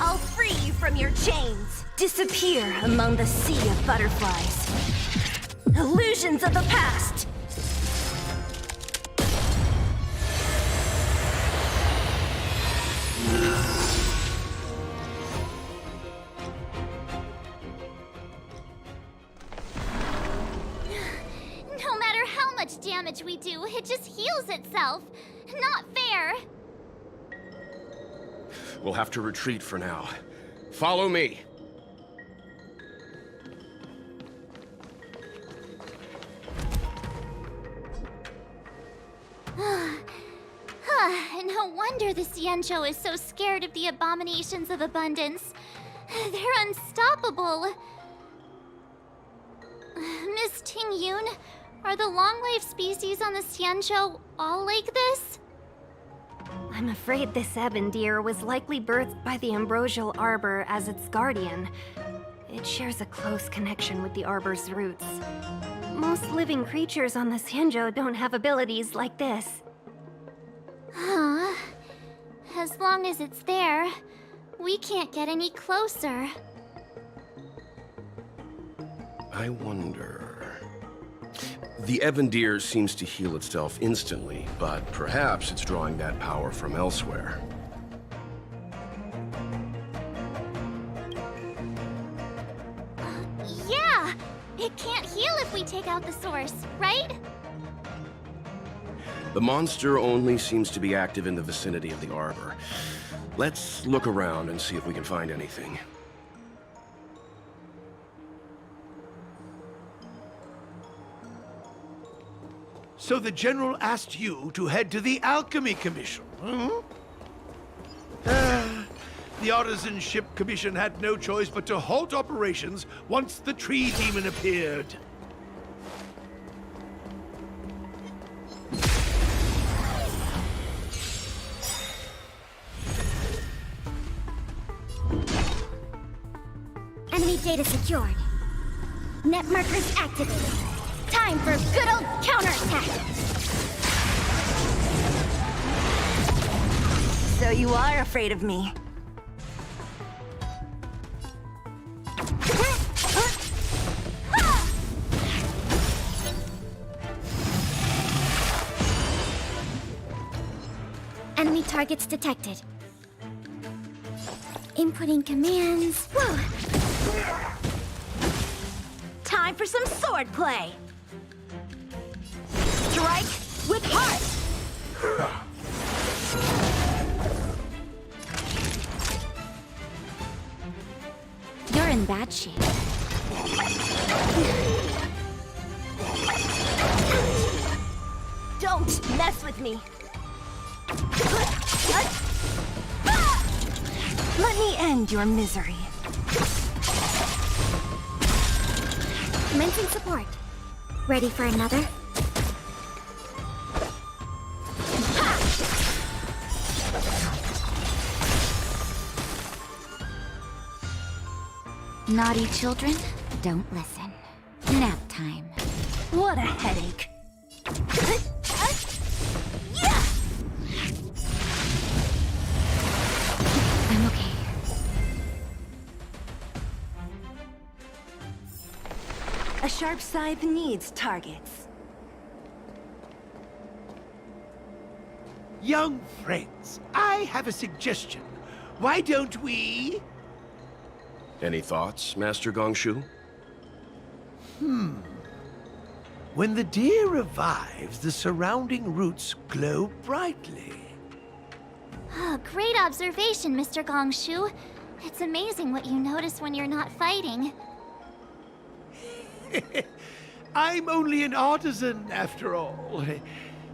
I'll free you from your chains. Disappear among the sea of butterflies. Illusions of the past. No matter how much damage we do, it just heals itself. Not fair. We'll have to retreat for now. Follow me. No wonder the Xianzhou is so scared of the abominations of abundance. They're unstoppable. Miss Ting Yun, are the long-life species on the Xianzhou all like this? I'm afraid this ebon deer was likely birthed by the ambrosial arbor as its guardian. It shares a close connection with the arbor's roots. Most living creatures on the Xianzhou don't have abilities like this. Huh. As long as it's there, we can't get any closer. I wonder... The Evandir seems to heal itself instantly, but perhaps it's drawing that power from elsewhere. Yeah! It can't heal if we take out the source, right? The monster only seems to be active in the vicinity of the arbor. Let's look around and see if we can find anything. So the General asked you to head to the Alchemy Commission, huh? The Artisan Ship Commission had no choice but to halt operations once the Tree Demon appeared. Enemy data secured. Net markers activated. Time for good old counterattack! So you are afraid of me. Enemy targets detected. Inputting commands. Whoa! Time for some swordplay. Strike with heart. You're in bad shape. Don't mess with me. Let me end your misery. Commencing support. Ready for another? Naughty children, don't listen. Nap time. What a headache. I'm okay. A sharp scythe needs targets. Young friends, I have a suggestion. Why don't we... Any thoughts, Master Gongshu? When the deer revives, the surrounding roots glow brightly. Oh, great observation, Mr. Gongshu. It's amazing what you notice when you're not fighting. I'm only an artisan, after all.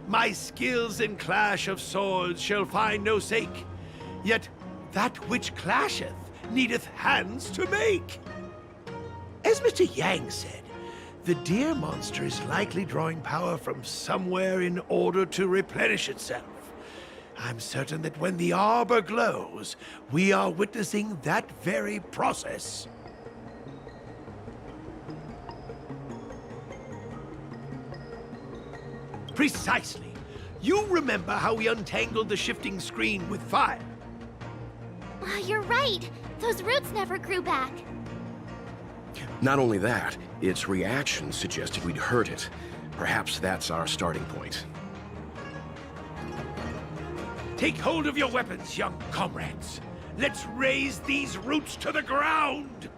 My skills in clash of swords shall find no sake. Yet that which clasheth needeth hands to make. As Mr. Yang said, the deer monster is likely drawing power from somewhere in order to replenish itself. I'm certain that when the arbor glows, we are witnessing that very process. Precisely. You remember how we untangled the shifting screen with fire? You're right. Those roots never grew back. Not only that, its reaction suggested we'd hurt it. Perhaps that's our starting point. Take hold of your weapons, young comrades. Let's raise these roots to the ground!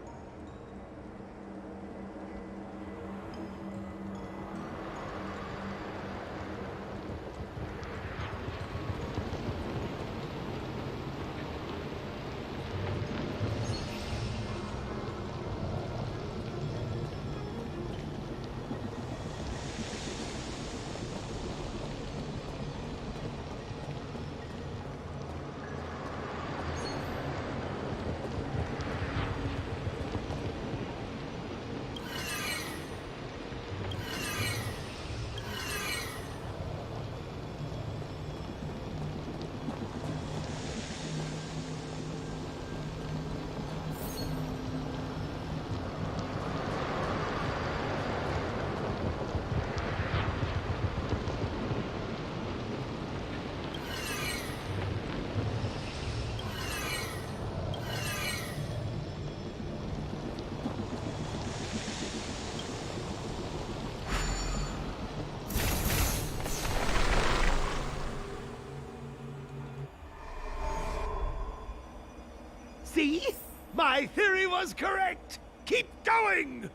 See? My theory was correct! Keep going!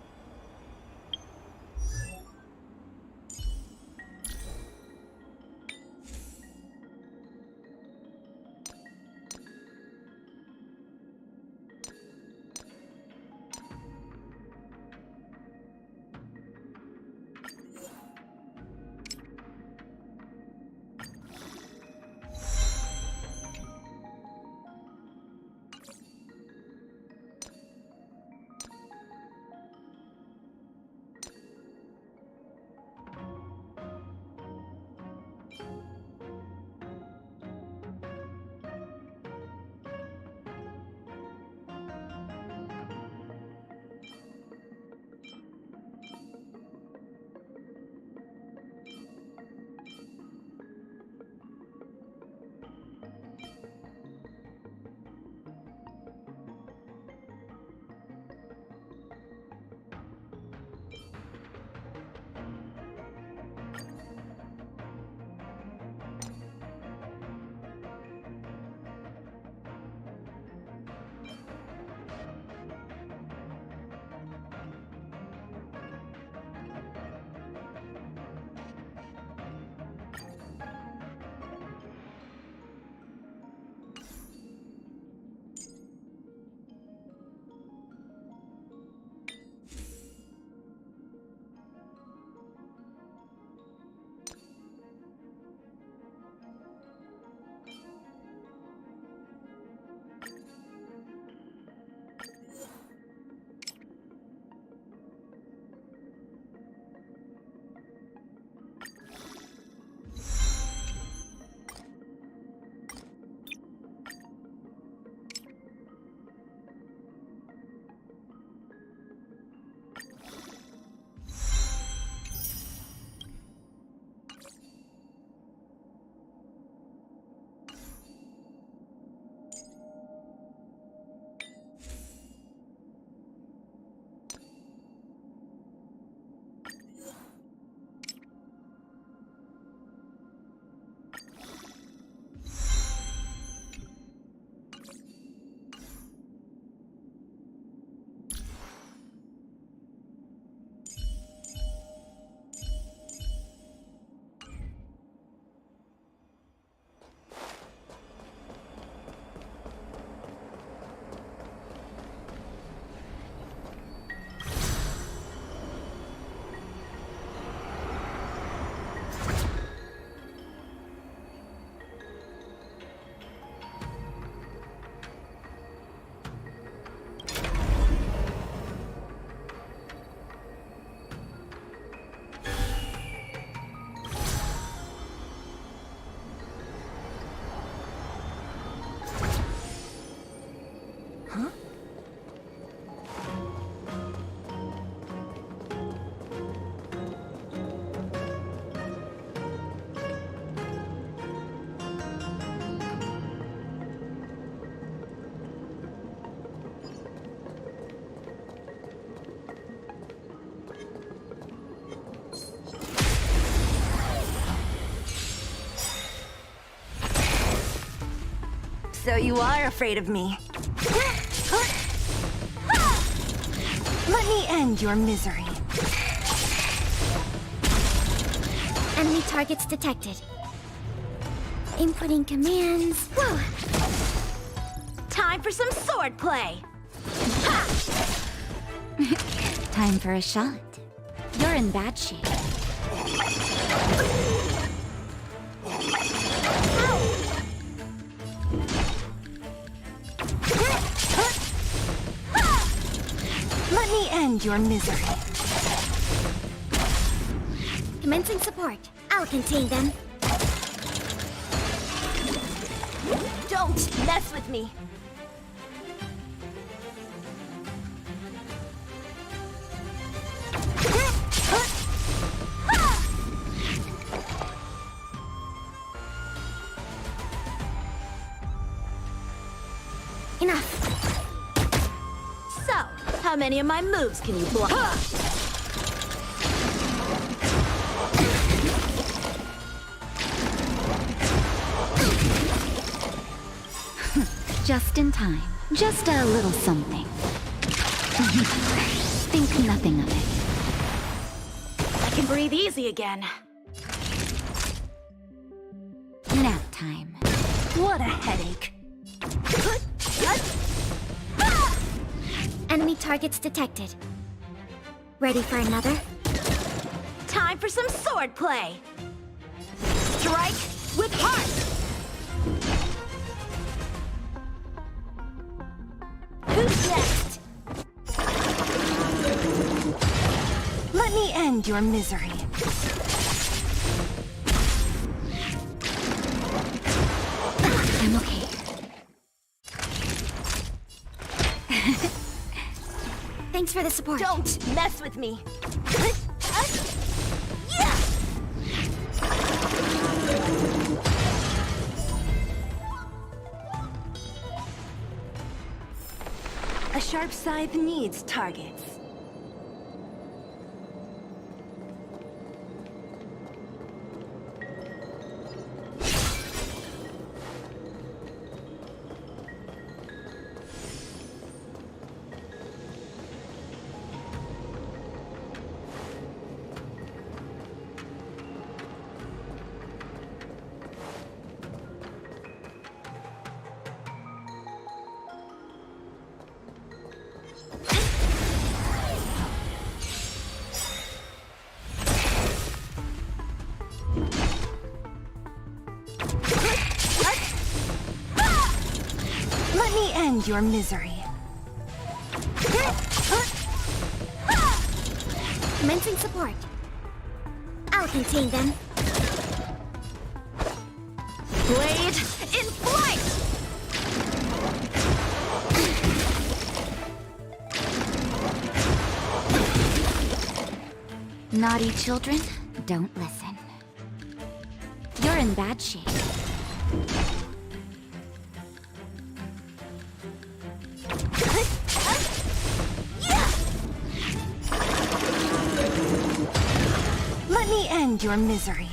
So you are afraid of me. Let me end your misery. Enemy targets detected. Inputting commands. Whoa! Time for some swordplay! Time for a shot. You're in bad shape. Let me end your misery. Commencing support. I'll contain them. Don't mess with me. Enough. So, how many of my moves can you block? Just in time. Just a little something. Think nothing of it. I can breathe easy again. Nap time. What a headache. Enemy targets detected. Ready for another? Time for some sword play! Strike with heart! Who's next? Let me end your misery. I'm okay. Thanks for the support. Don't mess with me. A sharp scythe needs targets. Let me end your misery. Commencing support. I'll contain them. Blade in flight! Naughty children, don't listen. You're in bad shape. Let me end your misery.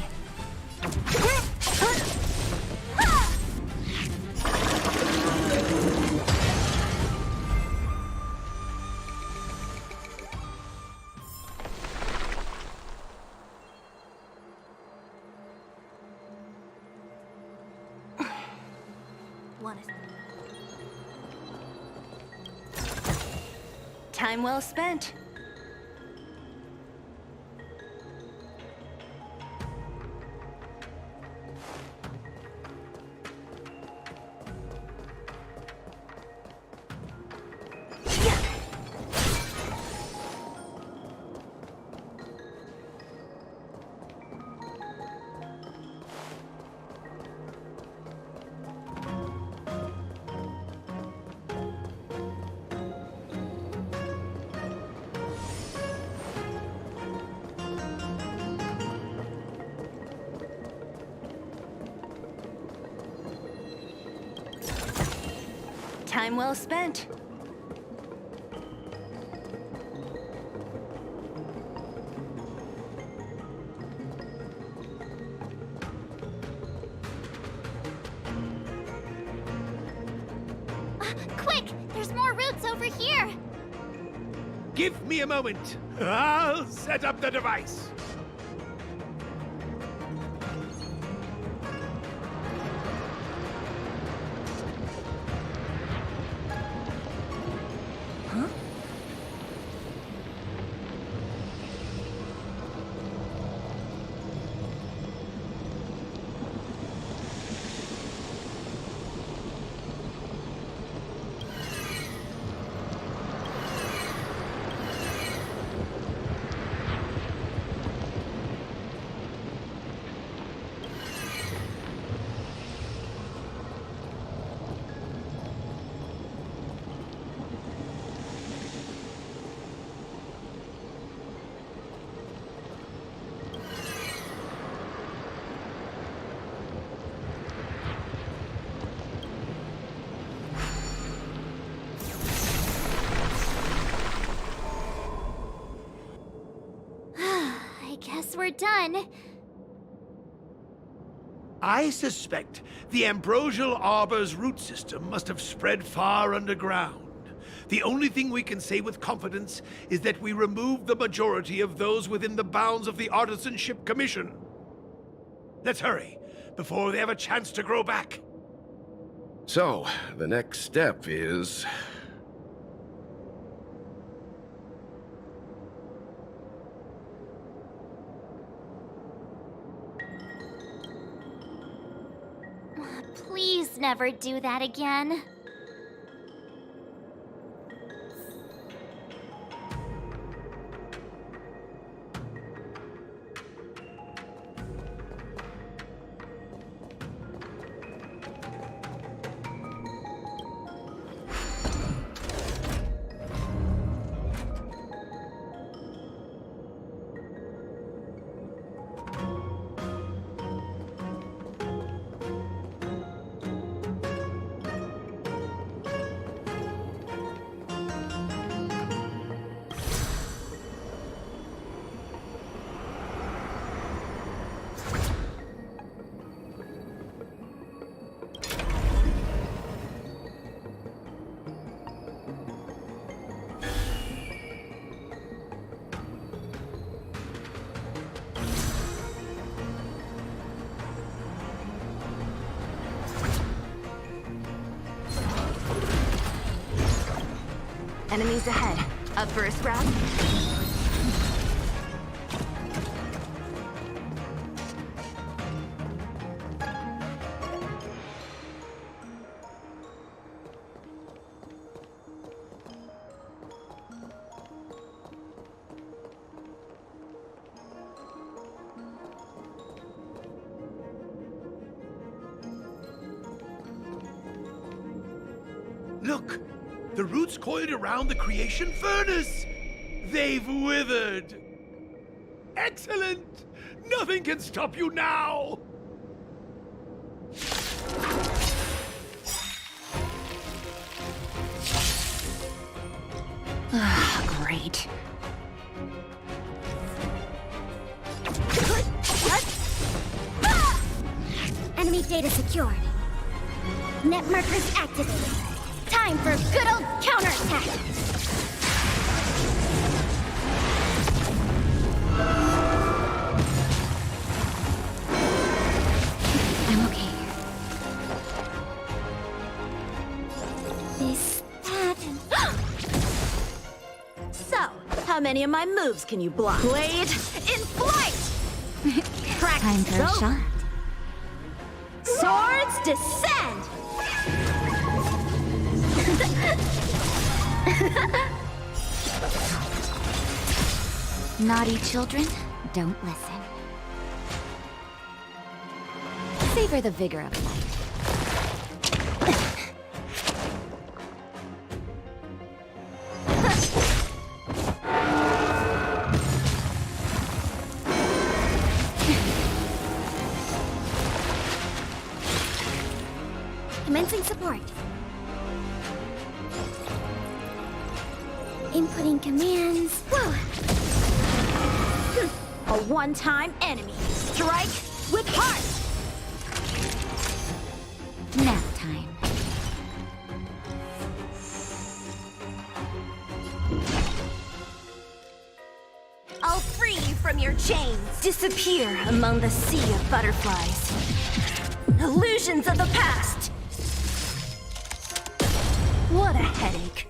Time well spent. Time well spent. Quick! There's more routes over here! Give me a moment. I'll set up the device. I guess we're done. I suspect the ambrosial arbor's root system must have spread far underground. The only thing we can say with confidence is that we removed the majority of those within the bounds of the Artisanship Commission. Let's hurry, before they have a chance to grow back. So, the next step is... Please never do that again. Enemies ahead. Up first, round. Look! The roots coiled around the creation furnace! They've withered! Excellent! Nothing can stop you now! Great. Enemy data secured. Net markers activated. Time for a good old counterattack! I'm okay. This, that, and... So, how many of my moves can you block? Blade in flight! Time for a shot. Swords descend! Naughty children, don't listen. Savor the vigor of life. Commencing support. Inputting commands. Whoa! A one-time enemy. Strike with heart! Nap time. I'll free you from your chains. Disappear among the sea of butterflies. Illusions of the past. What a headache.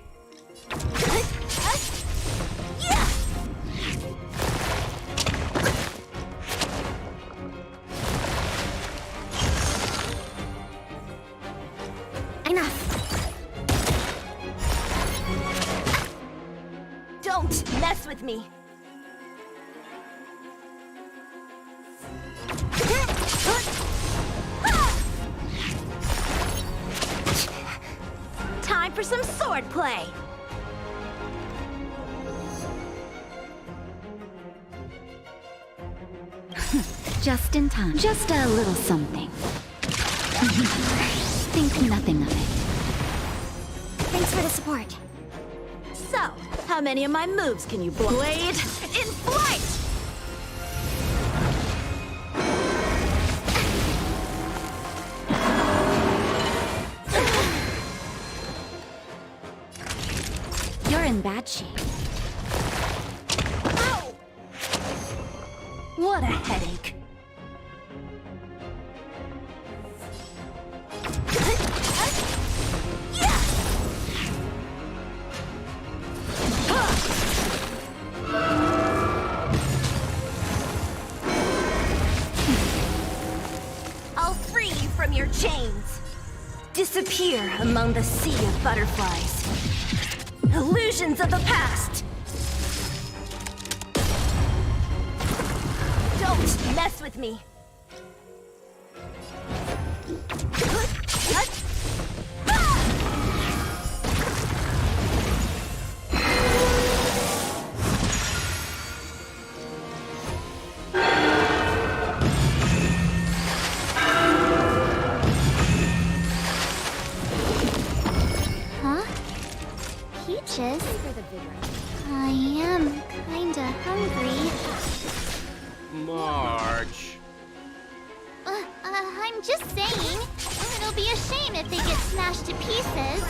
Enough. Don't mess with me. Time for some sword play. Just in time. Just a little something. Think nothing of it. Thanks for the support. So, how many of my moves can you block? Blade in flight! bad shape. Ow! What a headache. I'll free you from your chains. Disappear among the sea of butterflies. Illusions of the past. Don't mess with me. Huh? Peaches? I am kinda hungry. March. I'm just saying. It'll be a shame if they get smashed to pieces.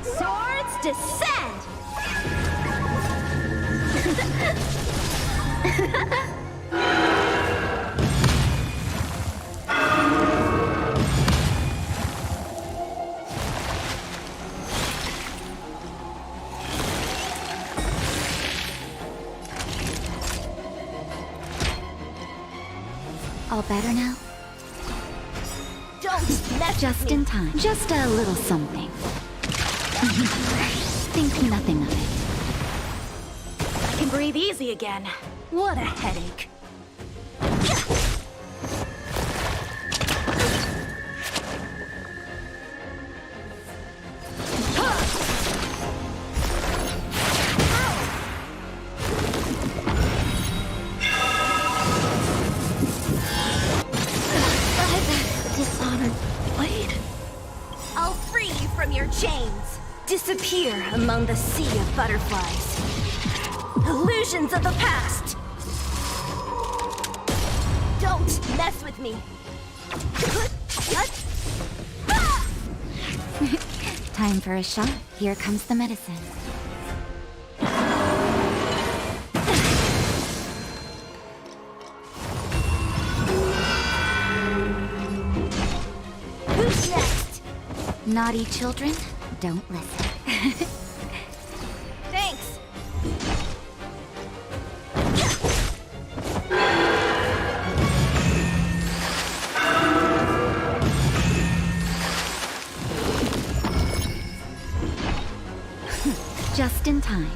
Swords descend! All better now? Don't mess Just in time. Just a little something. Think nothing of it. I can breathe easy again. What a headache. Dishonored blade. I'll free you from your chains. Disappear among the sea of butterflies. Illusions of the past. Don't mess with me. Time for a shot. Here comes the medicine. Who's next? Naughty children, don't listen. Thanks. Just in time.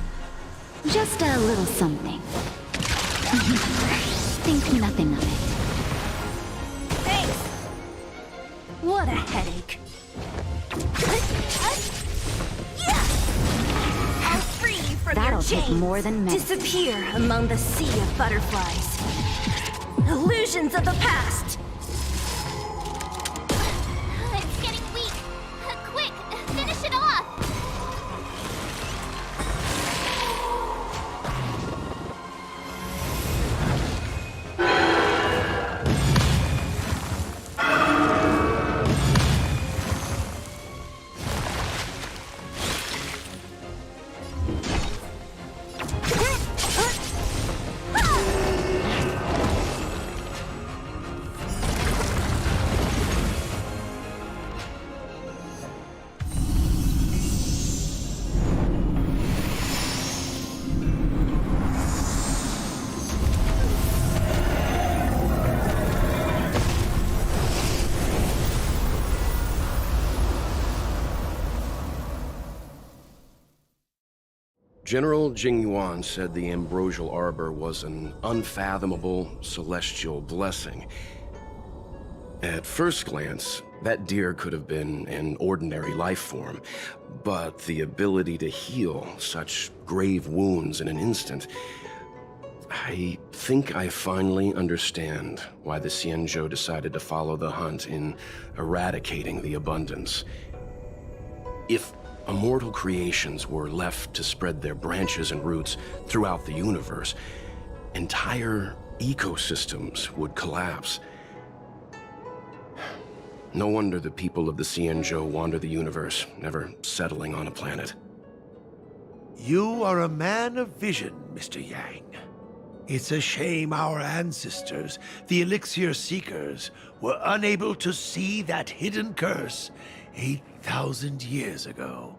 Just a little something. Think nothing of it. Thanks. What a headache. I'll free you from That'll your take chains. more than medicine. Disappear among the sea of butterflies. Illusions of the past. It's getting weak. Quick, finish it off. General Jing Yuan said the ambrosial arbor was an unfathomable celestial blessing. At first glance, that deer could have been an ordinary life form, but the ability to heal such grave wounds in an instant... I think I finally understand why the Xianzhou decided to follow the hunt in eradicating the abundance. If immortal creations were left to spread their branches and roots throughout the universe, entire ecosystems would collapse. No wonder the people of the Xianzhou wander the universe, never settling on a planet. You are a man of vision, Mr. Yang. It's a shame our ancestors, the Elixir Seekers, were unable to see that hidden curse 8,000 years ago.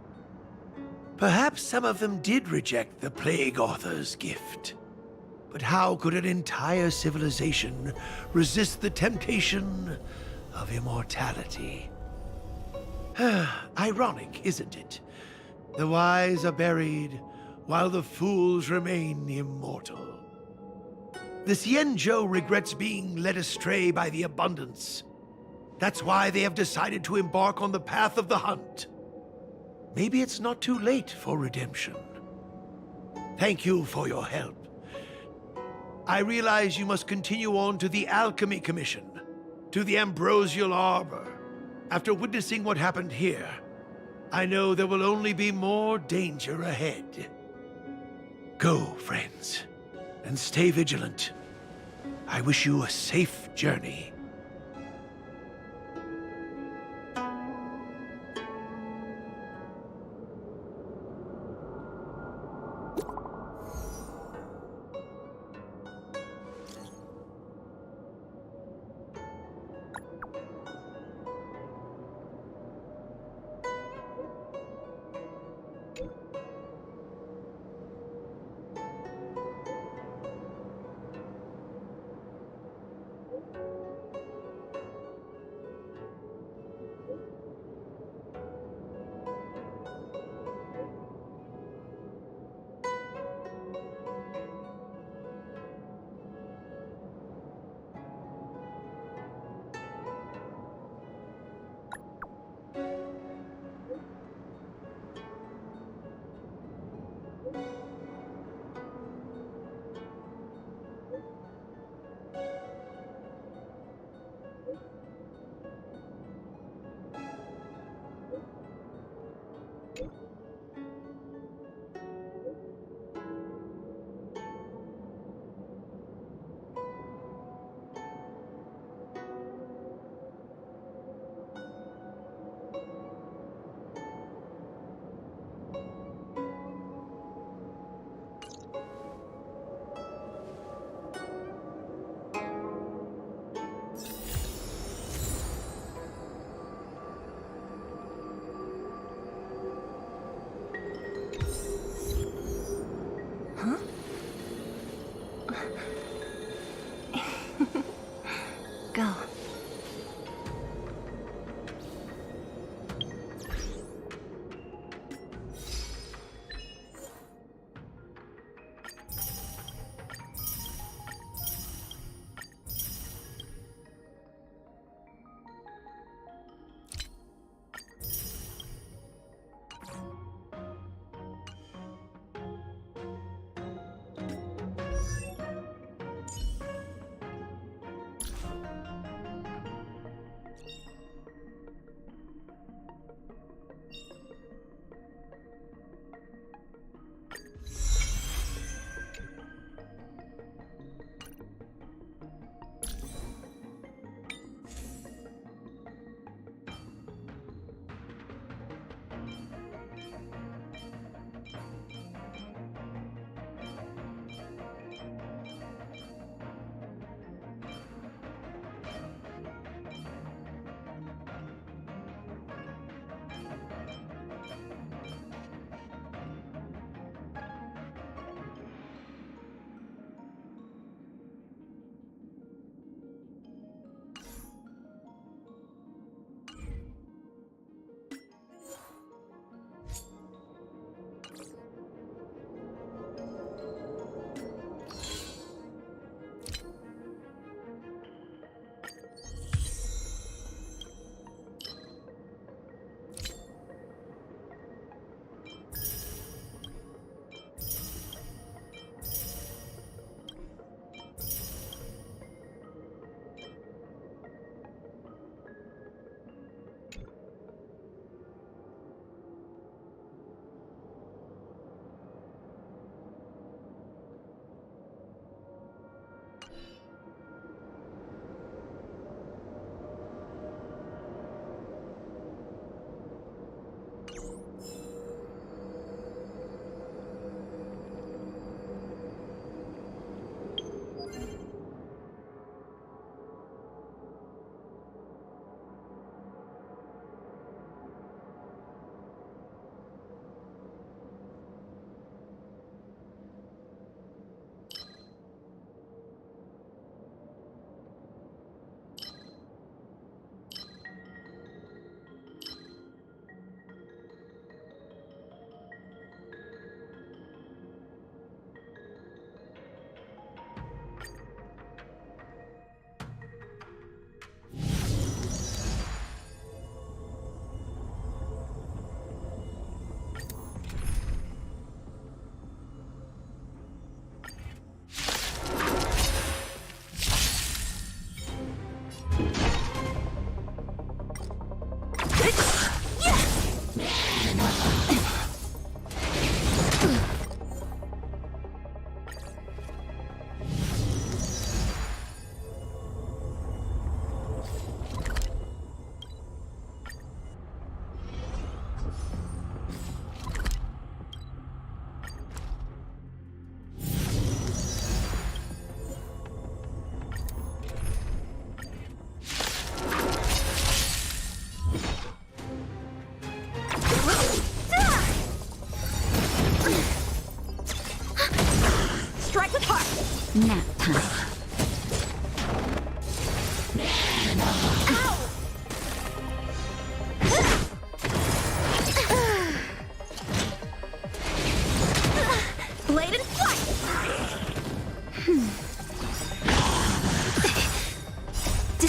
Perhaps some of them did reject the Plague Author's gift. But how could an entire civilization resist the temptation of immortality? Ironic, isn't it? The wise are buried, while the fools remain immortal. The Xianzhou regrets being led astray by the abundance. That's why they have decided to embark on the path of the hunt. Maybe it's not too late for redemption. Thank you for your help. I realize you must continue on to the Alchemy Commission, to the Ambrosial Arbor. After witnessing what happened here, I know there will only be more danger ahead. Go, friends, and stay vigilant. I wish you a safe journey. Go.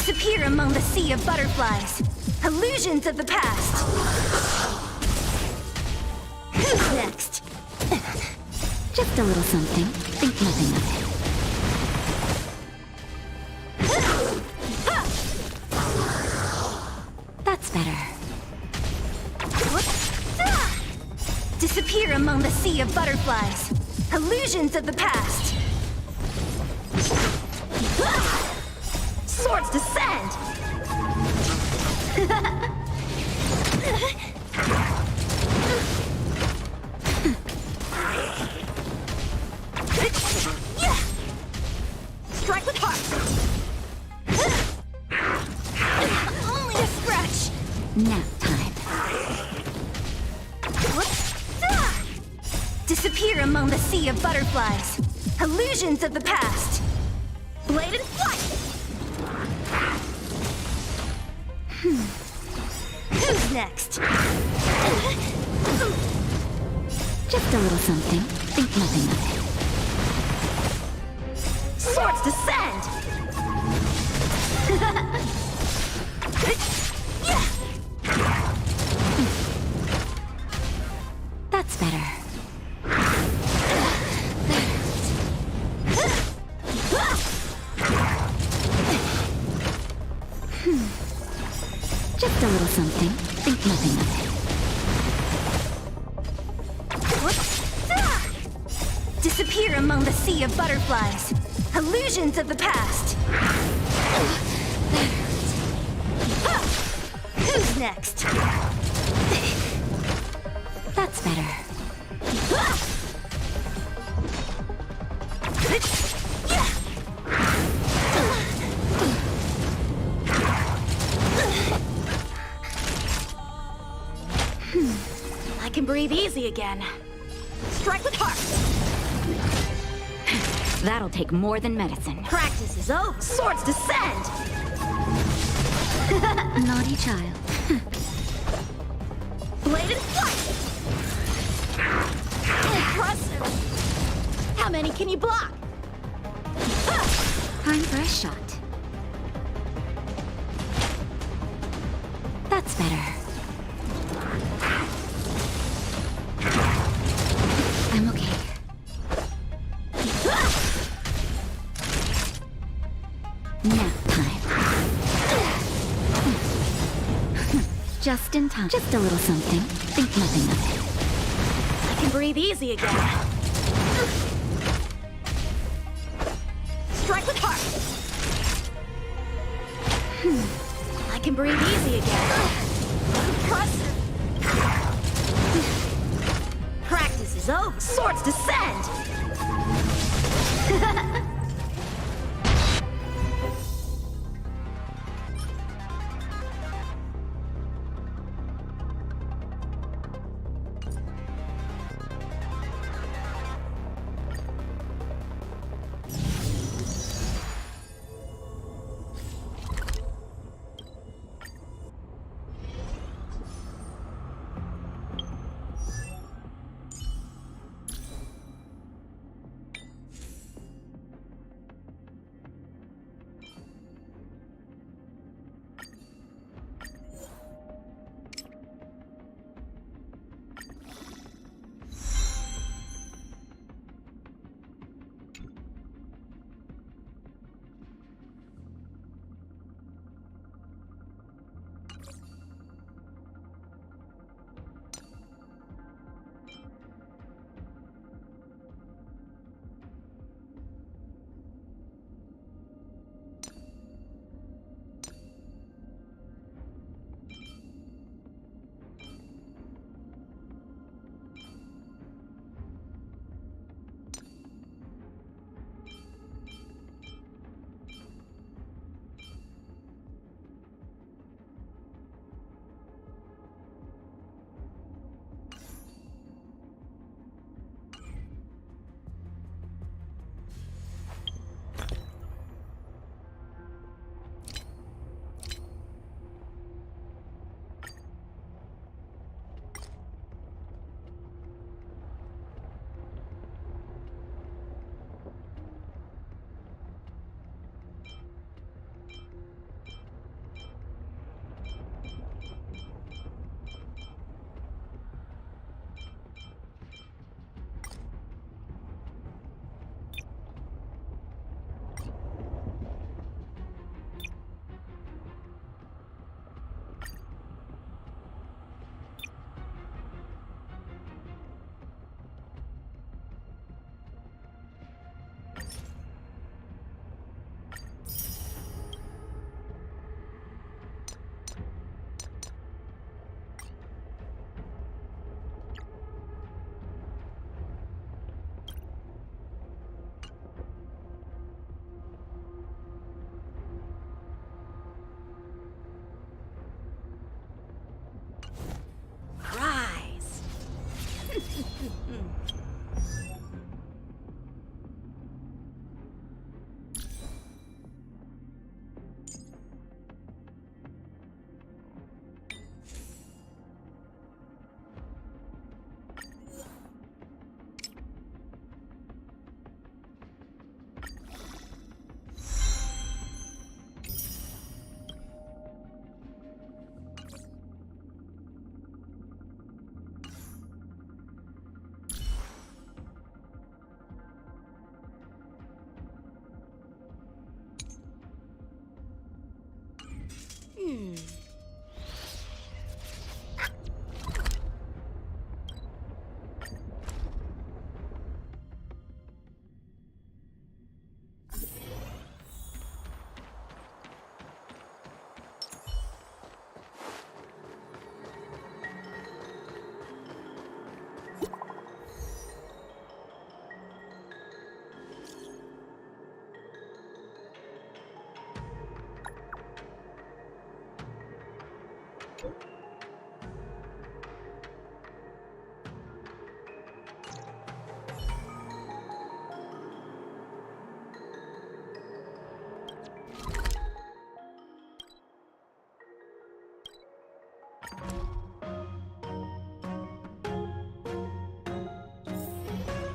Disappear among the sea of butterflies. Illusions of the past. Who's next? Just a little something. Think nothing of it. That's better. Disappear among the sea of butterflies. Illusions of the past. Swords descend! Strike with heart! Only a scratch! Nap time. Disappear among the sea of butterflies. Illusions of the past. Blade and flight! Who's next? Just a little something. Think nothing of it. Swords descend! That's better. Just a little something. Think nothing of it. Disappear among the sea of butterflies. Illusions of the past. Who's next? That's better. I can breathe easy again. Strike with heart! That'll take more than medicine. Practice is over. Swords descend! Naughty child. Blade and flight! Impressive! How many can you block? Time for a shot. That's better. I'm okay. Nap time. Just in time. Just a little something. Think nothing of it. I can breathe easy again. Strike with heart! I can breathe easy again. Impressive! Practice is over. Swords descend!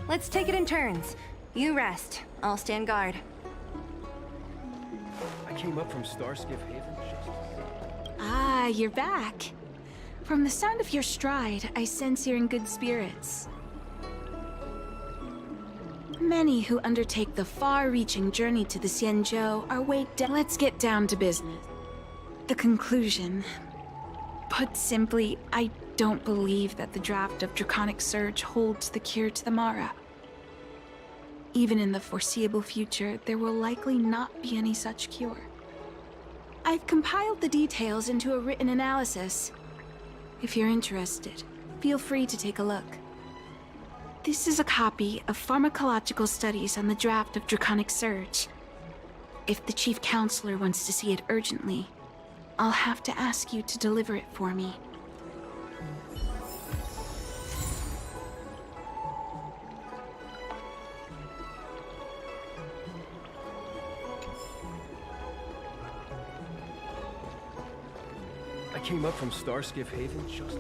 Let's take it in turns. You rest. I'll stand guard. I came up from Starskiff Haven just... Ah, you're back. From the sound of your stride, I sense you're in good spirits. Many who undertake the far-reaching journey to the Xianzhou are weighed down. Let's get down to business. The conclusion. Put simply, I don't believe that the draft of Draconic Surge holds the cure to the Mara. Even in the foreseeable future, there will likely not be any such cure. I've compiled the details into a written analysis. If you're interested, feel free to take a look. This is a copy of pharmacological studies on the draft of Draconic Surge. If the Chief Counselor wants to see it urgently, I'll have to ask you to deliver it for me. I came up from Starskiff Haven just...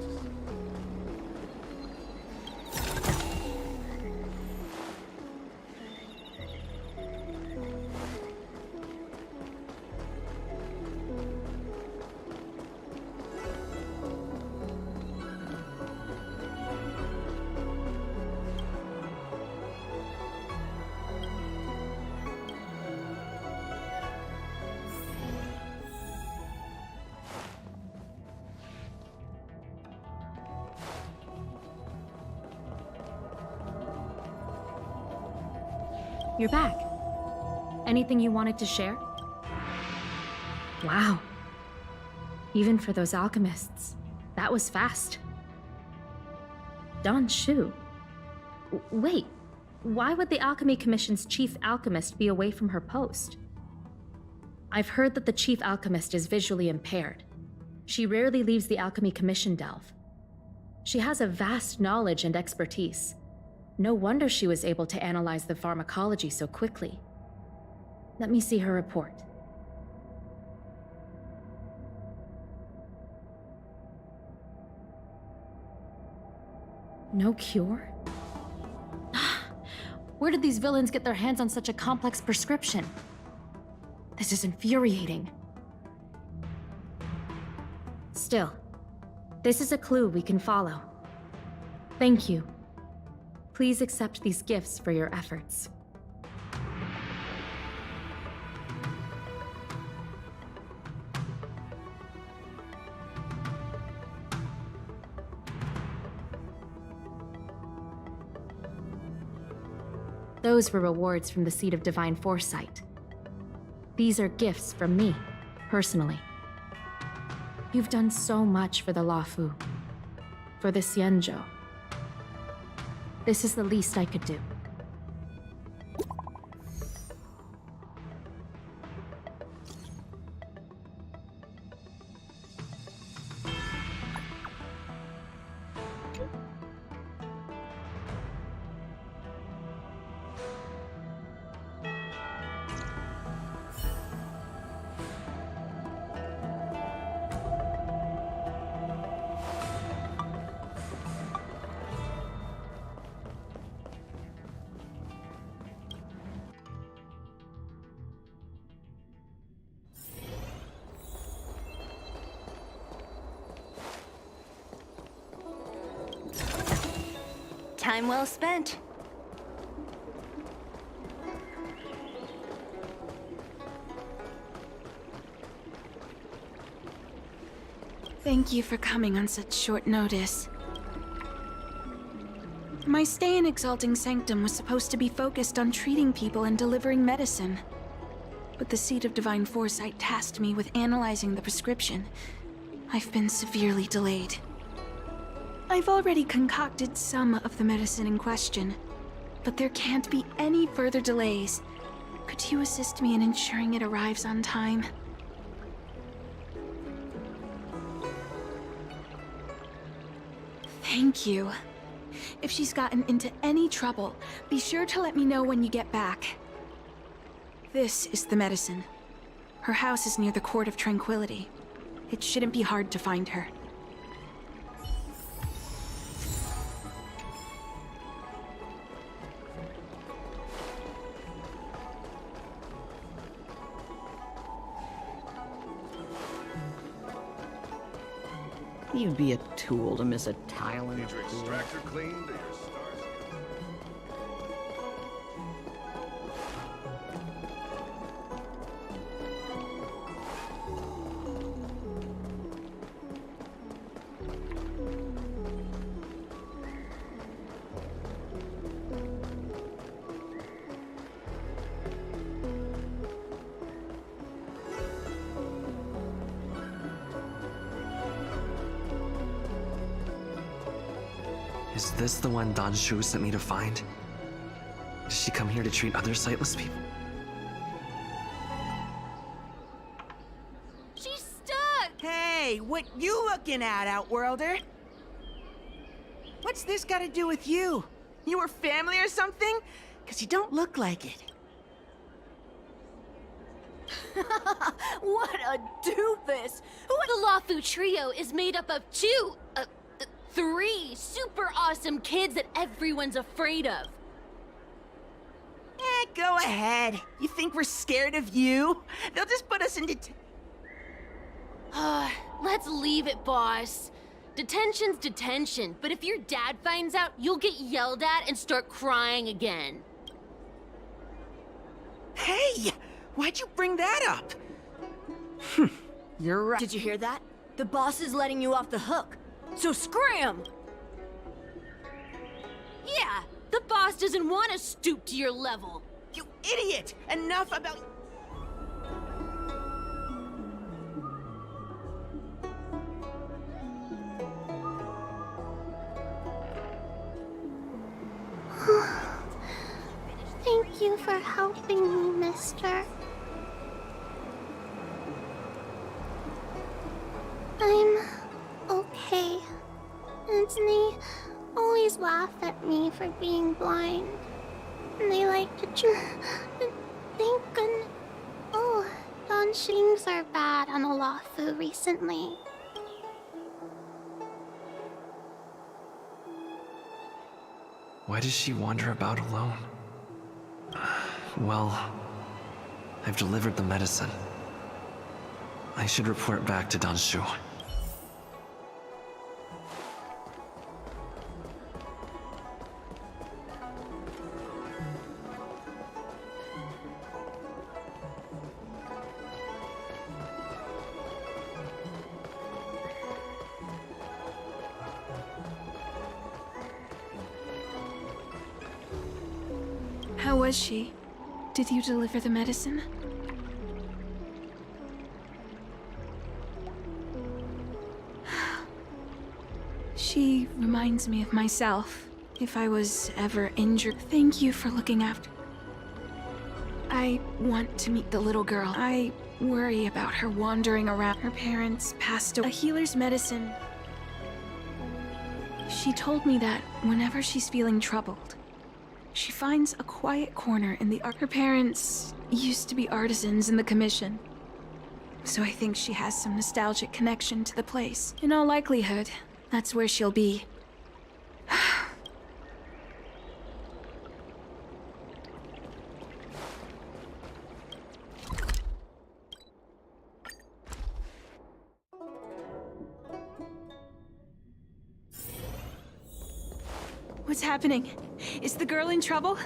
You're back. Anything you wanted to share? Wow. Even for those alchemists, that was fast. Don Shu. Wait, why would the Alchemy Commission's chief alchemist be away from her post? I've heard that the chief alchemist is visually impaired. She rarely leaves the Alchemy Commission delve. She has a vast knowledge and expertise. No wonder she was able to analyze the pharmacology so quickly. Let me see her report. No cure? Where did these villains get their hands on such a complex prescription? This is infuriating. Still, this is a clue we can follow. Thank you. Please accept these gifts for your efforts. Those were rewards from the Seat of Divine Foresight. These are gifts from me, personally. You've done so much for the Luofu, for the Xianzhou. This is the least I could do. Time well spent. Thank you for coming on such short notice. My stay in Exalting Sanctum was supposed to be focused on treating people and delivering medicine. But the Seat of Divine Foresight tasked me with analyzing the prescription. I've been severely delayed. I've already concocted some of the medicine in question, but there can't be any further delays. Could you assist me in ensuring it arrives on time? Thank you. If she's gotten into any trouble, be sure to let me know when you get back. This is the medicine. Her house is near the Court of Tranquility. It shouldn't be hard to find her. You'd be a tool to miss a tile in Need the your pool. extractor cleaned or your stars? Is this the one Don Shu sent me to find? Does she come here to treat other sightless people? She's stuck! Hey, what you looking at, Outworlder? What's this got to do with you? You were family or something? Because you don't look like it. What a doofus! The Lawfu trio is made up of three super awesome kids that everyone's afraid of. Go ahead. You think we're scared of you? They'll just put us into... Let's leave it, boss. Detention's detention, but if your dad finds out, you'll get yelled at and start crying again. Hey! Why'd you bring that up? You're right. Did you hear that? The boss is letting you off the hook. So scram! Yeah, the boss doesn't want to stoop to your level. You idiot! Enough about... Thank you for helping me, mister. I'm okay. And they always laugh at me for being blind. And they like to think and... Oh, Don's things are bad on Olafu recently. Why does she wander about alone? Well, I've delivered the medicine. I should report back to Don Shu. How was she? Did you deliver the medicine? She reminds me of myself, if I was ever injured. Thank you for looking after... I want to meet the little girl. I worry about her wandering around. Her parents passed away. A healer's medicine. She told me that whenever she's feeling troubled, she finds a quiet corner in the art. Her parents used to be artisans in the commission, so I think she has some nostalgic connection to the place. In all likelihood, that's where she'll be. What's happening? Is the girl in trouble?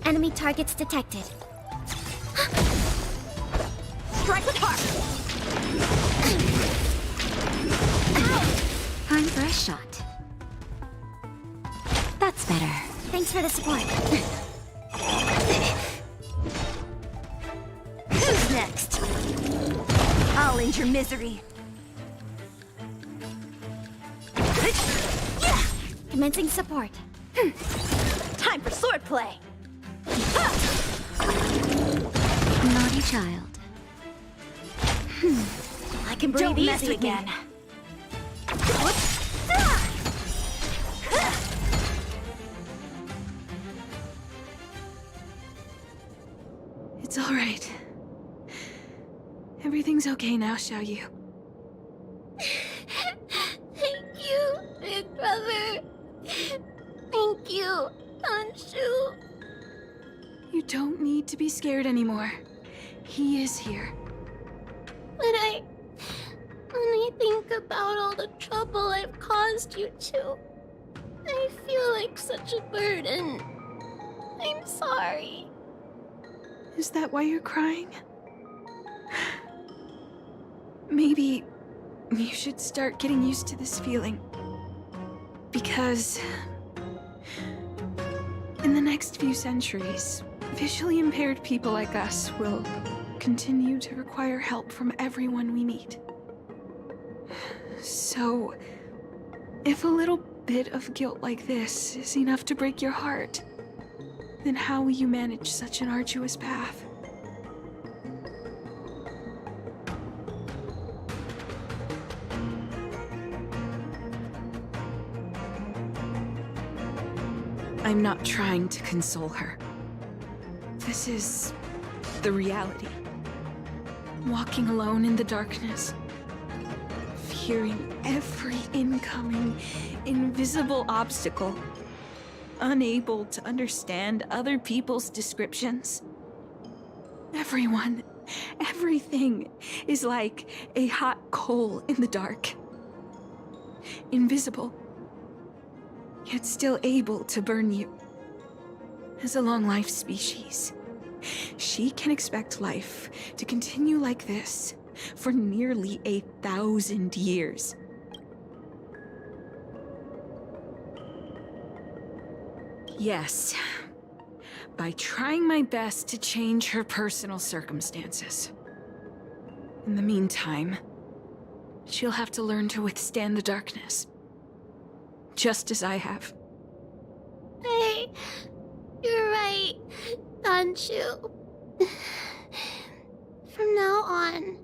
Enemy targets detected. Strike with heart! Time for a shot. That's better. Thanks for the support. Who's next? I'll end your misery. Commencing support. Time for swordplay! Naughty child. I can breathe Don't mess easy with me. again. It's all right. Everything's okay now, Xiaoyu. Thank you, big brother. Thank you, Anshu. You don't need to be scared anymore. He is here. When I think about all the trouble I've caused you two, I feel like such a burden. I'm sorry. Is that why you're crying? Maybe you should start getting used to this feeling. Because in the next few centuries, visually impaired people like us will continue to require help from everyone we meet. So, if a little bit of guilt like this is enough to break your heart, then how will you manage such an arduous path? I'm not trying to console her. This is the reality. Walking alone in the darkness, fearing every incoming, invisible obstacle, unable to understand other people's descriptions. Everyone, everything is like a hot coal in the dark. Invisible, yet still able to burn you. As a long-life species, she can expect life to continue like this for nearly 1,000 years. Yes, by trying my best to change her personal circumstances. In the meantime, she'll have to learn to withstand the darkness. Just as I have. Hey, you're right, Anshu. From now on,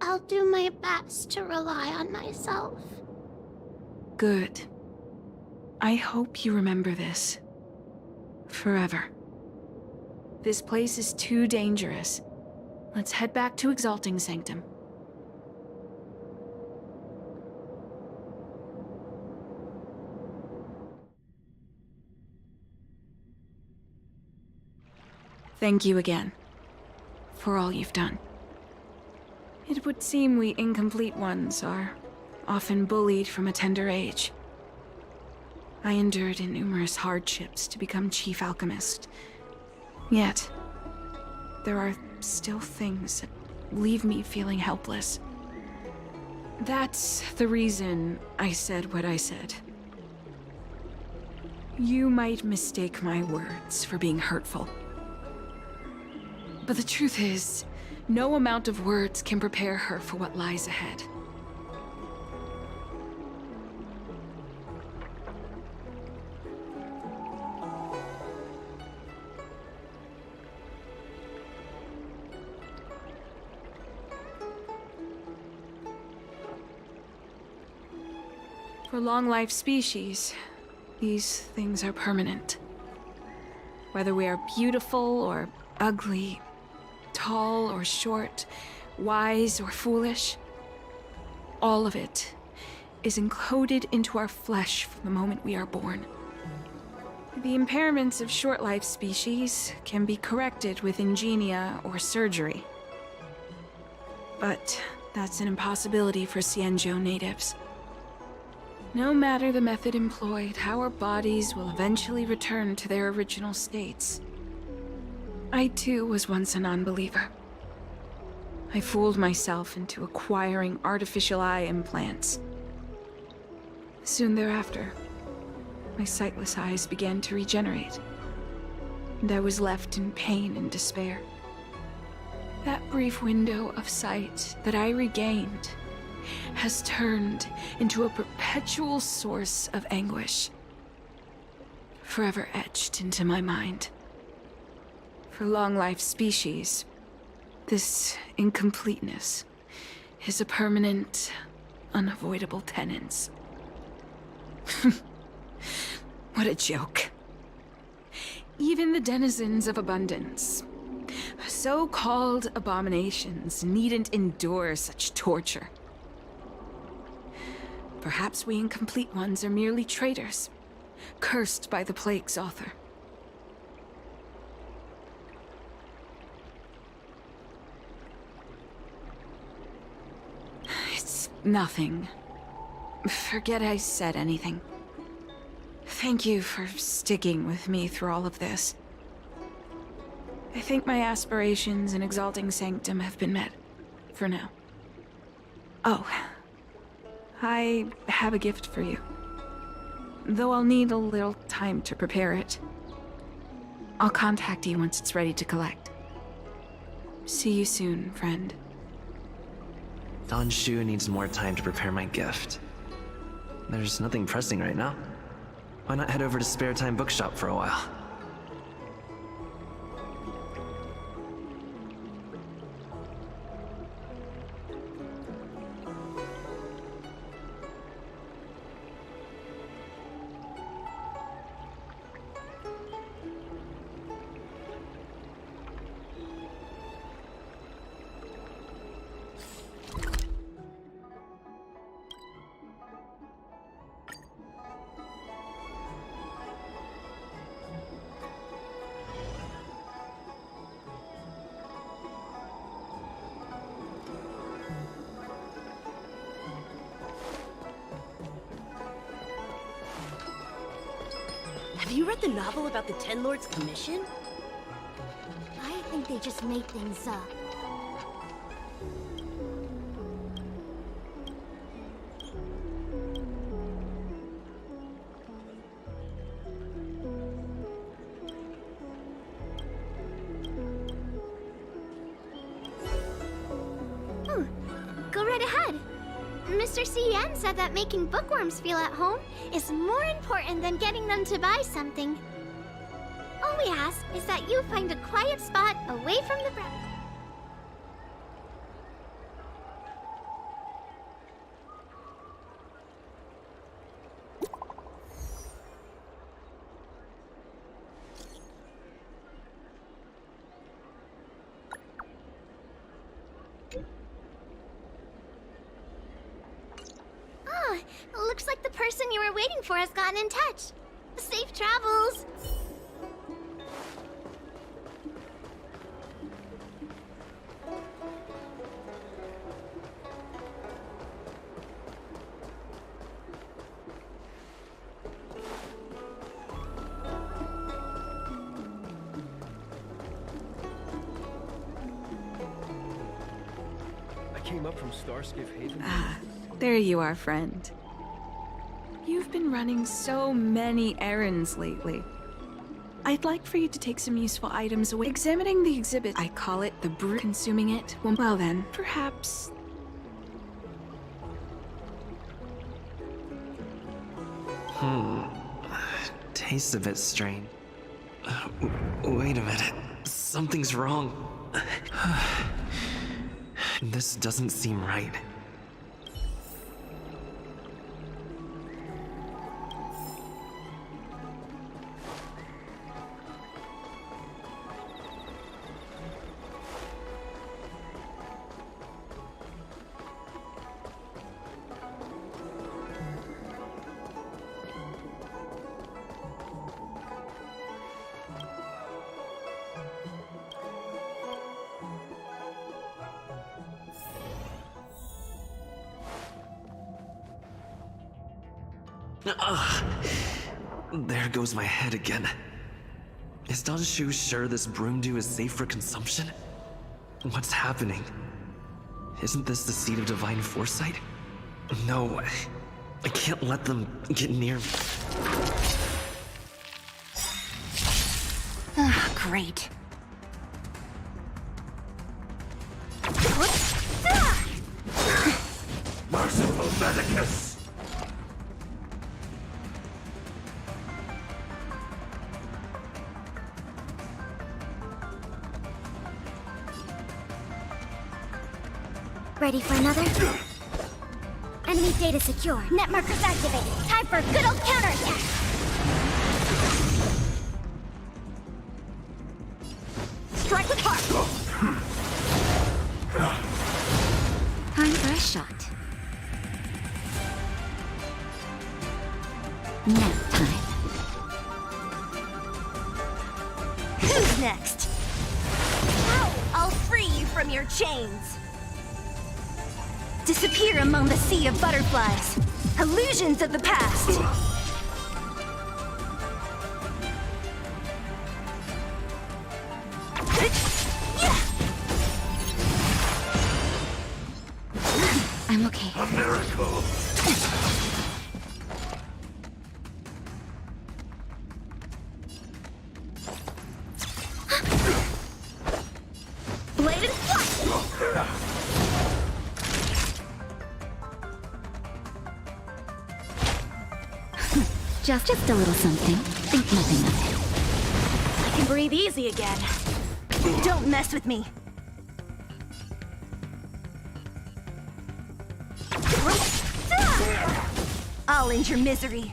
I'll do my best to rely on myself. Good. I hope you remember this. Forever. This place is too dangerous. Let's head back to Exalting Sanctum. Thank you again, for all you've done. It would seem we incomplete ones are often bullied from a tender age. I endured numerous hardships to become Chief Alchemist. Yet, there are still things that leave me feeling helpless. That's the reason I said what I said. You might mistake my words for being hurtful. But the truth is, no amount of words can prepare her for what lies ahead. For long-life species, these things are permanent. Whether we are beautiful or ugly, tall or short, wise or foolish, all of it is encoded into our flesh from the moment we are born. The impairments of short-life species can be corrected with ingenia or surgery. But that's an impossibility for Xianzhou natives. No matter the method employed, our bodies will eventually return to their original states. I too was once a non-believer. I fooled myself into acquiring artificial eye implants. Soon thereafter, my sightless eyes began to regenerate, and I was left in pain and despair. That brief window of sight that I regained has turned into a perpetual source of anguish. forever etched into my mind. For long-life species, this incompleteness is a permanent, unavoidable tenance. What a joke. Even the denizens of abundance, so-called abominations, needn't endure such torture. Perhaps we incomplete ones are merely traitors, cursed by the plague's author. It's nothing. Forget I said anything. Thank you for sticking with me through all of this. I think my aspirations in exalting Sanctum have been met, for now. Oh, I have a gift for you. Though I'll need a little time to prepare it. I'll contact you once it's ready to collect. See you soon, friend. Don Shu needs more time to prepare my gift. There's nothing pressing right now. Why not head over to Spare Time Bookshop for a while? Have you read the novel about the Ten Lords Commission? I think they just made things up. Go right ahead. Mr. CN said that making bookworms feel at home is more important than getting them to buy something. All we ask is that you find a quiet spot away from the crowd. Looks like the person you were waiting for has gotten in touch. Safe travels! I came up from Starskiff Haven. There you are, friend. You've been running so many errands lately. I'd like for you to take some useful items away. Examining the exhibit, I call it the brew. Consuming it, well then, perhaps... Tastes a bit strange. Wait a minute. Something's wrong. This doesn't seem right. There goes my head again. Is Don Shu sure this broom dew is safe for consumption? What's happening? Isn't this the seed of divine foresight? No, I can't let them get near me. Great. Merciful Medicus! Ready for another? Enemy data secure. Net markers activated. Time for a good old counterattack. Strike with heart. Time for a shot. Nap time. Who's next? I'll free you from your chains. Disappear among the sea of butterflies. Illusions of the past. I'm okay. A miracle. Bladed flash. Just a little something. Think nothing of it. I can breathe easy again. Don't mess with me. I'll end your misery.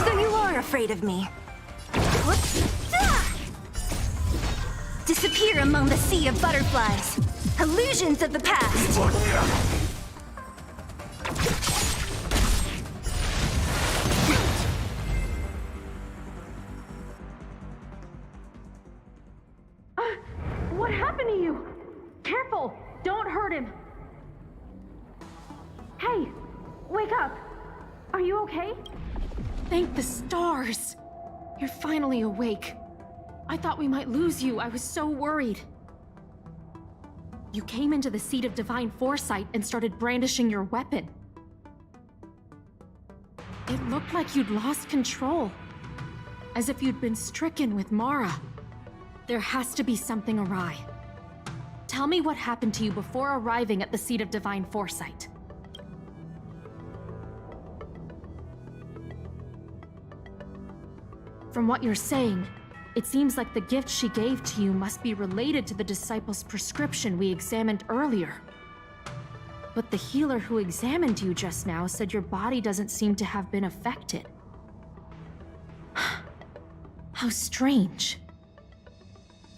So you are afraid of me. Disappear among the sea of butterflies. Illusions of the past. What happened to you? Careful! Don't hurt him! Hey! Wake up! Are you okay? Thank the stars! You're finally awake. I thought we might lose you. I was so worried. You came into the seat of divine foresight and started brandishing your weapon. It looked like you'd lost control. As if you'd been stricken with Mara. There has to be something awry. Tell me what happened to you before arriving at the seat of divine foresight. From what you're saying, it seems like the gift she gave to you must be related to the disciple's prescription we examined earlier. But the healer who examined you just now said your body doesn't seem to have been affected. How strange.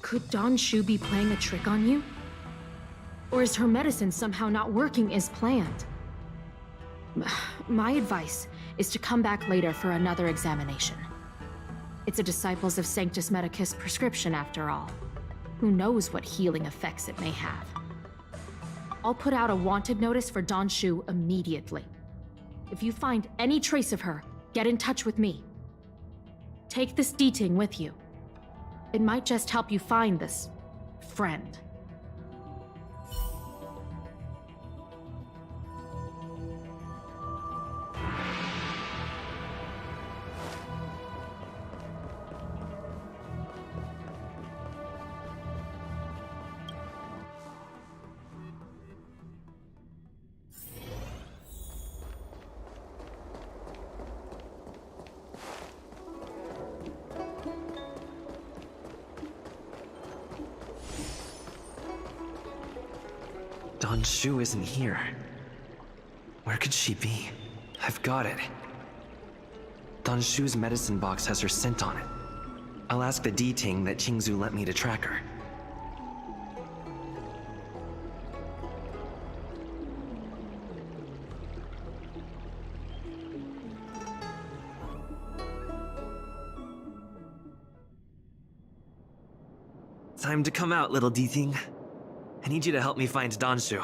Could Don Shu be playing a trick on you? Or is her medicine somehow not working as planned? My advice is to come back later for another examination. It's a Disciples of Sanctus Medicus prescription after all. Who knows what healing effects it may have. I'll put out a wanted notice for Don Shu immediately. If you find any trace of her, get in touch with me. Take this D-Ting with you. It might just help you find this friend. Don Shu isn't here. Where could she be? I've got it. Don Shu's medicine box has her scent on it. I'll ask the D-Ting that Qingzu lent me to track her. Time to come out, little D-Ting. I need you to help me find Don Shu.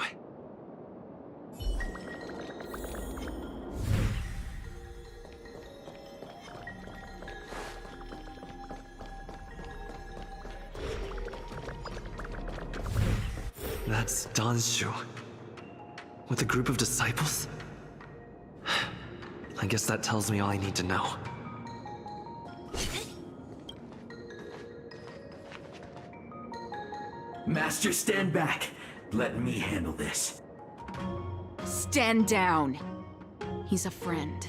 That's Don Shu. With a group of disciples? I guess that tells me all I need to know. Master, stand back. Let me handle this. Stand down. He's a friend.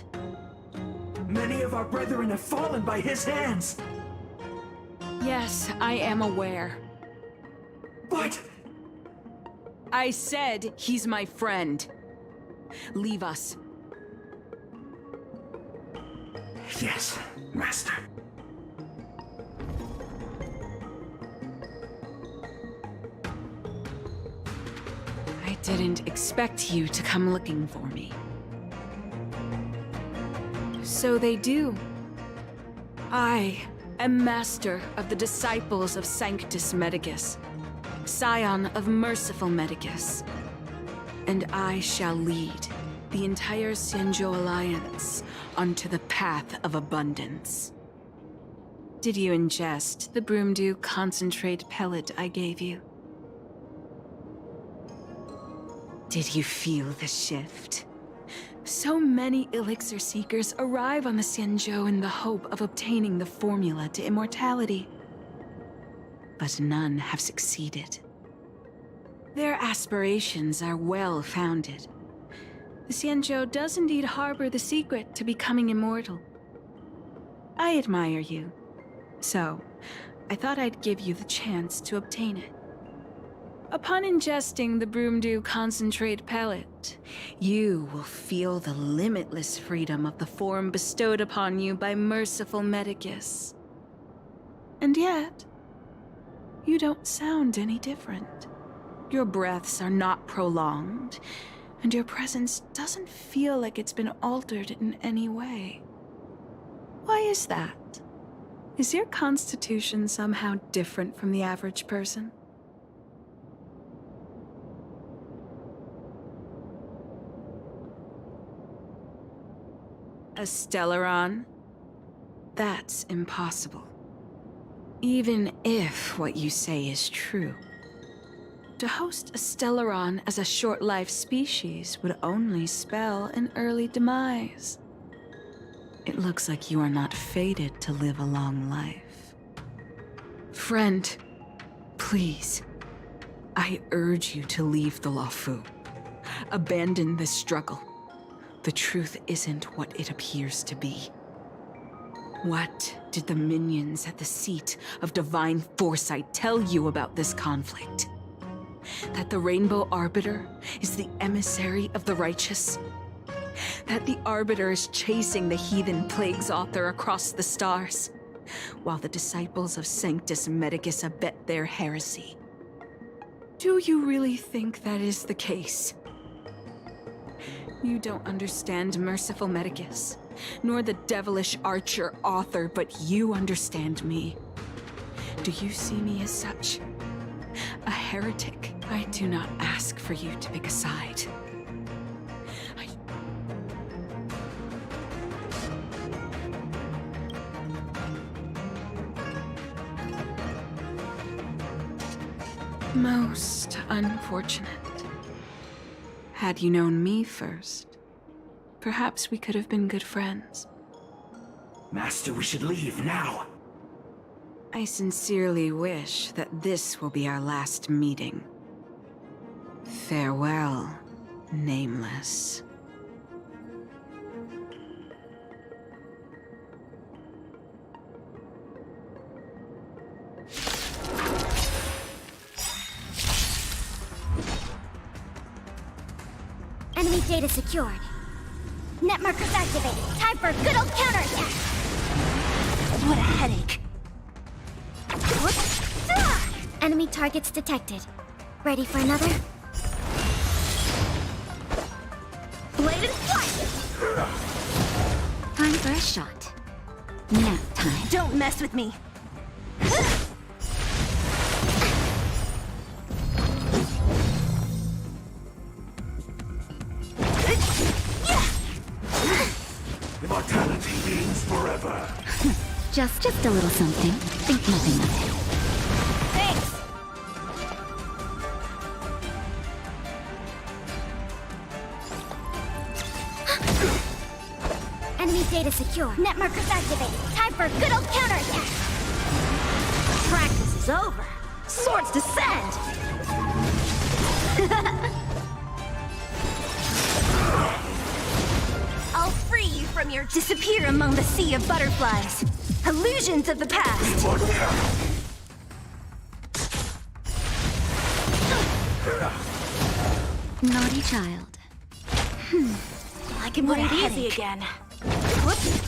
Many of our brethren have fallen by his hands. Yes, I am aware. But... I said he's my friend. Leave us. Yes, Master. I didn't expect you to come looking for me. So they do. I am master of the disciples of Sanctus Medicus, scion of merciful Medicus, and I shall lead the entire Xianzhou Alliance onto the path of abundance. Did you ingest the Broomdew concentrate pellet I gave you? Did you feel the shift? So many elixir seekers arrive on the Xianzhou in the hope of obtaining the formula to immortality. But none have succeeded. Their aspirations are well founded. The Xianzhou does indeed harbor the secret to becoming immortal. I admire you, so I thought I'd give you the chance to obtain it. Upon ingesting the Broomdew concentrate pellet, you will feel the limitless freedom of the form bestowed upon you by merciful Medicus. And yet, you don't sound any different. Your breaths are not prolonged, and your presence doesn't feel like it's been altered in any way. Why is that? Is your constitution somehow different from the average person? A Stellaron? That's impossible. Even if what you say is true. To host a Stellaron as a short-life species would only spell an early demise. It looks like you are not fated to live a long life. Friend, please, I urge you to leave the Luofu. Abandon this struggle. The truth isn't what it appears to be. What did the minions at the seat of divine foresight tell you about this conflict? That the Rainbow Arbiter is the emissary of the righteous? That the Arbiter is chasing the heathen plagues author across the stars, while the disciples of Sanctus Medicus abet their heresy? Do you really think that is the case? You don't understand merciful Medicus, nor the devilish archer author, but you understand me. Do you see me as such? A heretic? I do not ask for you to pick a side. Most unfortunate. Had you known me first, perhaps we could have been good friends. Master, we should leave now. I sincerely wish that this will be our last meeting. Farewell, Nameless. Enemy data secured. Net markers activated. Time for a good old counterattack. What a headache. Enemy targets detected. Ready for another? Bladed flight! Time for a shot. Nap time. Don't mess with me. Immortality means forever. Just a little something. Think nothing of it. Thanks. Enemy data secure. Net markers activated. Time for a good old counterattack. Practice is over. Swords descend. I'll free you from your disappear among the sea of butterflies. Illusions of the past. Naughty child. I can put it easy again. Whoops.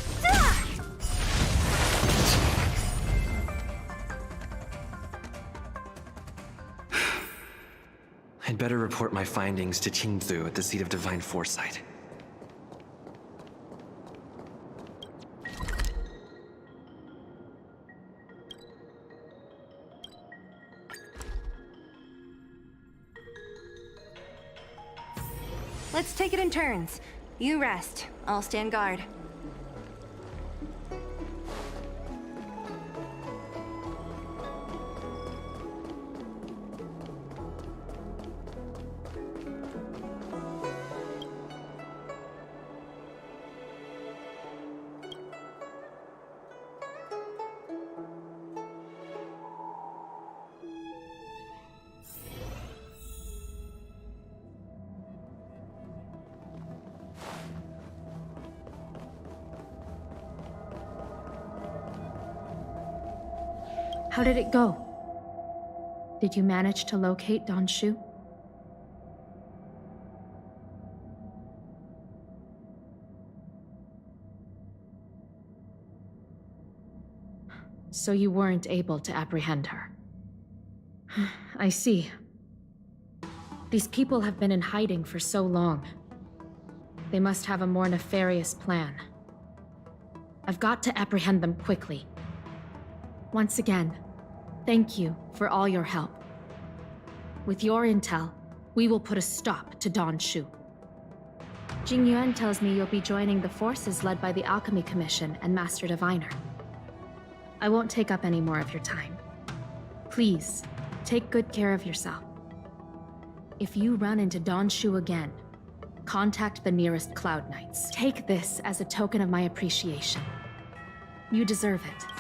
I'd better report my findings to Qingzu at the seat of divine foresight. Let's take it in turns. You rest. I'll stand guard. How did it go? Did you manage to locate Don Shu? So you weren't able to apprehend her. I see. These people have been in hiding for so long. They must have a more nefarious plan. I've got to apprehend them quickly. Once again, thank you for all your help. With your intel, we will put a stop to Don Shu. Jing Yuan tells me you'll be joining the forces led by the Alchemy Commission and Master Diviner. I won't take up any more of your time. Please, take good care of yourself. If you run into Don Shu again, contact the nearest Cloud Knights. Take this as a token of my appreciation. You deserve it.